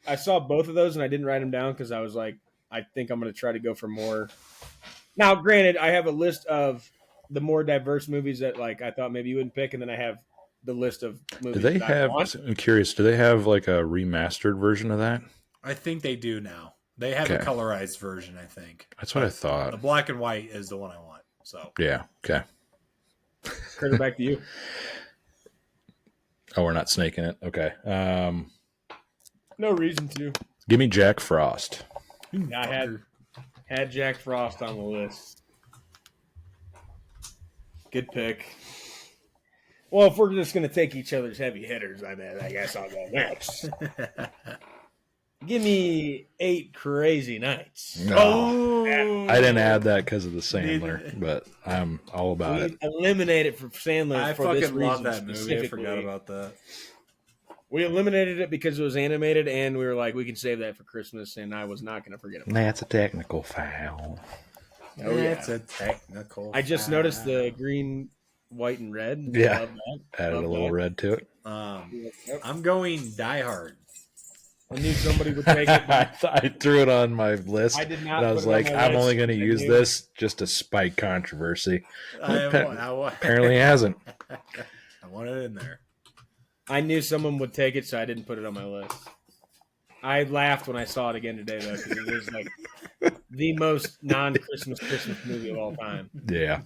I saw both of those, and I didn't write them down because I was like, I think I'm going to try to go for more. Now, granted, I have a list of the more diverse movies that like I thought maybe you wouldn't pick, and then I have the list of movies. Do they that I have? want. I'm curious. Do they have like a remastered version of that? I think they do now. They have a Okay. colorized version, I think. That's what I The thought. black and white is the one I want. So Yeah. Okay. Critter, back to you. Oh, we're not snaking it. Okay. No reason to. Give me Jack Frost. Yeah, I had Jack Frost on the list. Good pick. Well, if we're just going to take each other's heavy hitters, I guess I'll go next. Give me 8 Crazy Nights. No. I didn't add that because of the Sandler, but I'm all about it. We eliminated for Sandler I for this fucking love reason that movie. I specifically. forgot about that. We eliminated it because it was animated, and we were like, we can save that for Christmas, and I was not going to forget about it. That's a technical foul. Oh, yeah. It's a technical. I just noticed the green, white, and red. Yeah. Love that. Added Love a little that. red to it. Yep. I'm going Die Hard. I knew somebody would take it. I threw it on my list. I did not. And I was put it on like, my I'm list. only going to I use knew- this just to spike controversy. I Apparently hasn't. want it in there. I knew someone would take it, so I didn't put it on my list. I laughed when I saw it again today, though, because it is like the most non-Christmas Christmas movie of all time. Yeah.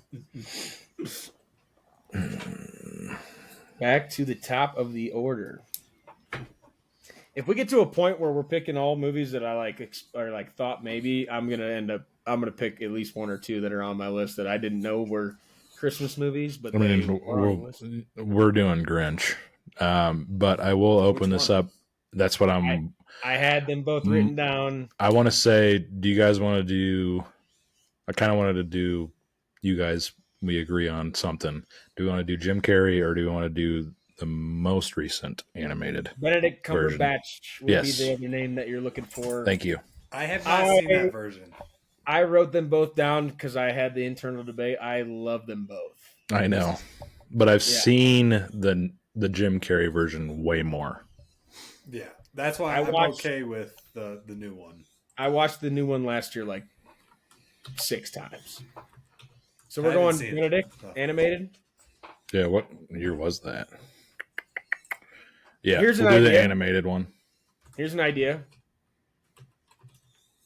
Back to the top of the order. If we get to a point where we're picking all movies that I like or like thought maybe, I'm gonna pick at least 1 or 2 that are on my list that I didn't know were Christmas movies, but I they mean, were on the list. we're doing Grinch. But I will open this up. That's what I'm. I had them both written down. I want to say, do you guys want to do? I kind of wanted to do. You guys, we agree on something. Do we want to do Jim Carrey or do we want to do the most recent animated? Benedict version. Cumberbatch would Yes. be the other name that you're looking for. Thank you. I have not seen that version. I wrote them both down because I had the internal debate. I love them both. I know, but I've seen the Jim Carrey version way more. Yeah, that's why I'm okay with the new one. I watched the new one last year like 6 times. So we're I haven't going seen it. Benedict animated. Yeah, what year was that? Yeah, Here's we'll an do the idea. animated one. Here's an idea.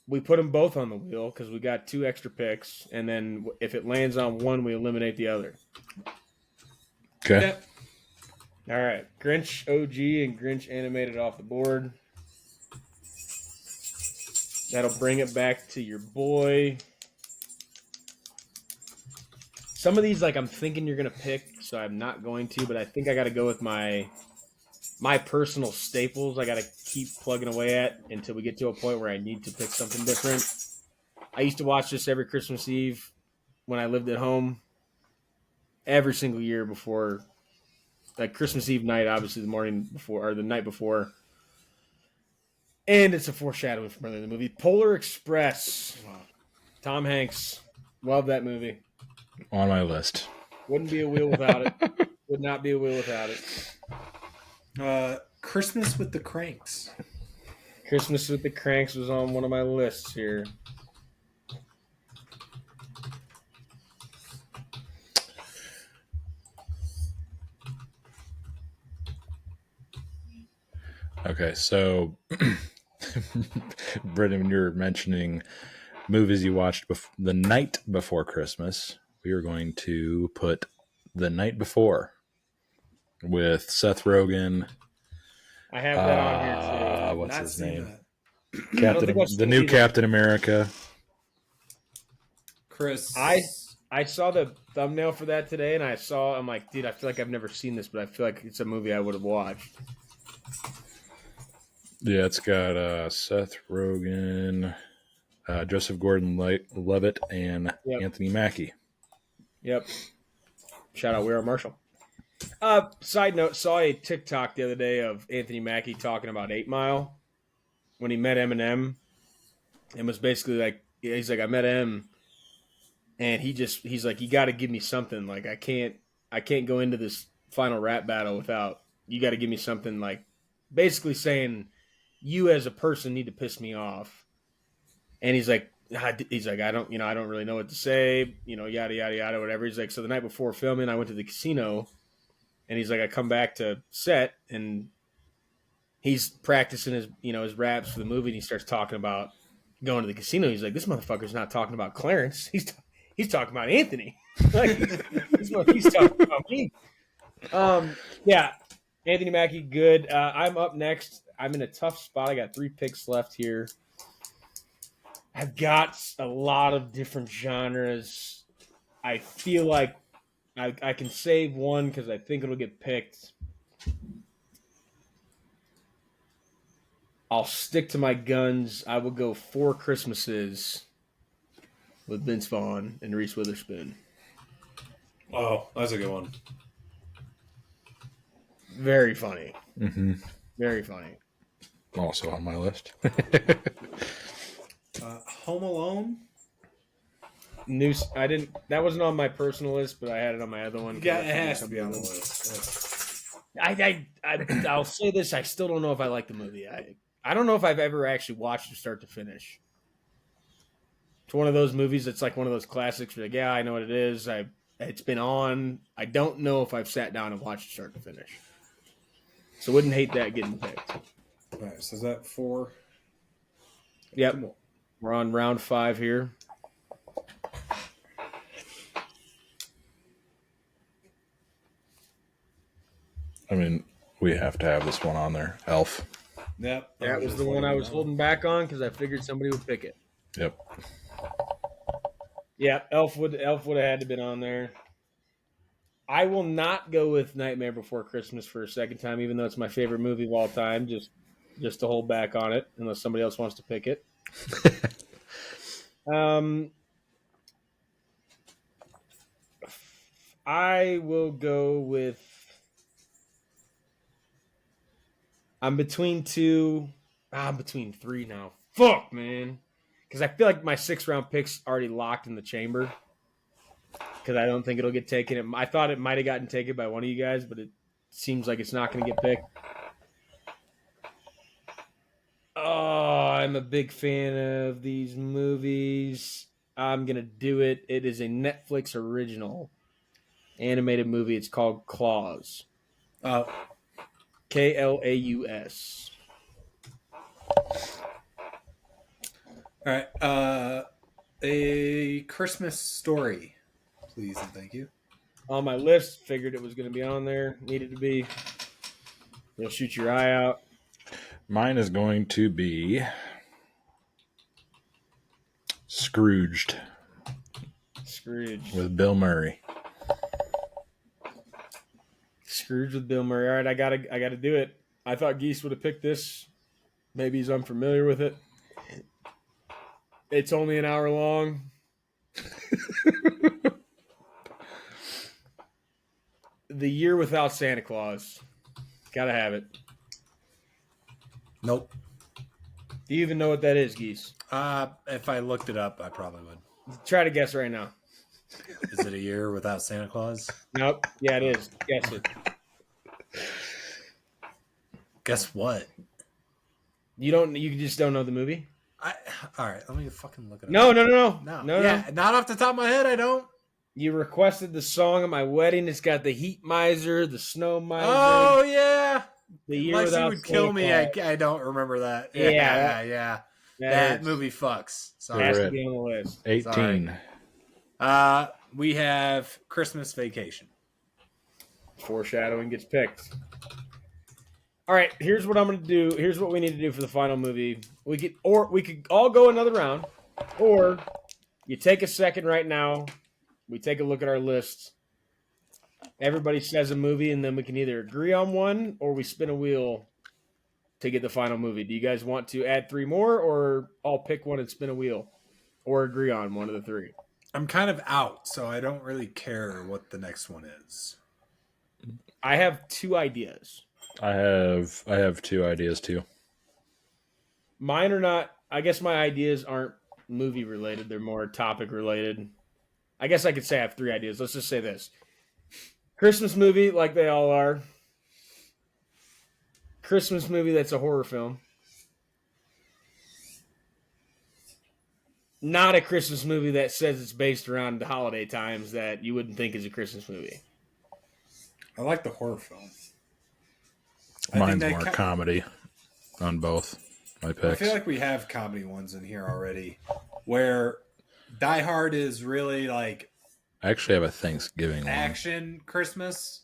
We put them both on the wheel because we got 2 extra picks, and then if it lands on one, we eliminate the other. Okay. All right, Grinch OG and Grinch animated off the board. That'll bring it back to your boy. Some of these, like I'm thinking you're gonna pick, so I'm not going to. But I think I got to go with my personal staples. I got to keep plugging away at until we get to a point where I need to pick something different. I used to watch this every Christmas Eve when I lived at home. Every single year before, like Christmas Eve night, obviously the morning before or the night before. And it's a foreshadowing from earlier in the movie. Polar Express. Wow. Tom Hanks. Love that movie. On my list. Wouldn't be a wheel without it. Would not be a wheel without it. Christmas with the Cranks. Christmas with the Cranks was on one of my lists here. Okay, so Brendan, when you're mentioning movies you watched the night before Christmas, we are going to put The Night Before with Seth Rogen. I have that on here too. What's Not his seen name? that. Captain, the new Captain America. Chris. I saw the thumbnail for that today, and I'm like, dude, I feel like I've never seen this, but I feel like it's a movie I would have watched. Yeah, it's got Seth Rogen, Joseph Gordon-Levitt, and Yep. Anthony Mackie. Yep. Shout out, We Are Marshall. Side note, saw a TikTok the other day of Anthony Mackie talking about 8 Mile when he met Eminem, and was basically like, he's like, I met him, and he's like, you got to give me something. Like, I can't go into this final rap battle without, you got to give me something, like basically saying you as a person need to piss me off. And he's like, I don't really know what to say, yada yada yada, whatever. He's like, so the night before filming, I went to the casino, and he's like, I come back to set, and he's practicing his raps for the movie, and he starts talking about going to the casino. He's like, this motherfucker's not talking about Clarence. He's talking about Anthony. Like, he's talking about me. Yeah, Anthony Mackie, good. I'm up next. I'm in a tough spot. I got 3 picks left here. I've got a lot of different genres. I feel like I can save one because I think it'll get picked. I'll stick to my guns. I will go 4 Christmases with Vince Vaughn and Reese Witherspoon. Oh, that's a good one. Very funny. Mm-hmm. Very funny. Also on my list. Home Alone. That wasn't on my personal list, but I had it on my other one. Yeah, it has to be on the list. I'll say this: I still don't know if I like the movie. I don't know if I've ever actually watched it start to finish. It's one of those movies that's like one of those classics. Where like, yeah, I know what it is. It's been on. I don't know if I've sat down and watched it start to finish. So wouldn't hate that getting picked. All right, so is that 4? Yep, we're on round 5 here. I mean, we have to have this one on there. Elf. Yep. That was the one I was holding back on because I figured somebody would pick it. Yep. Yeah, Elf would have had to been on there. I will not go with Nightmare Before Christmas for a second time, even though it's my favorite movie of all time. Just to hold back on it, unless somebody else wants to pick it. I will go with. I'm between 2. I'm between 3 now. Fuck, man. Because I feel like my 6th-round pick's already locked in the chamber. Because I don't think it'll get taken. I thought it might have gotten taken by one of you guys, but it seems like it's not going to get picked. Oh, I'm a big fan of these movies. I'm going to do it. It is a Netflix original animated movie. It's called Klaus. Klaus. All right. A Christmas Story, please and thank you. On my list, figured it was going to be on there. Needed to be. You'll shoot your eye out. Mine is going to be Scrooged with Bill Murray. Scrooge with Bill Murray. All right, I gotta do it. I thought Geese would have picked this. Maybe he's unfamiliar with it. It's only an hour long. The Year Without Santa Claus. Gotta have it. Nope. Do you even know what that is, Geese? If I looked it up, I probably would. Try to guess right now. Is it A Year Without Santa Claus? Nope. Yeah, it is. Guess it. Guess what? You just don't know the movie? All right, let me fucking look it up. No. Yeah, not off the top of my head, I don't. You requested the song at my wedding. It's got the Heat Miser, the Snow Miser. Oh, yeah. The Year Unless Without you would kill me, I don't remember that. Yeah. That movie fucks. Sorry. Has to be on the list. 18. Sorry. We have Christmas Vacation. Foreshadowing gets picked. All right, here's what I'm going to do. Here's what we need to do for the final movie. We could all go another round, or you take a second right now. We take a look at our list. Everybody says a movie, and then we can either agree on one or we spin a wheel to get the final movie. Do you guys want to add 3 more, or I'll pick one and spin a wheel, or agree on one of the 3? I'm kind of out, so I don't really care what the next one is. I have 2 ideas. I have 2 ideas too. Mine are not. I guess my ideas aren't movie related. They're more topic related. I guess I could say I have 3 ideas. Let's just say this: Christmas movie, like they all are. Christmas movie that's a horror film. Not a Christmas movie that says it's based around the holiday times that you wouldn't think is a Christmas movie. I like the horror film. Mine's more comedy on both my picks. I feel like we have comedy ones in here already, where Die Hard is really like I actually have a Thanksgiving action Christmas,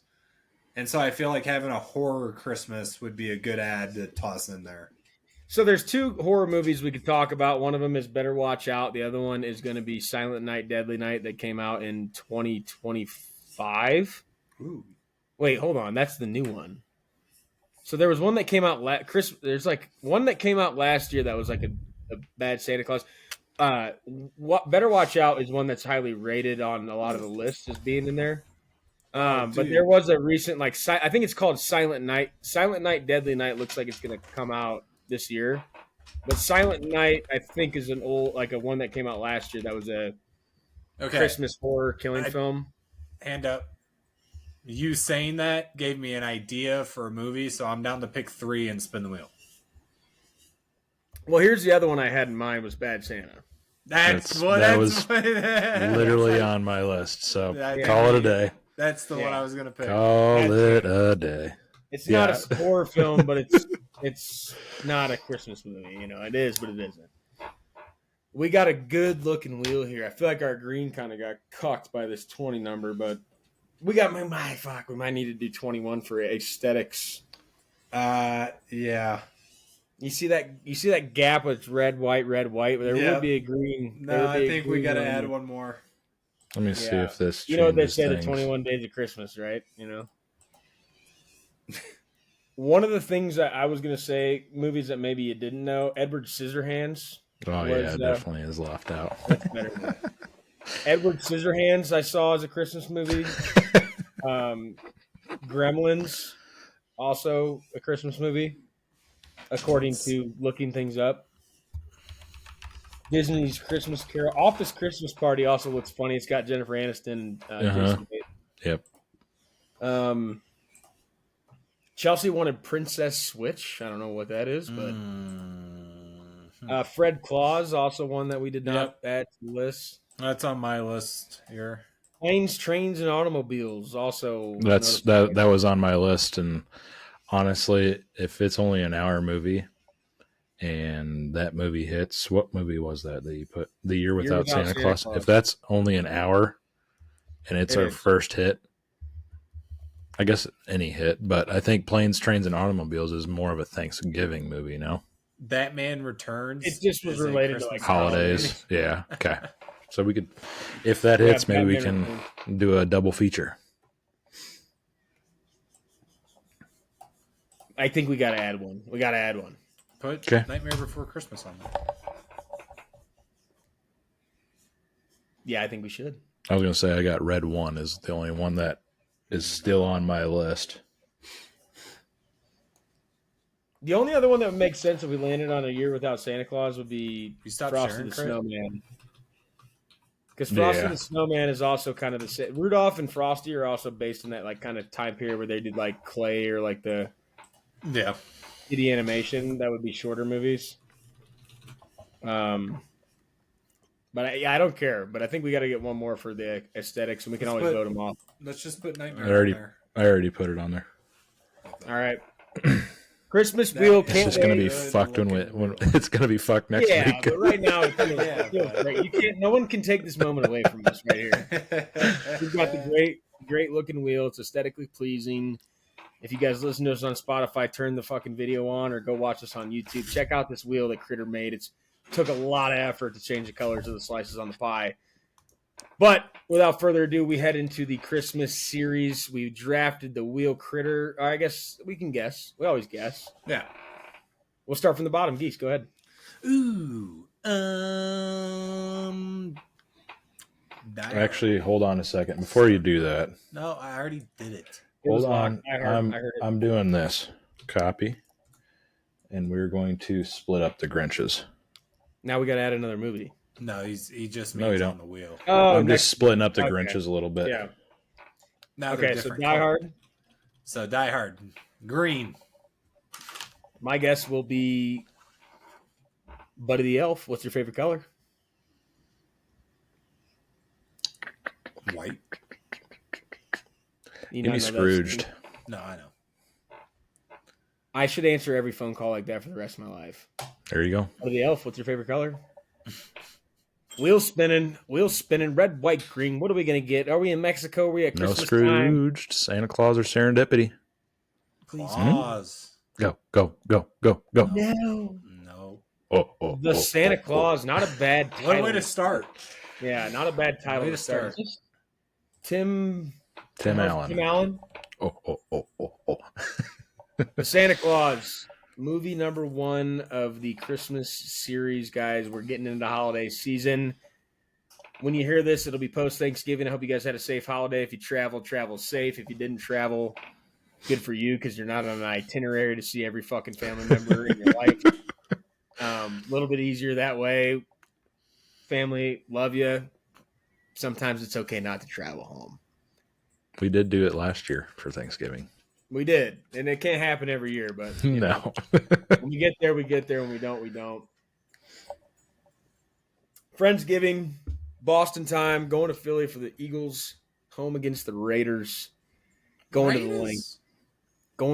and so I feel like having a horror Christmas would be a good ad to toss in there. So there's 2 horror movies we could talk about. One of them is Better Watch Out. The other one is going to be Silent Night, Deadly Night that came out in 2025. Ooh. Wait, hold on. That's the new one. So there was one that came out there's like one that came out last year that was like a bad Santa Claus. Better Watch Out is one that's highly rated on a lot of the lists as being in there. But there was a recent I think it's called Silent Night. Silent Night, Deadly Night looks like it's going to come out this year. But Silent Night, I think, is an old a one that came out last year that was a Christmas horror killing film. Hand up. You saying that gave me an idea for a movie, so I'm down to pick 3 and spin the wheel. Well, here's the other one I had in mind was Bad Santa. That was literally on my list, so call it a day. That's the one I was going to pick. Call it a day. It's not a horror film, but it's not a Christmas movie. You know, it is, but it isn't. We got a good looking wheel here. I feel like our green kind of got cucked by this 20 number, but we got we might need to do 21 for aesthetics. Yeah. You see that gap with red, white, there would be a green. No, I think we got to add one more. Let me see if this. You know what they say, the 21 days of Christmas, right? You know. One of the things that I was going to say, movies that maybe you didn't know, Edward Scissorhands. Oh, yeah, definitely is left out. That's better. Edward Scissorhands I saw as a Christmas movie. Gremlins, also a Christmas movie, according to looking things up. Disney's Christmas Carol. Office Christmas Party also looks funny. It's got Jennifer Aniston. Jason Bateman. Yep. Chelsea wanted Princess Switch. I don't know what that is, but Fred Claus, also one that we did not add to the list. That's on my list here. Planes, Trains, and Automobiles also. That was on my list, and honestly, if it's only an hour movie and that movie hits, what movie was that you put? The Year Without Santa Claus? If that's only an hour and it's our first hit, I guess any hit, but I think Planes, Trains, and Automobiles is more of a Thanksgiving movie, no? Batman Returns. It just was related to holidays. Yeah. Okay. So we could, if that hits, maybe we can do a double feature. I think we got to add one. Put Nightmare Before Christmas on there. Yeah, I think we should. I was going to say I got Red 1 is the only one that is still on my list. The only other one that would make sense if we landed on A Year Without Santa Claus would be Frosty the Snowman. Because Frosty the Snowman is also kind of the same. Rudolph and Frosty are also based in that kind of time period where they did clay or the 3D animation. That would be shorter movies. But I don't care. But I think we got to get one more for the aesthetics, and we can always vote them off. Let's just put Nightmare on there. I already put it on there. All right. Christmas wheel can't It's just going to be fucked when it's going to be fucked next week. Yeah, but right now it feels great. No one can take this moment away from us right here. We've got the great looking wheel. It's aesthetically pleasing. If you guys listen to us on Spotify, turn the fucking video on or go watch us on YouTube. Check out this wheel that Critter made. It took a lot of effort to change the colors of the slices on the pie. But without further ado, we head into the Christmas series. We drafted the wheel Critter. I guess we can guess. We always guess. Yeah. We'll start from the bottom. Geese, go ahead. Ooh. Actually, hold on a second. Before you do that. No, I already did it. Hold on. I'm doing this. Copy. And we're going to split up the Grinches. Now we got to add another movie. No, he just means on the wheel. Oh, I'm just splitting up the Grinches a little bit. Yeah. Now okay, so Die Hard. So Die Hard. Green. My guess will be Buddy the Elf. What's your favorite color? White. Give me Scrooged. No, I know. I should answer every phone call like that for the rest of my life. There you go. Buddy the Elf. What's your favorite color? Wheels spinning, red, white, green. What are we going to get? Are we in Mexico? Are we at Christmas time? No Scrooged, Santa Claus, or Serendipity. Please pause. Go. No. The Santa Claus, not a bad title. What way to start? Yeah, not a bad title to start. Tim Allen. Tim Allen. The Santa Claus. Movie number 1 of the Christmas series, guys. We're getting into the holiday season. When you hear this, it'll be post-Thanksgiving. I hope you guys had a safe holiday. If you travel safe. If you didn't travel, good for you because you're not on an itinerary to see every fucking family member in your life. A little bit easier that way. Family, love you. Sometimes it's okay not to travel home. We did do it last year for Thanksgiving. We did, and it can't happen every year, but no. When we get there, we get there. When we don't, we don't. Friendsgiving, Boston time, going to Philly for the Eagles, home against the Raiders. Going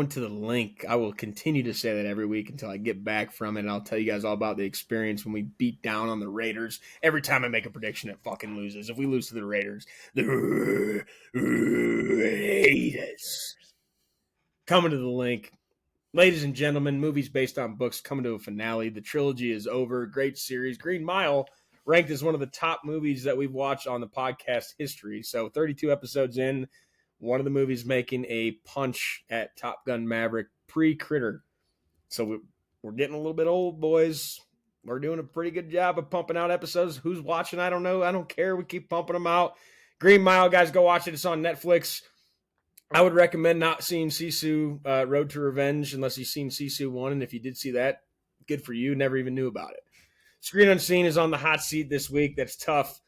to the link. I will continue to say that every week until I get back from it, and I'll tell you guys all about the experience when we beat down on the Raiders. Every time I make a prediction, it fucking loses. If we lose to the Raiders, the Raiders. Coming to the link. Ladies and gentlemen, movies based on books coming to a finale. The trilogy is over. Great series. Green Mile ranked as one of the top movies that we've watched on the podcast history. So 32 episodes in, one of the movies making a punch at Top Gun Maverick pre-Critter. So we're getting a little bit old, boys. We're doing a pretty good job of pumping out episodes. Who's watching? I don't know. I don't care. We keep pumping them out. Green Mile, guys, go watch it. It's on Netflix. I would recommend not seeing Sisu Road to Revenge unless you've seen Sisu 1. And if you did see that, good for you. Never even knew about it. Screen Unseen is on the hot seat this week. That's tough.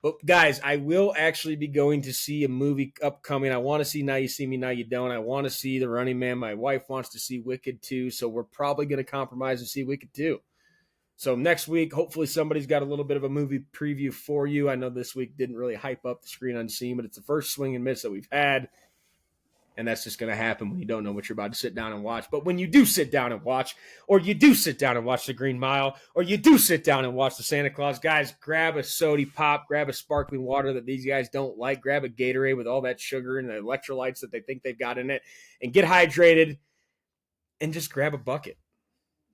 But, guys, I will actually be going to see a movie upcoming. I want to see Now You See Me, Now You Don't. I want to see The Running Man. My wife wants to see Wicked 2, so we're probably going to compromise and see Wicked 2. So next week, hopefully somebody's got a little bit of a movie preview for you. I know this week didn't really hype up the Screen Unseen, but it's the first swing and miss that we've had. And that's just going to happen when you don't know what you're about to sit down and watch. But when you do sit down and watch, or you do sit down and watch The Green Mile, or you do sit down and watch The Santa Claus, guys, grab a soda pop, grab a sparkling water that these guys don't like, grab a Gatorade with all that sugar and the electrolytes that they think they've got in it, and get hydrated, and just grab a bucket.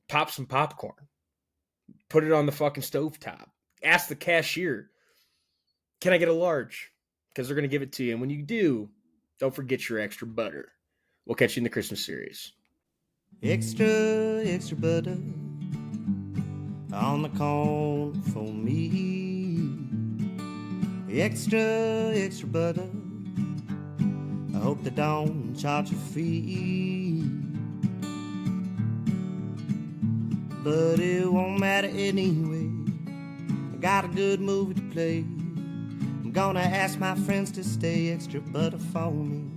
Pop some popcorn. Put it on the fucking stovetop. Ask the cashier, can I get a large? Because they're going to give it to you. And when you do, don't forget your extra butter. We'll catch you in the Christmas series. Extra, extra butter on the corn for me. Extra, extra butter. I hope they don't charge a fee. But it won't matter anyway. I got a good movie to play. I'm gonna ask my friends to stay extra butter for me.